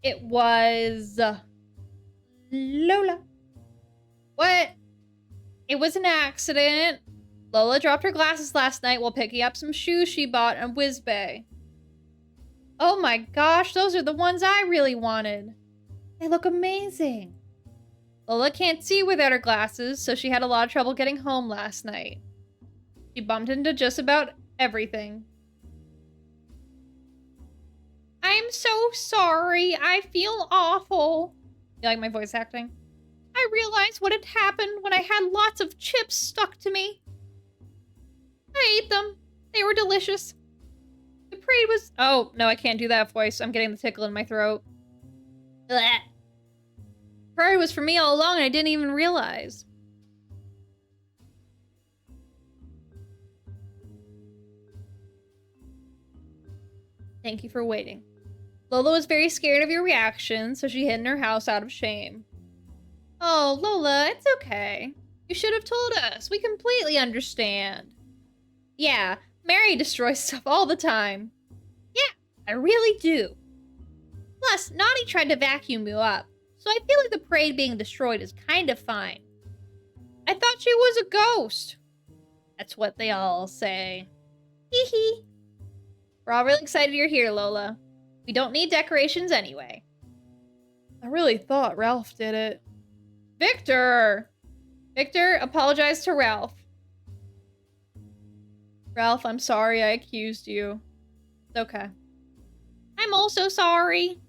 It was... Lola. What? It was an accident. Lola dropped her glasses last night while picking up some shoes she bought on Whizbay. Oh my gosh, those are the ones I really wanted. They look amazing. Lola can't see without her glasses, so she had a lot of trouble getting home last night. She bumped into just about everything. I'm so sorry. I feel awful. You like my voice acting? I realized what had happened when I had lots of chips stuck to me. I ate them. They were delicious. The parade was... Oh, no, I can't do that voice. I'm getting the tickle in my throat. Blech. Parade was for me all along and I didn't even realize. Thank you for waiting. Lola was very scared of your reaction, so she hid in her house out of shame. Oh, Lola, it's okay. You should have told us. We completely understand. Yeah, Mary destroys stuff all the time. Yeah, I really do. Plus, Naughty tried to vacuum you up, so I feel like the parade being destroyed is kind of fine. I thought she was a ghost. That's what they all say. Hee hee. We're all really excited you're here, Lola. We don't need decorations anyway. I really thought Ralph did it. Victor! Victor, apologize to Ralph. Ralph, I'm sorry I accused you. It's okay. I'm also sorry.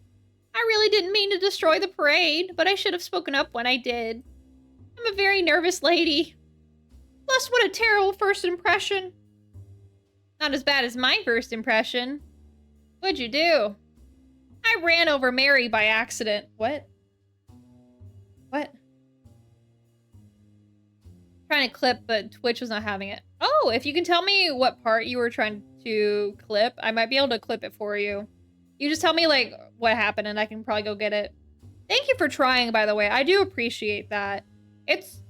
I really didn't mean to destroy the parade, but I should have spoken up when I did. I'm a very nervous lady. Plus, what a terrible first impression. Not as bad as my first impression. What'd you do? I ran over Mary by accident. What? What? Trying to clip, but Twitch was not having it. Oh, if you can tell me what part you were trying to clip, I might be able to clip it for you. You just tell me, like, what happened, and I can probably go get it. Thank you for trying, by the way. I do appreciate that. It's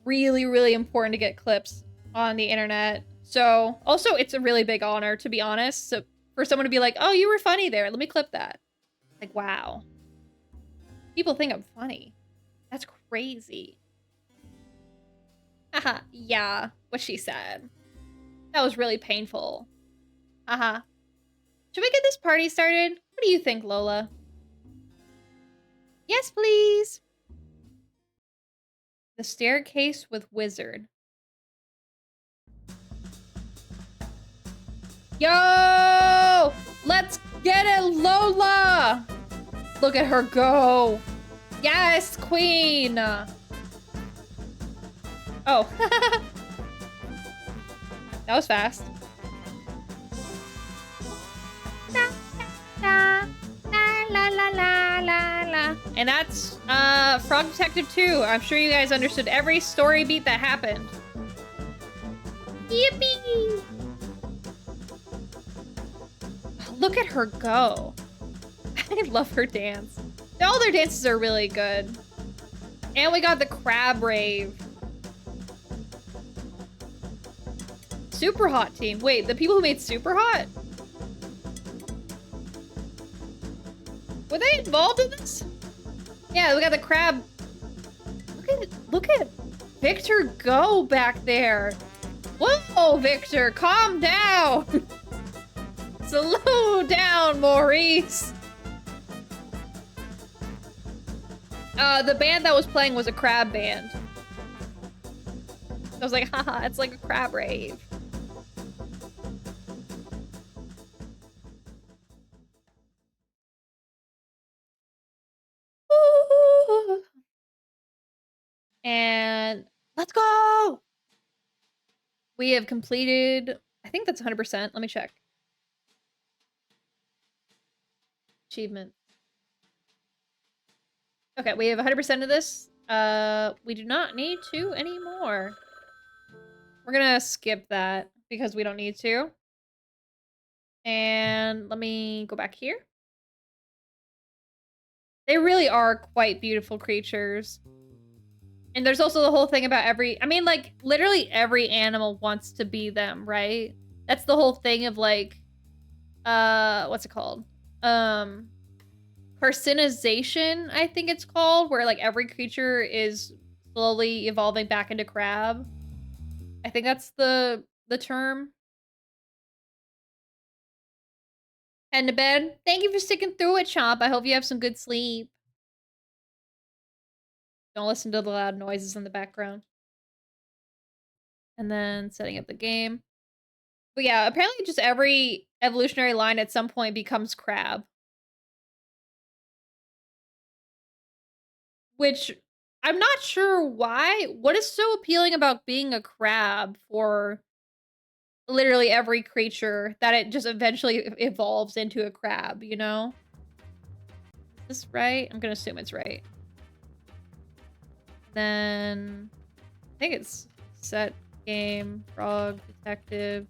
really, really important to get clips on the internet. So, also, it's a really big honor, to be honest. So, for someone to be like, oh, you were funny there. Let me clip that. Like, wow. People think I'm funny. That's crazy. Haha, yeah, what she said. That was really painful. Haha. Should we get this party started? What do you think, Lola? Yes, please. The staircase with wizard. Yo! Let's get it, Lola! Look at her go. Yes, queen! Oh. That was fast. La, la, la, la, la, la, la. And that's Frog Detective 2. I'm sure you guys understood every story beat that happened. Yippee! Look at her go. I love her dance. All their dances are really good. And we got the crab rave. Super Hot team. Wait, the people who made Super Hot? Were they involved in this? Yeah, we got the crab. Look at Victor go back there. Whoa, Victor, calm down. Slow down, Maurice. The band that was playing was a crab band. I was like, haha, it's like a crab rave. Ooh. And let's go! We have completed, I think that's 100%. Let me check. Achievement. Okay, we have 100% of this. We do not need to anymore. We're gonna skip that because we don't need to. And let me go back here. They really are quite beautiful creatures. And there's also the whole thing about I mean, like, literally every animal wants to be them, right? That's the whole thing of, like, what's it called? Carcinization, I think it's called, where, like, every creature is slowly evolving back into crab. I think that's the term. Heading to bed. Thank you for sticking through it, Chomp. I hope you have some good sleep. Don't listen to the loud noises in the background. And then setting up the game. But yeah, apparently just every evolutionary line at some point becomes crab. Which, I'm not sure why. What is so appealing about being a crab for literally every creature that it just eventually evolves into a crab, you know? Is this right? I'm gonna assume it's right. Then I think it's set game, frog, detective,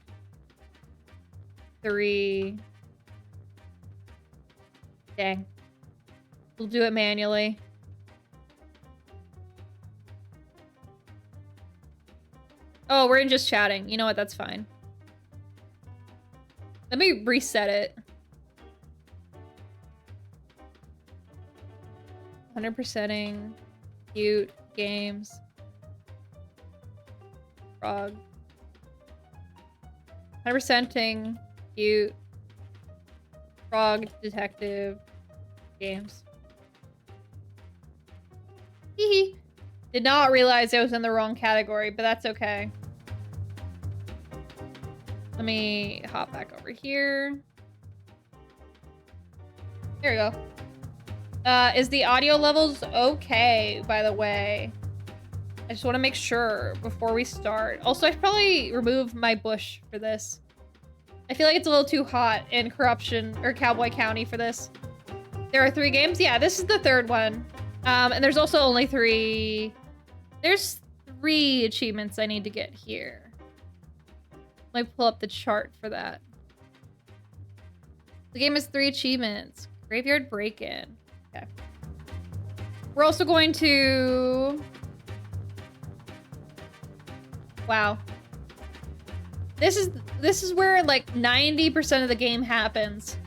3. Dang. We'll do it manually. Oh, we're in just chatting. You know what? That's fine. Let me reset it. 100%ing. Cute. Games. Frog. 100%ing. Cute. Frog. Detective. Games. Hee. Did not realize I was in the wrong category, but that's okay. Let me hop back over here. There we go. Is the audio levels okay, by the way? I just want to make sure before we start. Also, I should probably remove my bush for this. I feel like it's a little too hot in Corruption or Cowboy County for this. There are 3 games? Yeah, this is the 3rd one. And there's also only 3... There's 3 achievements I need to get here. Let me pull up the chart for that. The game has 3 achievements. Graveyard Break-In. Okay. We're also going to... Wow. This is where like 90% of the game happens.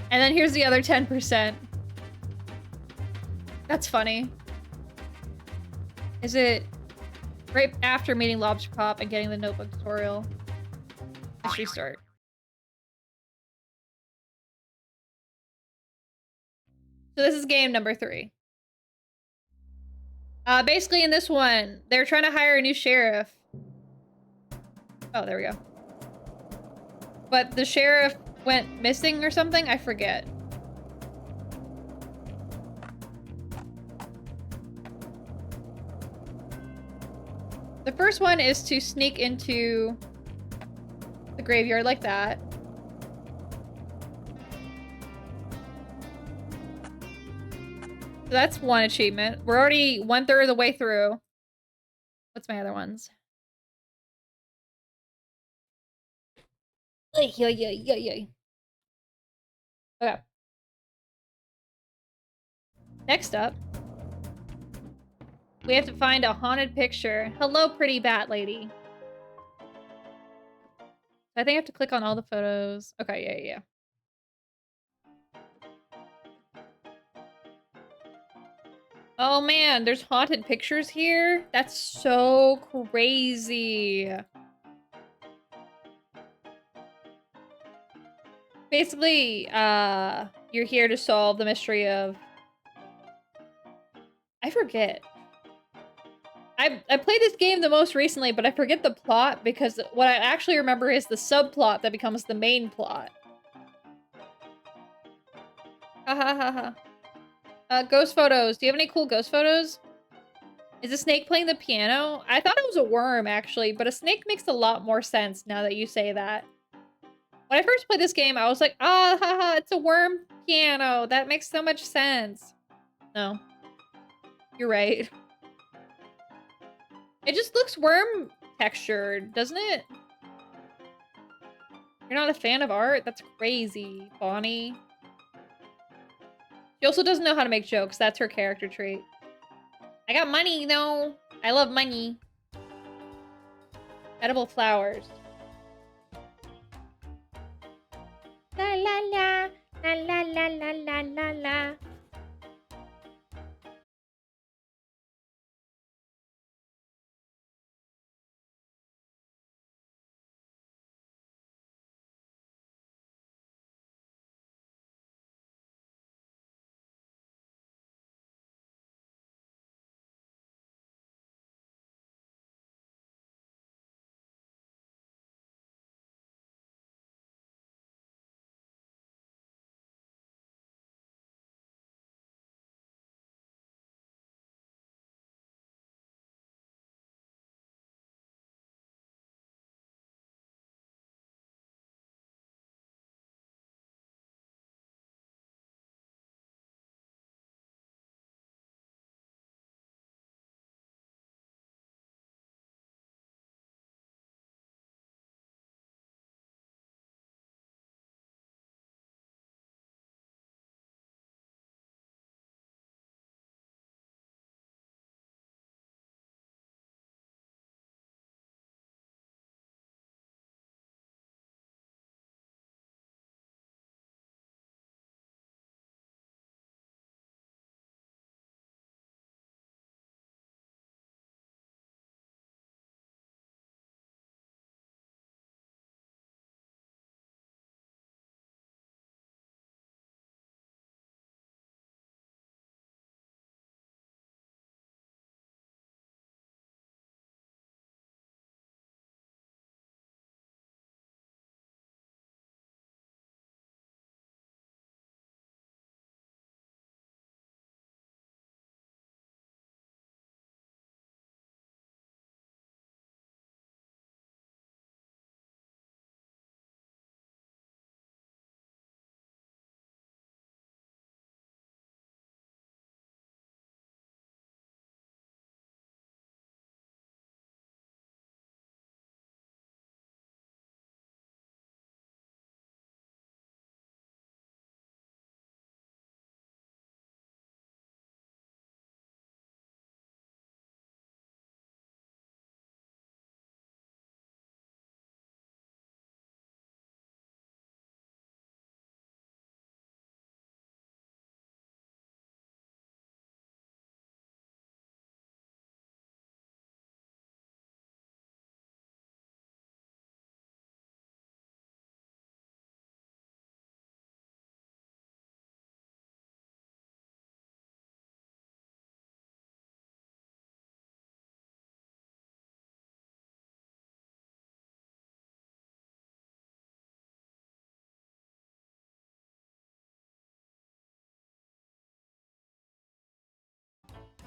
And then here's the other 10%. That's funny. Is it right after meeting Lobster Pop and getting the notebook tutorial? Let's restart. So this is game number 3. Basically in this one, they're trying to hire a new sheriff. Oh, there we go. But the sheriff went missing or something? I forget. The first one is to sneak into the graveyard like that. So that's one achievement. We're already 1/3 of the way through. What's my other ones? Okay. Next up, we have to find a haunted picture. Hello, pretty bat lady. I think I have to click on all the photos. Okay, yeah. Oh man, there's haunted pictures here? That's so crazy. Basically, you're here to solve the mystery of... I forget. I played this game the most recently, but I forget the plot because what I actually remember is the subplot that becomes the main plot. Ha ha ha ha. Ghost photos. Do you have any cool ghost photos? Is a snake playing the piano? I thought it was a worm, actually, but a snake makes a lot more sense now that you say that. When I first played this game, I was like, ah, haha, it's a worm piano. That makes so much sense. No. You're right. It just looks worm textured, doesn't it? You're not a fan of art? That's crazy, Bonnie. She also doesn't know how to make jokes. That's her character trait. I got money, though. I love money. Edible flowers. La la la. La la la la la la la.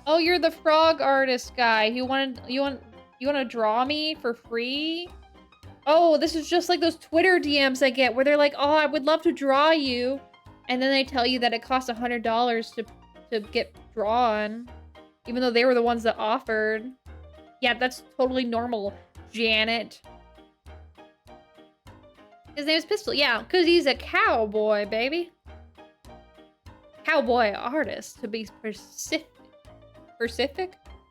Oh, you're the frog artist guy. You want to draw me for free? Oh, this is just like those Twitter DMs I get where they're like, "Oh, I would love to draw you." And then they tell you that it costs $100 to get drawn, even though they were the ones that offered. Yeah, that's totally normal, Janet. His name is Pistol. Yeah, because he's a cowboy, baby. Cowboy artist, to be specific.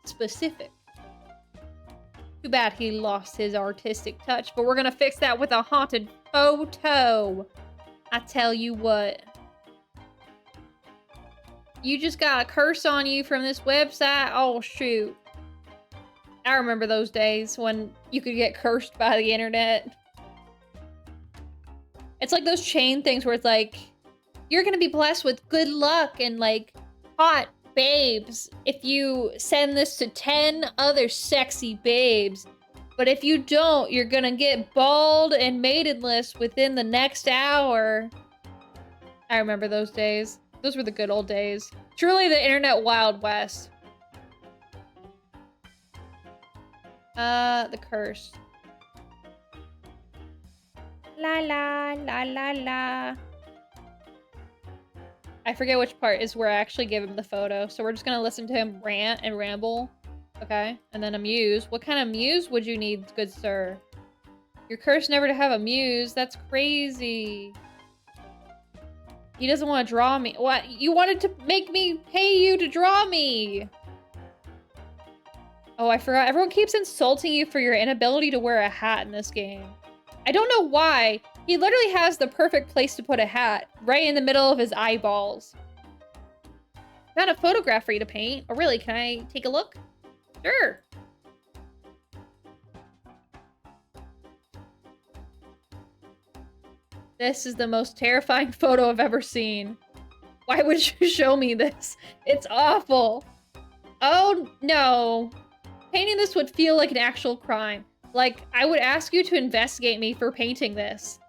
Specific. Too bad he lost his artistic touch, but we're gonna fix that with a haunted photo. I tell you what. You just got a curse on you from this website? Oh, shoot. I remember those days when you could get cursed by the internet. It's like those chain things where it's like, you're gonna be blessed with good luck and like hot babes if you send this to 10 other sexy babes. But if you don't, you're gonna get bald and maidenless within the next hour. I remember those days. Those were the good old days. Truly the internet Wild West. The curse. La la la la la. I forget which part is where I actually give him the photo, so we're just gonna listen to him rant and ramble. Okay, and then a muse. What kind of muse would you need, good sir? You're cursed never to have a muse. That's crazy. He doesn't want to draw me. What? You wanted to make me pay you to draw me! Oh, I forgot. Everyone keeps insulting you for your inability to wear a hat in this game. I don't know why. He literally has the perfect place to put a hat, right in the middle of his eyeballs. Found a photograph for you to paint. Oh, really? Can I take a look? Sure. This is the most terrifying photo I've ever seen. Why would you show me this? It's awful. Oh, no. Painting this would feel like an actual crime. Like, I would ask you to investigate me for painting this.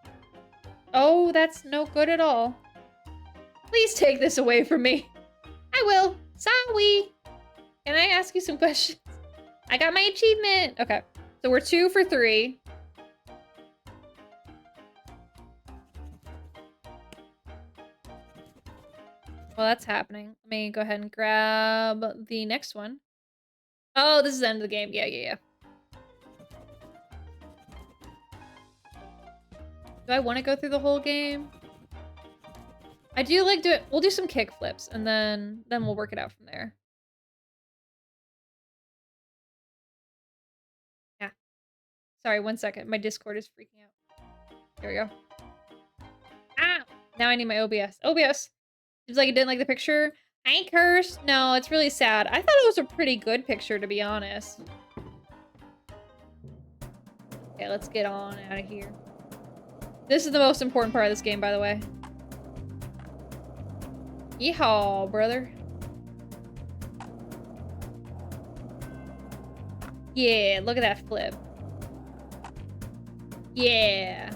Oh, that's no good at all. Please take this away from me. I will. Sorry. Can I ask you some questions? I got my achievement. Okay. So we're 2 for 3. Well, that's happening. Let me go ahead and grab the next one. Oh, this is the end of the game. Yeah. Do I want to go through the whole game? I do like do it. We'll do some kick flips and then we'll work it out from there. Yeah. Sorry, 1 second. My Discord is freaking out. There we go. Ah! Now I need my OBS. OBS! Seems like it didn't like the picture. I ain't cursed. No, it's really sad. I thought it was a pretty good picture, to be honest. Okay, let's get on out of here. This is the most important part of this game, by the way. Yeehaw, brother. Yeah, look at that flip. Yeah.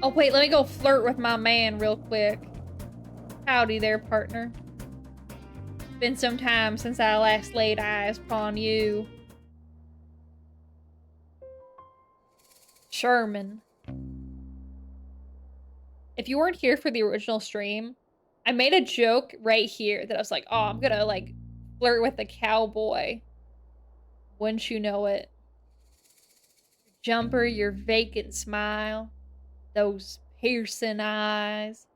Oh, wait, let me go flirt with my man real quick. Howdy there, partner. Been some time since I last laid eyes upon you. Sherman. If you weren't here for the original stream, I made a joke right here that I was like, oh, I'm gonna, like, flirt with the cowboy. Wouldn't you know it? Jumper, your vacant smile. Those piercing eyes.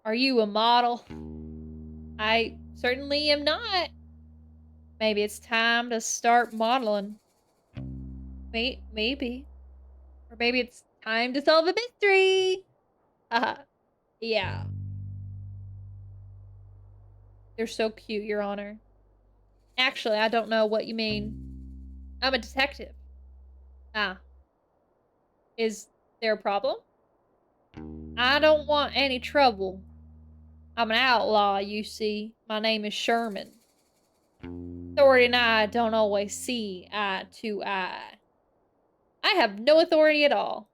Are you a model? I certainly am not. Maybe it's time to start modeling. Wait, maybe. Or maybe it's time to solve a mystery. Yeah. You're so cute, Your Honor. Actually, I don't know what you mean. I'm a detective. Ah. Is there a problem? I don't want any trouble. I'm an outlaw, you see. My name is Sherman. Authority and I don't always see eye to eye. I have no authority at all.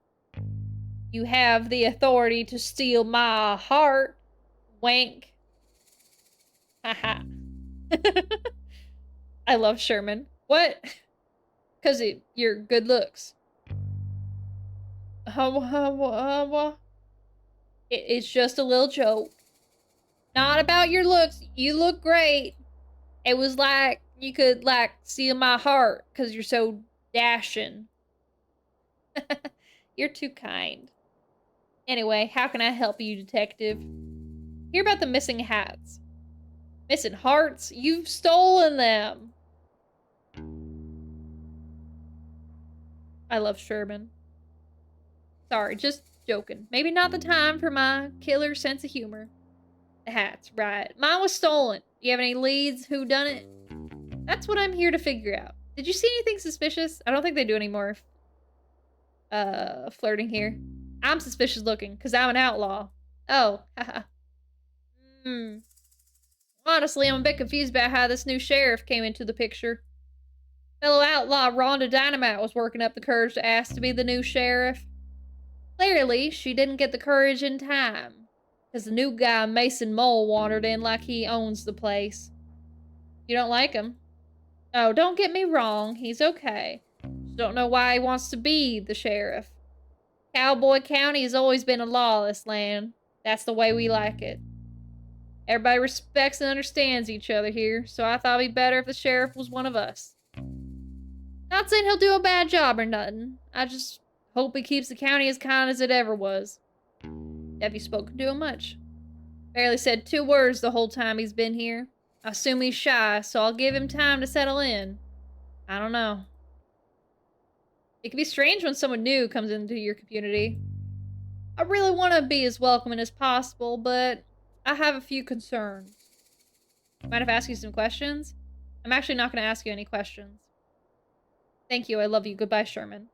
You have the authority to steal my heart. Wank. Haha. I love Sherman. What? Because your good looks. It's just a little joke. Not about your looks. You look great. It was like you could like steal my heart because you're so dashing. You're too kind. Anyway, how can I help you, detective? Hear about the missing hats. Missing hearts? You've stolen them. I love Sherman. Sorry, just joking. Maybe not the time for my killer sense of humor. The hats, right. Mine was stolen. You have any leads? Who done it? That's what I'm here to figure out. Did you see anything suspicious? I don't think they do any more flirting here. I'm suspicious looking, because I'm an outlaw. Oh, haha. Honestly, I'm a bit confused about how this new sheriff came into the picture. Fellow outlaw Rhonda Dynamite was working up the courage to ask to be the new sheriff. Clearly, she didn't get the courage in time, because the new guy, Mason Mole, wandered in like he owns the place. You don't like him? Oh, don't get me wrong, he's okay. Just don't know why he wants to be the sheriff. Cowboy County has always been a lawless land. That's the way we like it. Everybody respects and understands each other here, so I thought it'd be better if the sheriff was one of us. Not saying he'll do a bad job or nothing. I just hope he keeps the county as kind as it ever was. Have you spoken to him much? Barely said 2 words the whole time he's been here. I assume he's shy, so I'll give him time to settle in. I don't know. It can be strange when someone new comes into your community. I really want to be as welcoming as possible, but I have a few concerns. Mind if I ask you some questions? I'm actually not going to ask you any questions. Thank you, I love you. Goodbye, Sherman.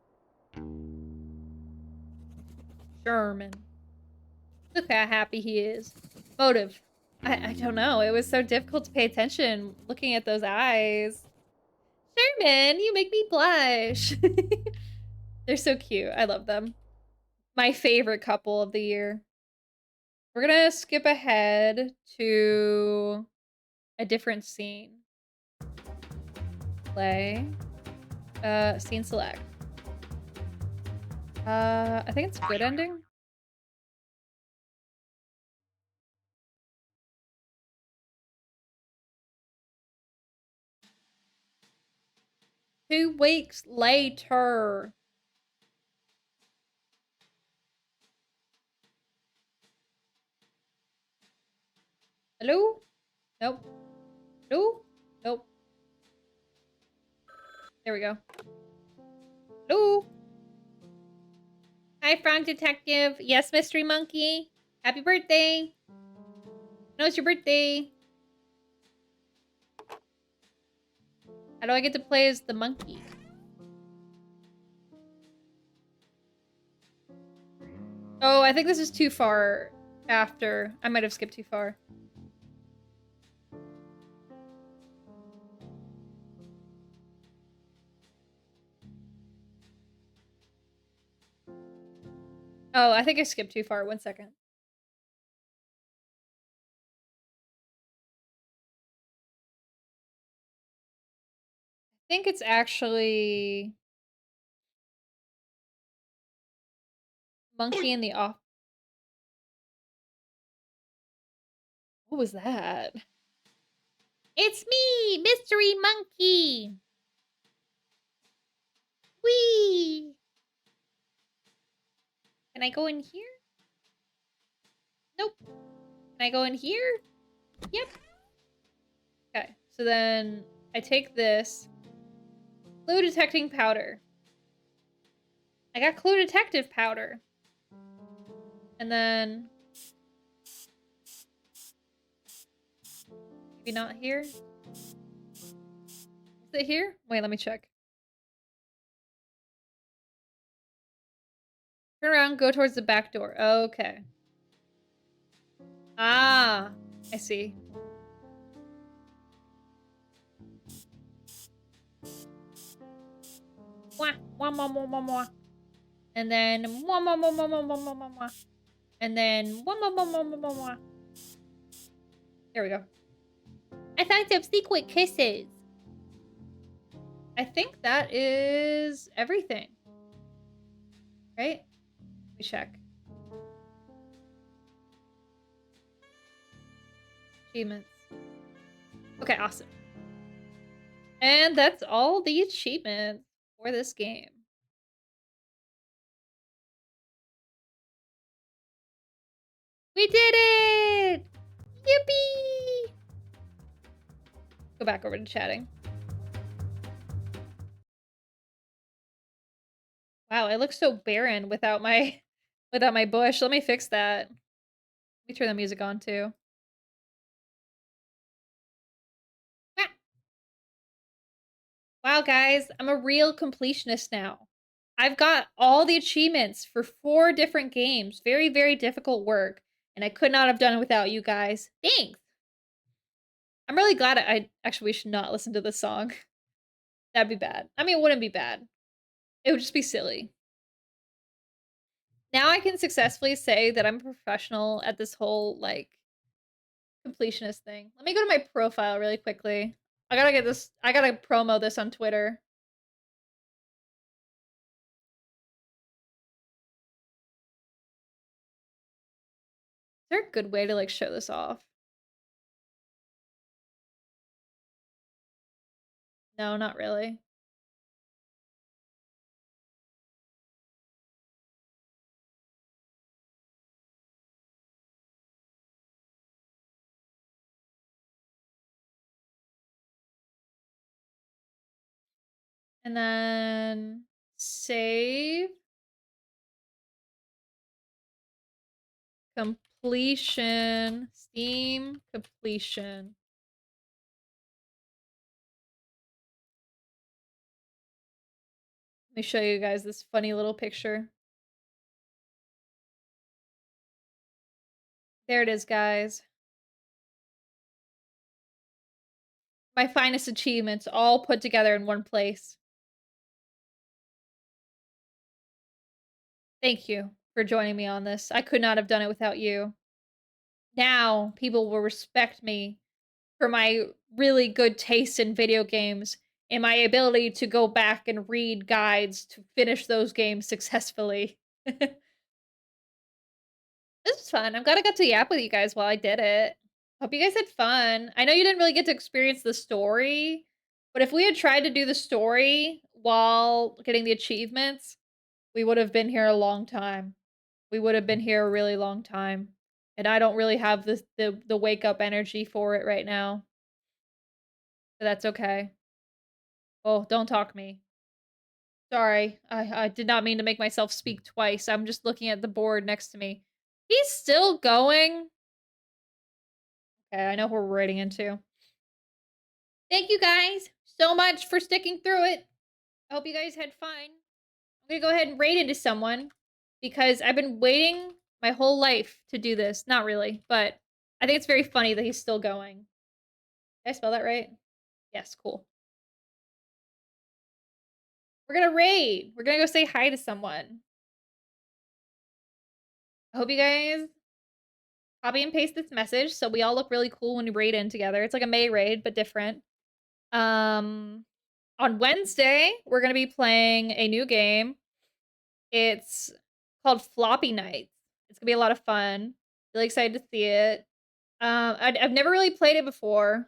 Sherman. Look how happy he is. Motive. I don't know. It was so difficult to pay attention looking at those eyes. Sherman, you make me blush. They're so cute. I love them. My favorite couple of the year. We're gonna skip ahead to a different scene. Play. Scene select. I think it's good ending. Two weeks later. Hello? Nope. Hello? Nope. There we go. Hello? Hi, Frog Detective. Yes, Mystery Monkey. Happy birthday. No, it's your birthday. How do I get to play as the monkey? Oh, I think this is too far after. I might have skipped too far. Oh, I think I skipped too far. 1 second. I think it's actually Monkey in the Off. What was that? It's me, Mystery Monkey. Whee! Can I go in here? Nope. Can I go in here? Yep. Okay, so then I take this. Clue detecting powder. I got clue detective powder. And then... maybe not here? Is it here? Wait, let me check. Turn around, go towards the back door. Okay. Ah, I see. Wah, wah, wah, wah, wah, wah. And then mwah, mwah, mwah, mwah, mwah, mwah, mwah, mwah. And then mwah, mwah, mwah, mwah, mwah, mwah, mwah. There we go. I found some secret kisses. I think that is everything. Right? Let me check. Achievements. Okay, awesome. And that's all the achievements for this game. We did it! Yippee! Go back over to chatting. Wow, it looks so barren without my bush. Let me fix that. Let me turn the music on too. Wow, guys, I'm a real completionist now. I've got all the achievements for 4 different games. Very, very difficult work. And I could not have done it without you guys. Thanks! I'm really glad we should not listen to this song. That'd be bad. I mean, it wouldn't be bad. It would just be silly. Now I can successfully say that I'm a professional at this whole, like, completionist thing. Let me go to my profile really quickly. I gotta promo this on Twitter. Is there a good way to, like, show this off? No, not really. And then save. Completion. Steam completion. Let me show you guys this funny little picture. There it is, guys. My finest achievements all put together in one place. Thank you for joining me on this. I could not have done it without you. Now people will respect me for my really good taste in video games and my ability to go back and read guides to finish those games successfully. This was fun. I'm glad I got to yap with you guys while I did it. Hope you guys had fun. I know you didn't really get to experience the story, but if we had tried to do the story while getting the achievements, we would have been here a long time. We would have been here a really long time. And I don't really have the wake up energy for it right now. But that's okay. Oh, don't talk me. Sorry. I did not mean to make myself speak twice. I'm just looking at the board next to me. He's still going? Okay, I know who we're raiding into. Thank you guys so much for sticking through it. I hope you guys had fun. I'm gonna go ahead and raid into someone because I've been waiting my whole life to do this. Not really, but I think it's very funny that he's still going. Did I spell that right? Yes, cool. We're gonna raid. We're gonna go say hi to someone. I hope you guys copy and paste this message so we all look really cool when we raid in together. It's like a May raid, but different. On Wednesday, we're gonna be playing a new game. It's called Floppy Nights. It's gonna be a lot of fun. Really excited to see it. I've never really played it before.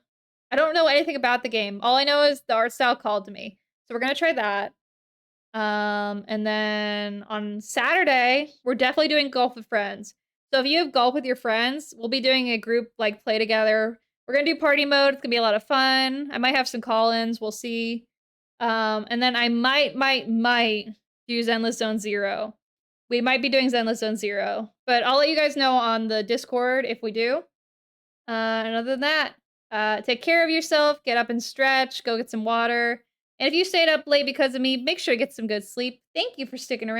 I don't know anything about the game. All I know is the art style called to me. So we're gonna try that. And then on Saturday, we're definitely doing golf with friends. So if you have golf with your friends, we'll be doing a group like play together. We're gonna do party mode. It's gonna be a lot of fun. I might have some call-ins. We'll see. And then I might do Zenless Zone Zero. We might be doing Zenless Zone Zero, but I'll let you guys know on the Discord if we do. And other than that, take care of yourself. Get up and stretch. Go get some water. And if you stayed up late because of me, make sure to get some good sleep. Thank you for sticking around.